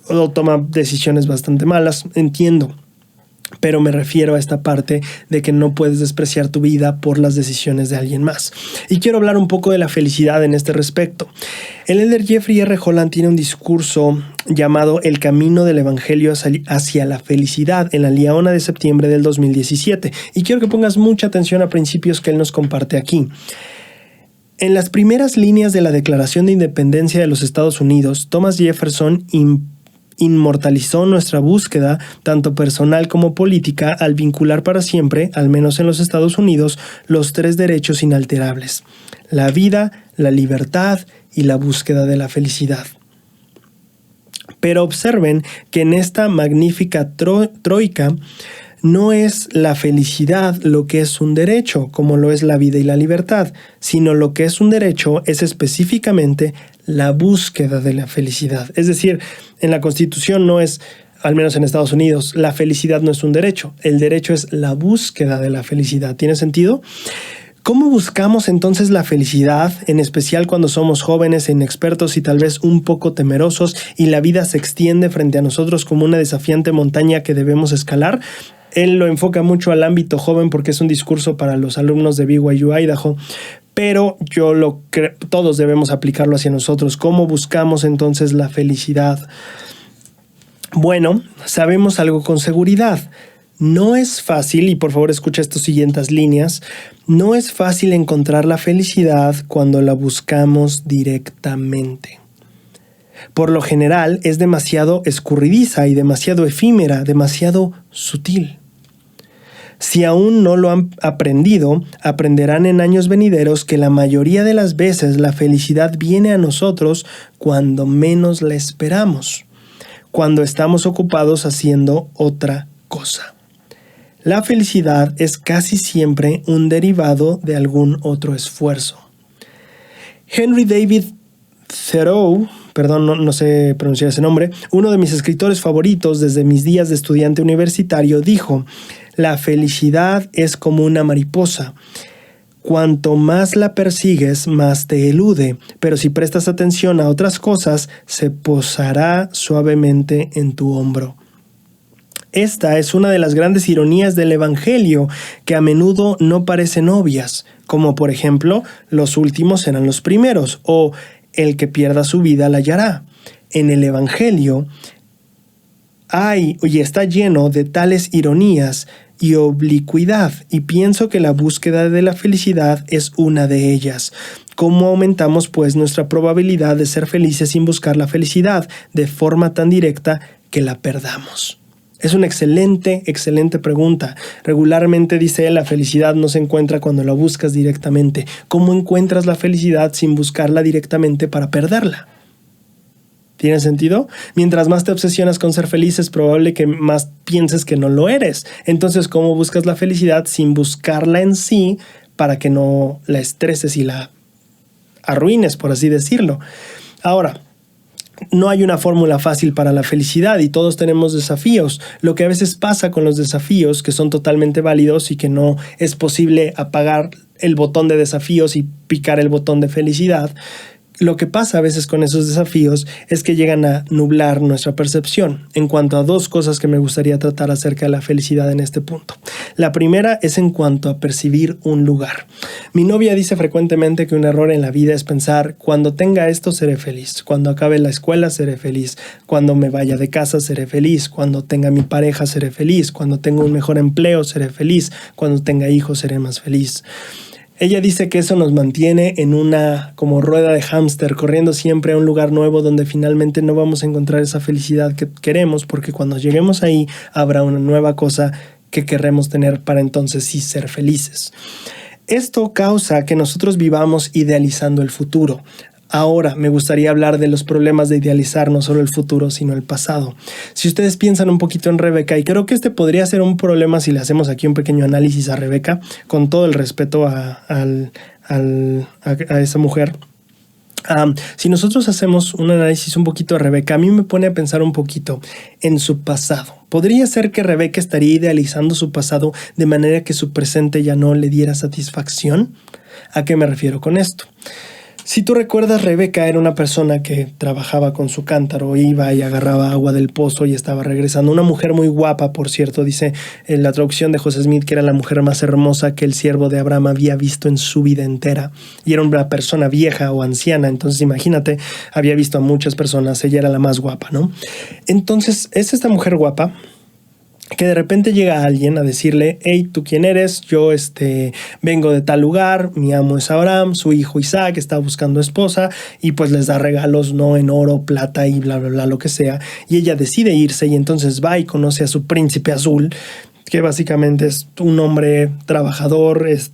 o toma decisiones bastante malas. Entiendo. Pero me refiero a esta parte de que no puedes despreciar tu vida por las decisiones de alguien más. Y quiero hablar un poco de la felicidad en este respecto. El elder Jeffrey R. Holland tiene un discurso llamado El camino del evangelio hacia la felicidad en la Liaona de septiembre del 2017. Y quiero que pongas mucha atención a principios que él nos comparte aquí. En las primeras líneas de la Declaración de Independencia de los Estados Unidos, Thomas Jefferson inmortalizó nuestra búsqueda, tanto personal como política, al vincular para siempre, al menos en los Estados Unidos, los 3 derechos inalterables: la vida, la libertad y la búsqueda de la felicidad. Pero observen que en esta magnífica troika no es la felicidad lo que es un derecho, como lo es la vida y la libertad, sino lo que es un derecho es específicamente la búsqueda de la felicidad. Es decir, en la Constitución no es, al menos en Estados Unidos, la felicidad no es un derecho. El derecho es la búsqueda de la felicidad. ¿Tiene sentido? ¿Cómo buscamos entonces la felicidad, en especial cuando somos jóvenes, inexpertos y tal vez un poco temerosos y la vida se extiende frente a nosotros como una desafiante montaña que debemos escalar? Él lo enfoca mucho al ámbito joven porque es un discurso para los alumnos de BYU Idaho, pero yo lo creo, todos debemos aplicarlo hacia nosotros. ¿Cómo buscamos entonces la felicidad? Bueno, sabemos algo con seguridad. No es fácil, y por favor escucha estas siguientes líneas, no es fácil encontrar la felicidad cuando la buscamos directamente. Por lo general es demasiado escurridiza y demasiado efímera, demasiado sutil. Si aún no lo han aprendido, aprenderán en años venideros que la mayoría de las veces la felicidad viene a nosotros cuando menos la esperamos, cuando estamos ocupados haciendo otra cosa. La felicidad es casi siempre un derivado de algún otro esfuerzo. Henry David Thoreau, no sé pronunciar ese nombre, uno de mis escritores favoritos desde mis días de estudiante universitario, dijo: la felicidad es como una mariposa. Cuanto más la persigues, más te elude, pero si prestas atención a otras cosas, se posará suavemente en tu hombro. Esta es una de las grandes ironías del Evangelio, que a menudo no parecen obvias, como por ejemplo, los últimos serán los primeros, o el que pierda su vida la hallará. En el Evangelio hay y está lleno de tales ironías y oblicuidad, y pienso que la búsqueda de la felicidad es una de ellas. ¿Cómo aumentamos pues nuestra probabilidad de ser felices sin buscar la felicidad de forma tan directa que la perdamos? Es una excelente pregunta. Regularmente, dice él, la felicidad no se encuentra cuando la buscas directamente. ¿Cómo encuentras la felicidad sin buscarla directamente para perderla? ¿Tiene sentido? Mientras más te obsesionas con ser feliz, es probable que más pienses que no lo eres. Entonces, ¿cómo buscas la felicidad sin buscarla en sí para que no la estreses y la arruines, por así decirlo? Ahora, no hay una fórmula fácil para la felicidad y todos tenemos desafíos. Lo que a veces pasa con los desafíos, que son totalmente válidos y que no es posible apagar el botón de desafíos y picar el botón de felicidad, Lo que pasa a veces con esos desafíos es que llegan a nublar nuestra percepción en cuanto a dos cosas que me gustaría tratar acerca de la felicidad en este punto. La primera es en cuanto a percibir un lugar. Mi novia dice frecuentemente que un error en la vida es pensar: cuando tenga esto seré feliz, cuando acabe la escuela seré feliz, cuando me vaya de casa seré feliz, cuando tenga mi pareja seré feliz, cuando tenga un mejor empleo seré feliz, cuando tenga hijos seré más feliz. Ella dice que eso nos mantiene en una como rueda de hámster, corriendo siempre a un lugar nuevo donde finalmente no vamos a encontrar esa felicidad que queremos, porque cuando lleguemos ahí habrá una nueva cosa que querremos tener para entonces sí ser felices. Esto causa que nosotros vivamos idealizando el futuro. Ahora me gustaría hablar de los problemas de idealizar no solo el futuro, sino el pasado. Si ustedes piensan un poquito en Rebeca, y creo que este podría ser un problema si le hacemos aquí un pequeño análisis a Rebeca, con todo el respeto a esa mujer. Si nosotros hacemos un análisis un poquito de Rebeca, a mí me pone a pensar un poquito en su pasado. Podría ser que Rebeca estaría idealizando su pasado de manera que su presente ya no le diera satisfacción. ¿A qué me refiero con esto? Si tú recuerdas, Rebeca era una persona que trabajaba con su cántaro, iba y agarraba agua del pozo y estaba regresando. Una mujer muy guapa, por cierto, dice en la traducción de José Smith que era la mujer más hermosa que el siervo de Abraham había visto en su vida entera. Y era una persona vieja o anciana, entonces imagínate, había visto a muchas personas, ella era la más guapa, ¿no? Entonces, es esta mujer guapa que de repente llega alguien a decirle: hey, ¿tú quién eres? Yo vengo de tal lugar, mi amo es Abraham, su hijo Isaac está buscando esposa, y pues les da regalos, no en oro, plata y bla, bla, bla, lo que sea. Y ella decide irse y entonces va y conoce a su príncipe azul, que básicamente es un hombre trabajador, es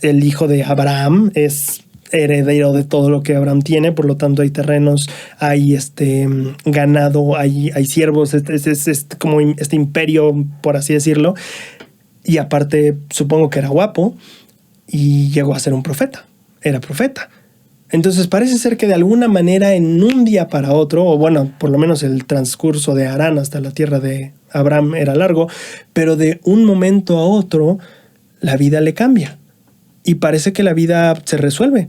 el hijo de Abraham, es heredero de todo lo que Abraham tiene, por lo tanto hay terrenos, hay ganado, hay siervos, es como este imperio, por así decirlo, y aparte supongo que era guapo y llegó a ser un profeta, era profeta. Entonces parece ser que de alguna manera en un día para otro, o bueno, por lo menos el transcurso de Harán hasta la tierra de Abraham era largo, pero de un momento a otro la vida le cambia y parece que la vida se resuelve.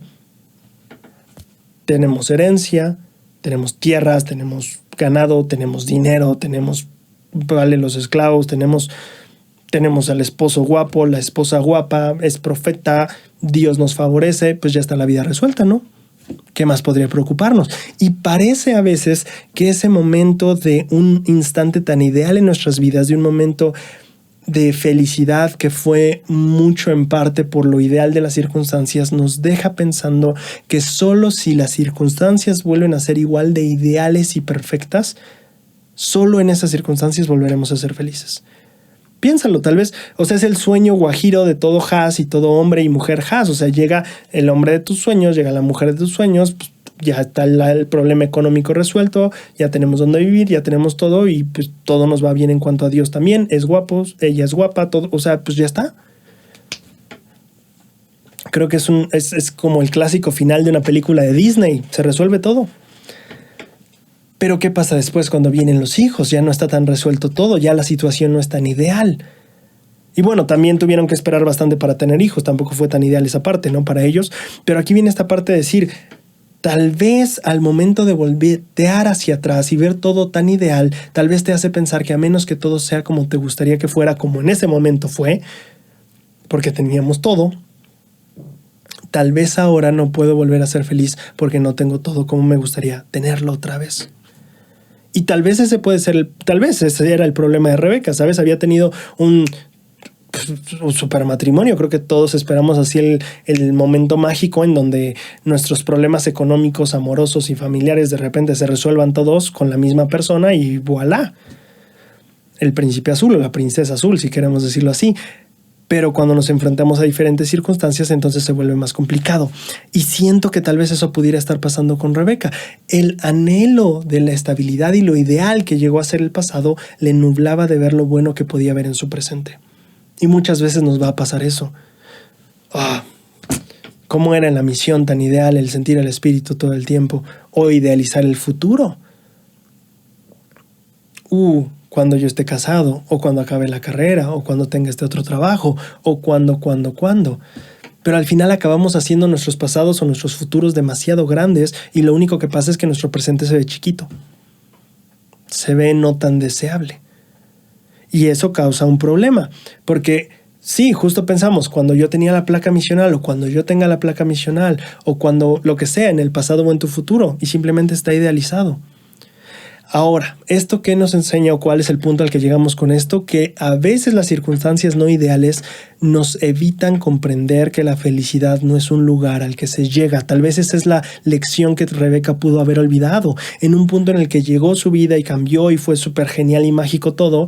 Tenemos herencia, tenemos tierras, tenemos ganado, tenemos dinero, tenemos los esclavos, tenemos al esposo guapo, la esposa guapa, es profeta, Dios nos favorece, pues ya está la vida resuelta, ¿no? ¿Qué más podría preocuparnos? Y parece a veces que ese momento de un instante tan ideal en nuestras vidas, de un momento de felicidad que fue mucho en parte por lo ideal de las circunstancias, nos deja pensando que solo si las circunstancias vuelven a ser igual de ideales y perfectas, solo en esas circunstancias volveremos a ser felices. Piénsalo, tal vez, o sea, es el sueño guajiro de todo Haas y todo hombre y mujer Haas. O sea, llega el hombre de tus sueños, llega la mujer de tus sueños, pues ya está el problema económico resuelto, ya tenemos dónde vivir, ya tenemos todo y pues todo nos va bien en cuanto a Dios también. Es guapo, ella es guapa, todo, o sea, pues ya está. Creo que es como el clásico final de una película de Disney, se resuelve todo. Pero ¿qué pasa después cuando vienen los hijos? Ya no está tan resuelto todo, ya la situación no es tan ideal. Y bueno, también tuvieron que esperar bastante para tener hijos, tampoco fue tan ideal esa parte, ¿no? Para ellos. Pero aquí viene esta parte de decir, tal vez al momento de voltear hacia atrás y ver todo tan ideal, tal vez te hace pensar que a menos que todo sea como te gustaría que fuera, como en ese momento fue, porque teníamos todo, tal vez ahora no puedo volver a ser feliz porque no tengo todo como me gustaría tenerlo otra vez. Y tal vez ese era el problema de Rebeca, ¿sabes? Había tenido un super matrimonio. Creo que todos esperamos así el momento mágico en donde nuestros problemas económicos, amorosos y familiares de repente se resuelvan todos con la misma persona y voilà. El príncipe azul o la princesa azul, si queremos decirlo así. Pero cuando nos enfrentamos a diferentes circunstancias, entonces se vuelve más complicado. Y siento que tal vez eso pudiera estar pasando con Rebeca. El anhelo de la estabilidad y lo ideal que llegó a ser el pasado le nublaba de ver lo bueno que podía ver en su presente. Y muchas veces nos va a pasar eso. ¿Cómo era la misión tan ideal el sentir el espíritu todo el tiempo? O idealizar el futuro. Cuando yo esté casado, o cuando acabe la carrera, o cuando tenga este otro trabajo, o cuando. pero al final acabamos haciendo nuestros pasados o nuestros futuros demasiado grandes y lo único que pasa es que nuestro presente se ve chiquito. Se ve no tan deseable. Y eso causa un problema, porque sí, justo pensamos, cuando yo tenía la placa misional o cuando yo tenga la placa misional o cuando lo que sea en el pasado o en tu futuro y simplemente está idealizado. Ahora, ¿esto qué nos enseña o cuál es el punto al que llegamos con esto? Que a veces las circunstancias no ideales nos evitan comprender que la felicidad no es un lugar al que se llega. Tal vez esa es la lección que Rebeca pudo haber olvidado. En un punto en el que llegó su vida y cambió y fue súper genial y mágico todo,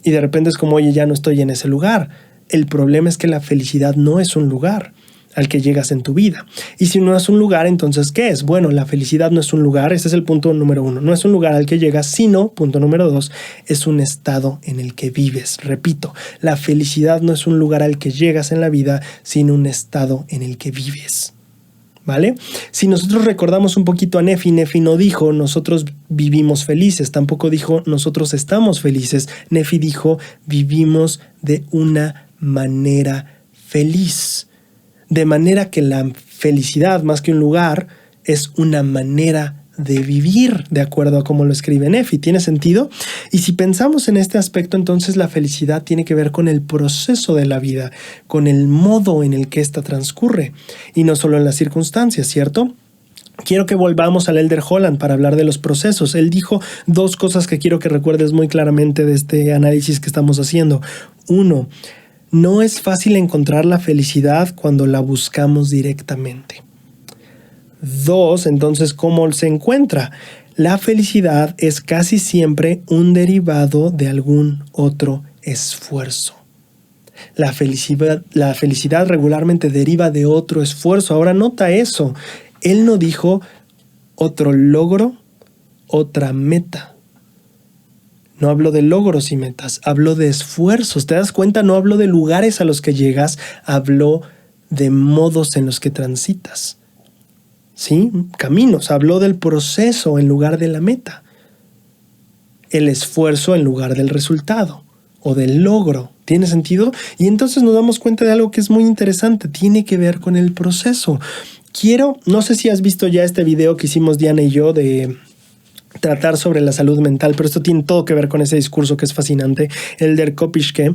y de repente es como, oye, ya no estoy en ese lugar. El problema es que la felicidad no es un lugar al que llegas en tu vida. Y si no es un lugar, entonces, ¿qué es? Bueno, la felicidad no es un lugar, ese es el punto número 1. No es un lugar al que llegas, sino, punto número 2, es un estado en el que vives. Repito, la felicidad no es un lugar al que llegas en la vida, sino un estado en el que vives. ¿Vale? Si nosotros recordamos un poquito a Nefi, Nefi no dijo nosotros vivimos felices, tampoco dijo nosotros estamos felices. Nefi dijo vivimos de una manera feliz. De manera que la felicidad, más que un lugar, es una manera de vivir, de acuerdo a cómo lo escribe Nefi. ¿Tiene sentido? Y si pensamos en este aspecto, entonces la felicidad tiene que ver con el proceso de la vida, con el modo en el que ésta transcurre, y no solo en las circunstancias, ¿cierto? Quiero que volvamos al Elder Holland para hablar de los procesos. Él dijo 2 cosas que quiero que recuerdes muy claramente de este análisis que estamos haciendo. 1, no es fácil encontrar la felicidad cuando la buscamos directamente. 2, entonces, ¿cómo se encuentra? La felicidad es casi siempre un derivado de algún otro esfuerzo. La felicidad regularmente deriva de otro esfuerzo. Ahora nota eso. Él no dijo otro logro, otra meta. No hablo de logros y metas, hablo de esfuerzos. ¿Te das cuenta? No hablo de lugares a los que llegas, hablo de modos en los que transitas. ¿Sí? Caminos. Habló del proceso en lugar de la meta. El esfuerzo en lugar del resultado o del logro. ¿Tiene sentido? Y entonces nos damos cuenta de algo que es muy interesante. Tiene que ver con el proceso. No sé si has visto ya este video que hicimos Diana y yo de tratar sobre la salud mental, pero esto tiene todo que ver con ese discurso que es fascinante, Elder Kopischke.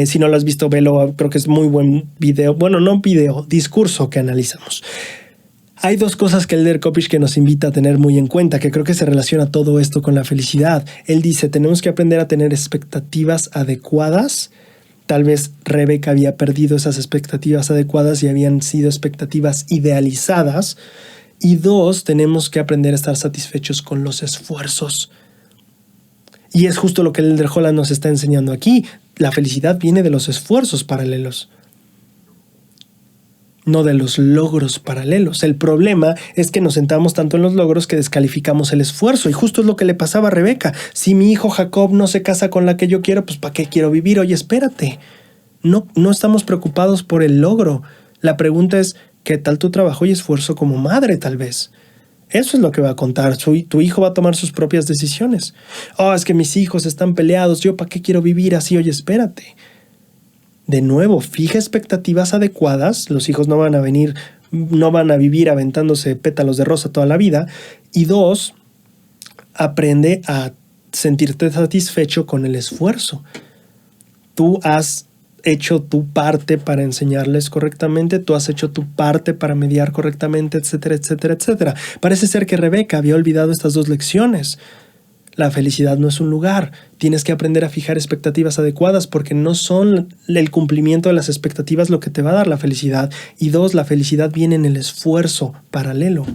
Si no lo has visto, velo, creo que es muy buen video. Bueno, no video, discurso que analizamos. Hay 2 cosas que Elder Kopischke nos invita a tener muy en cuenta, que creo que se relaciona todo esto con la felicidad. Él dice, tenemos que aprender a tener expectativas adecuadas. Tal vez Rebeca había perdido esas expectativas adecuadas y habían sido expectativas idealizadas. Y 2, tenemos que aprender a estar satisfechos con los esfuerzos. Y es justo lo que el Elder Holland nos está enseñando aquí. La felicidad viene de los esfuerzos paralelos, no de los logros paralelos. El problema es que nos sentamos tanto en los logros que descalificamos el esfuerzo. Y justo es lo que le pasaba a Rebeca. Si mi hijo Jacob no se casa con la que yo quiero, pues ¿para qué quiero vivir? Oye, espérate. No estamos preocupados por el logro. La pregunta es, ¿qué tal tu trabajo y esfuerzo como madre, tal vez? Eso es lo que va a contar. Tu hijo va a tomar sus propias decisiones. Es que mis hijos están peleados. ¿Yo para qué quiero vivir así? Oye, espérate. De nuevo, fija expectativas adecuadas. Los hijos no van a vivir aventándose pétalos de rosa toda la vida. Y 2, aprende a sentirte satisfecho con el esfuerzo. Tú has hecho tu parte para enseñarles correctamente, tú has hecho tu parte para mediar correctamente, etcétera, etcétera, etcétera. Parece ser que Rebeca había olvidado estas 2 lecciones. La felicidad no es un lugar. Tienes que aprender a fijar expectativas adecuadas porque no son el cumplimiento de las expectativas lo que te va a dar la felicidad. Y 2, la felicidad viene en el esfuerzo paralelo,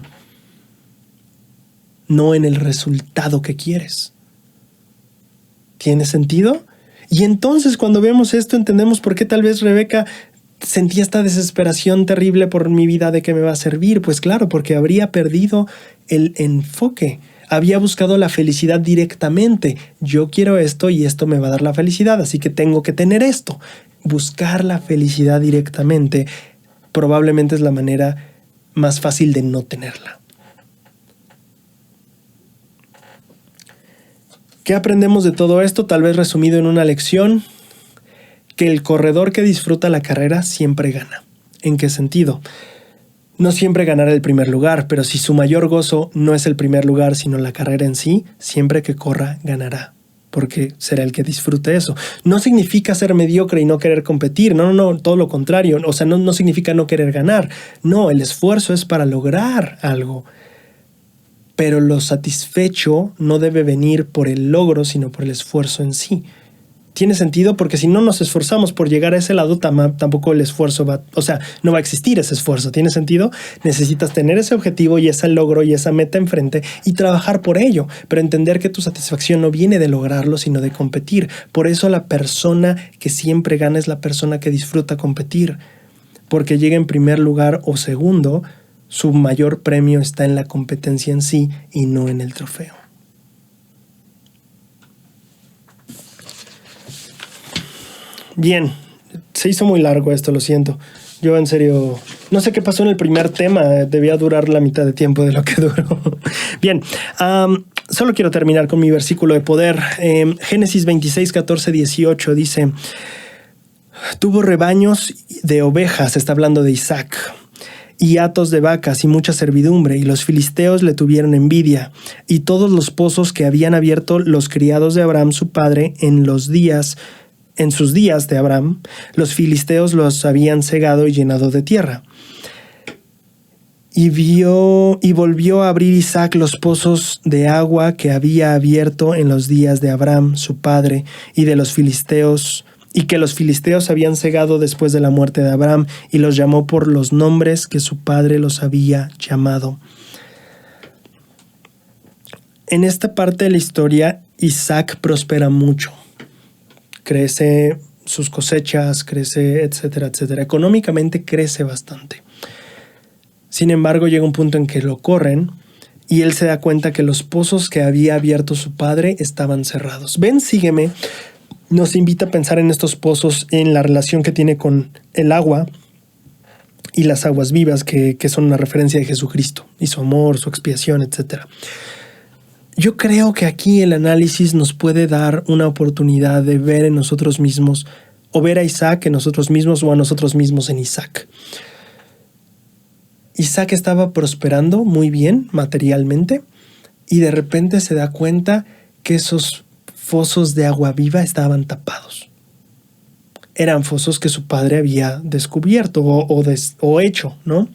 no en el resultado que quieres. ¿Tiene sentido? Y entonces cuando vemos esto entendemos por qué tal vez Rebeca sentía esta desesperación terrible por mi vida, ¿de qué me va a servir? Pues claro, porque habría perdido el enfoque. Había buscado la felicidad directamente. Yo quiero esto y esto me va a dar la felicidad, así que tengo que tener esto. Buscar la felicidad directamente probablemente es la manera más fácil de no tenerla. ¿Qué aprendemos de todo esto? Tal vez resumido en una lección, que el corredor que disfruta la carrera siempre gana. ¿En qué sentido? No siempre ganará el primer lugar, pero si su mayor gozo no es el primer lugar, sino la carrera en sí, siempre que corra ganará, porque será el que disfrute eso. No significa ser mediocre y no querer competir, no, todo lo contrario. O sea, no significa no querer ganar. No, el esfuerzo es para lograr algo. Pero lo satisfecho no debe venir por el logro, sino por el esfuerzo en sí. Tiene sentido porque si no nos esforzamos por llegar a ese lado, tampoco el esfuerzo no va a existir ese esfuerzo. ¿Tiene sentido? Necesitas tener ese objetivo y ese logro y esa meta enfrente y trabajar por ello, pero entender que tu satisfacción no viene de lograrlo, sino de competir. Por eso la persona que siempre gana es la persona que disfruta competir, porque llega en primer lugar o segundo, su mayor premio está en la competencia en sí y no en el trofeo. Bien, se hizo muy largo esto, lo siento. Yo en serio, no sé qué pasó en el primer tema, debía durar la mitad de tiempo de lo que duró. Bien, solo quiero terminar con mi versículo de poder. Génesis 26, 14, 18 dice: tuvo rebaños de ovejas, está hablando de Isaac, y hatos de vacas y mucha servidumbre, y los filisteos le tuvieron envidia, y todos los pozos que habían abierto los criados de Abraham su padre en sus días de Abraham, los filisteos los habían cegado y llenado de tierra. Y volvió a abrir Isaac los pozos de agua que había abierto en los días de Abraham su padre y de los filisteos, y que los filisteos habían cegado después de la muerte de Abraham, y los llamó por los nombres que su padre los había llamado. En esta parte de la historia, Isaac prospera mucho. Crece sus cosechas, crece, etcétera, etcétera. Económicamente crece bastante. Sin embargo, llega un punto en que lo corren y él se da cuenta que los pozos que había abierto su padre estaban cerrados. Ven, sígueme. Nos invita a pensar en estos pozos, en la relación que tiene con el agua y las aguas vivas, que son una referencia de Jesucristo y su amor, su expiación, etcétera. Yo creo que aquí el análisis nos puede dar una oportunidad de ver en nosotros mismos, o ver a Isaac en nosotros mismos o a nosotros mismos en Isaac. Isaac estaba prosperando muy bien materialmente y de repente se da cuenta que esos fosos de agua viva estaban tapados. Eran fosos que su padre había descubierto o hecho, ¿no?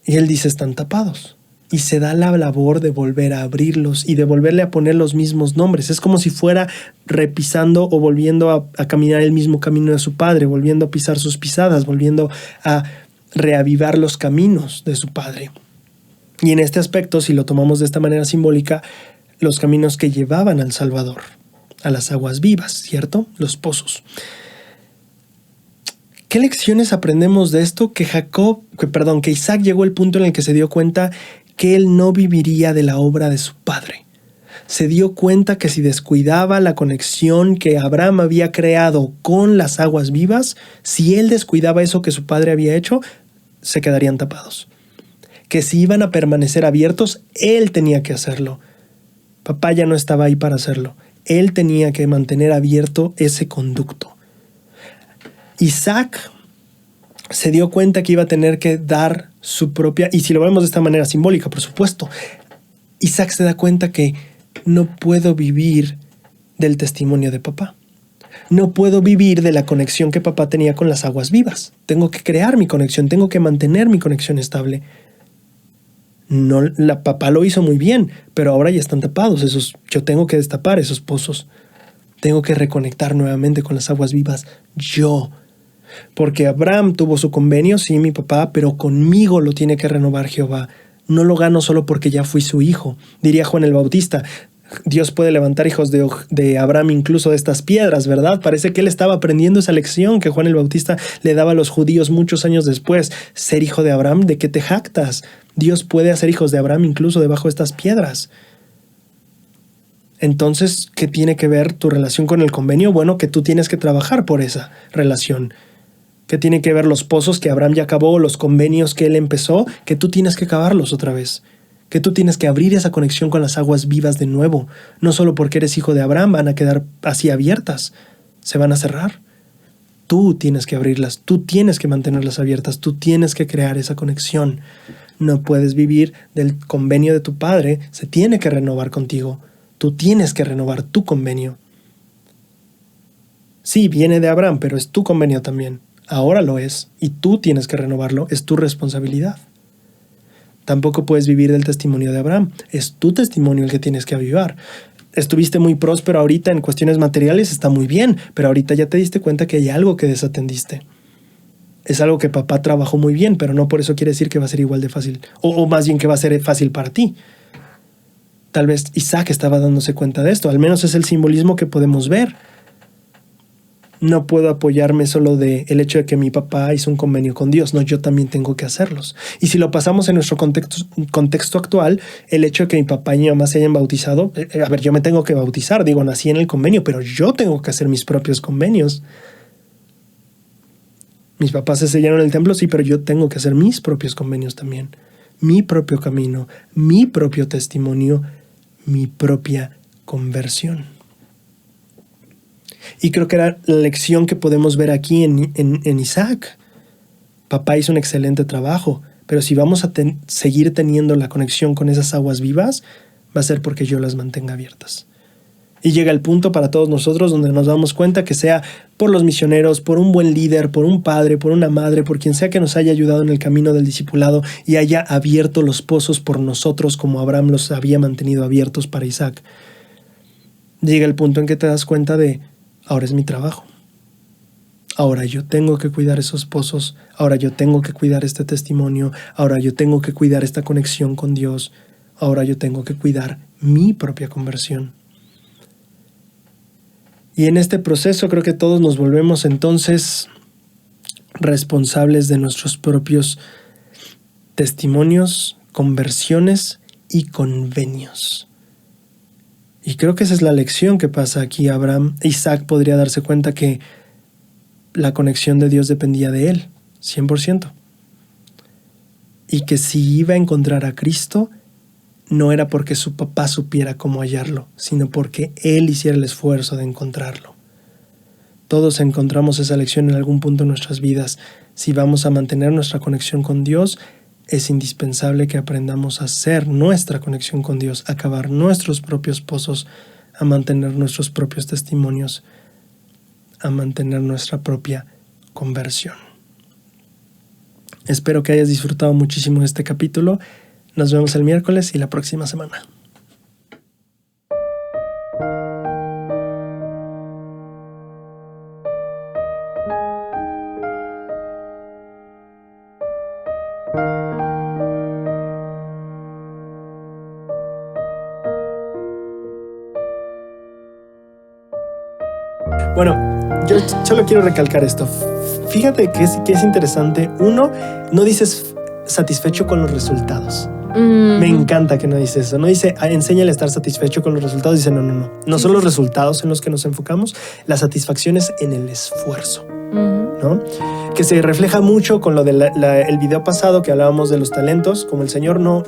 Y él dice, están tapados. Y se da la labor de volver a abrirlos y de volverle a poner los mismos nombres. Es como si fuera repisando o volviendo a caminar el mismo camino de su padre, volviendo a pisar sus pisadas, volviendo a reavivar los caminos de su padre. Y en este aspecto, si lo tomamos de esta manera simbólica, los caminos que llevaban al Salvador, a las aguas vivas, ¿cierto? Los pozos. ¿Qué lecciones aprendemos de esto? Que Isaac llegó al punto en el que se dio cuenta que él no viviría de la obra de su padre. Se dio cuenta que si descuidaba la conexión que Abraham había creado con las aguas vivas, si él descuidaba eso que su padre había hecho, se quedarían tapados. Que si iban a permanecer abiertos, él tenía que hacerlo. Papá ya no estaba ahí para hacerlo. Él tenía que mantener abierto ese conducto. Isaac se dio cuenta que iba a tener que dar su propia, y si lo vemos de esta manera simbólica, por supuesto, Isaac se da cuenta que no puedo vivir del testimonio de papá. No puedo vivir de la conexión que papá tenía con las aguas vivas. Tengo que crear mi conexión, tengo que mantener mi conexión estable. Papá lo hizo muy bien, pero ahora ya están tapados. Yo tengo que destapar esos pozos. Tengo que reconectar nuevamente con las aguas vivas. Porque Abraham tuvo su convenio, sí, mi papá, pero conmigo lo tiene que renovar Jehová. No lo gano solo porque ya fui su hijo. Diría Juan el Bautista, Dios puede levantar hijos de Abraham incluso de estas piedras, ¿verdad? Parece que él estaba aprendiendo esa lección que Juan el Bautista le daba a los judíos muchos años después. Ser hijo de Abraham, ¿de qué te jactas? Dios puede hacer hijos de Abraham incluso debajo de estas piedras. Entonces, ¿qué tiene que ver tu relación con el convenio? Bueno, que tú tienes que trabajar por esa relación. ¿Qué tiene que ver los pozos que Abraham ya acabó, los convenios que él empezó? Que tú tienes que acabarlos otra vez. Que tú tienes que abrir esa conexión con las aguas vivas de nuevo. No solo porque eres hijo de Abraham van a quedar así abiertas. Se van a cerrar. tú tienes que abrirlas, tú tienes que mantenerlas abiertas, tú tienes que crear esa conexión. No puedes vivir del convenio de tu padre, se tiene que renovar contigo. Tú tienes que renovar tu convenio. Sí, viene de Abraham, pero es tu convenio también. Ahora lo es, y tú tienes que renovarlo, es tu responsabilidad. Tampoco puedes vivir del testimonio de Abraham, es tu testimonio el que tienes que avivar. Estuviste muy próspero ahorita en cuestiones materiales, está muy bien, pero ahorita ya te diste cuenta que hay algo que desatendiste. Es algo que papá trabajó muy bien, pero no por eso quiere decir que va a ser igual de fácil, o más bien que va a ser fácil para ti. Tal vez Isaac estaba dándose cuenta de esto, al menos es el simbolismo que podemos ver. No puedo apoyarme solo del hecho de que mi papá hizo un convenio con Dios. No, yo también tengo que hacerlos. Y si lo pasamos en nuestro contexto actual, el hecho de que mi papá y mi mamá se hayan bautizado, a ver, yo me tengo que bautizar, digo, nací en el convenio, pero yo tengo que hacer mis propios convenios. Mis papás se sellaron en el templo, sí, pero yo tengo que hacer mis propios convenios también. Mi propio camino, mi propio testimonio, mi propia conversión. Y creo que era la lección que podemos ver aquí en Isaac. Papá hizo un excelente trabajo, pero si vamos a seguir teniendo la conexión con esas aguas vivas, va a ser porque yo las mantenga abiertas. Y llega el punto para todos nosotros donde nos damos cuenta que sea por los misioneros, por un buen líder, por un padre, por una madre, por quien sea que nos haya ayudado en el camino del discipulado y haya abierto los pozos por nosotros como Abraham los había mantenido abiertos para Isaac. Llega el punto en que te das cuenta de, ahora es mi trabajo. Ahora yo tengo que cuidar esos pozos, ahora yo tengo que cuidar este testimonio, ahora yo tengo que cuidar esta conexión con Dios, ahora yo tengo que cuidar mi propia conversión. Y en este proceso creo que todos nos volvemos entonces responsables de nuestros propios testimonios, conversiones y convenios. Y creo que esa es la lección que pasa aquí. Isaac podría darse cuenta que la conexión de Dios dependía de él, 100%. Y que si iba a encontrar a Cristo, no era porque su papá supiera cómo hallarlo, sino porque él hiciera el esfuerzo de encontrarlo. Todos encontramos esa lección en algún punto de nuestras vidas. Si vamos a mantener nuestra conexión con Dios, es indispensable que aprendamos a hacer nuestra conexión con Dios, a cavar nuestros propios pozos, a mantener nuestros propios testimonios, a mantener nuestra propia conversión. Espero que hayas disfrutado muchísimo este capítulo. Nos vemos el miércoles y la próxima semana. Bueno, yo solo quiero recalcar esto. Fíjate que es interesante. Uno, no dices satisfecho con los resultados. Me encanta que no dice eso. No dice, enséñale a estar satisfecho con los resultados. Dice, no. No son los resultados en los que nos enfocamos. La satisfacción es en el esfuerzo, ¿no? Que se refleja mucho con lo del el video pasado que hablábamos de los talentos. Como el Señor no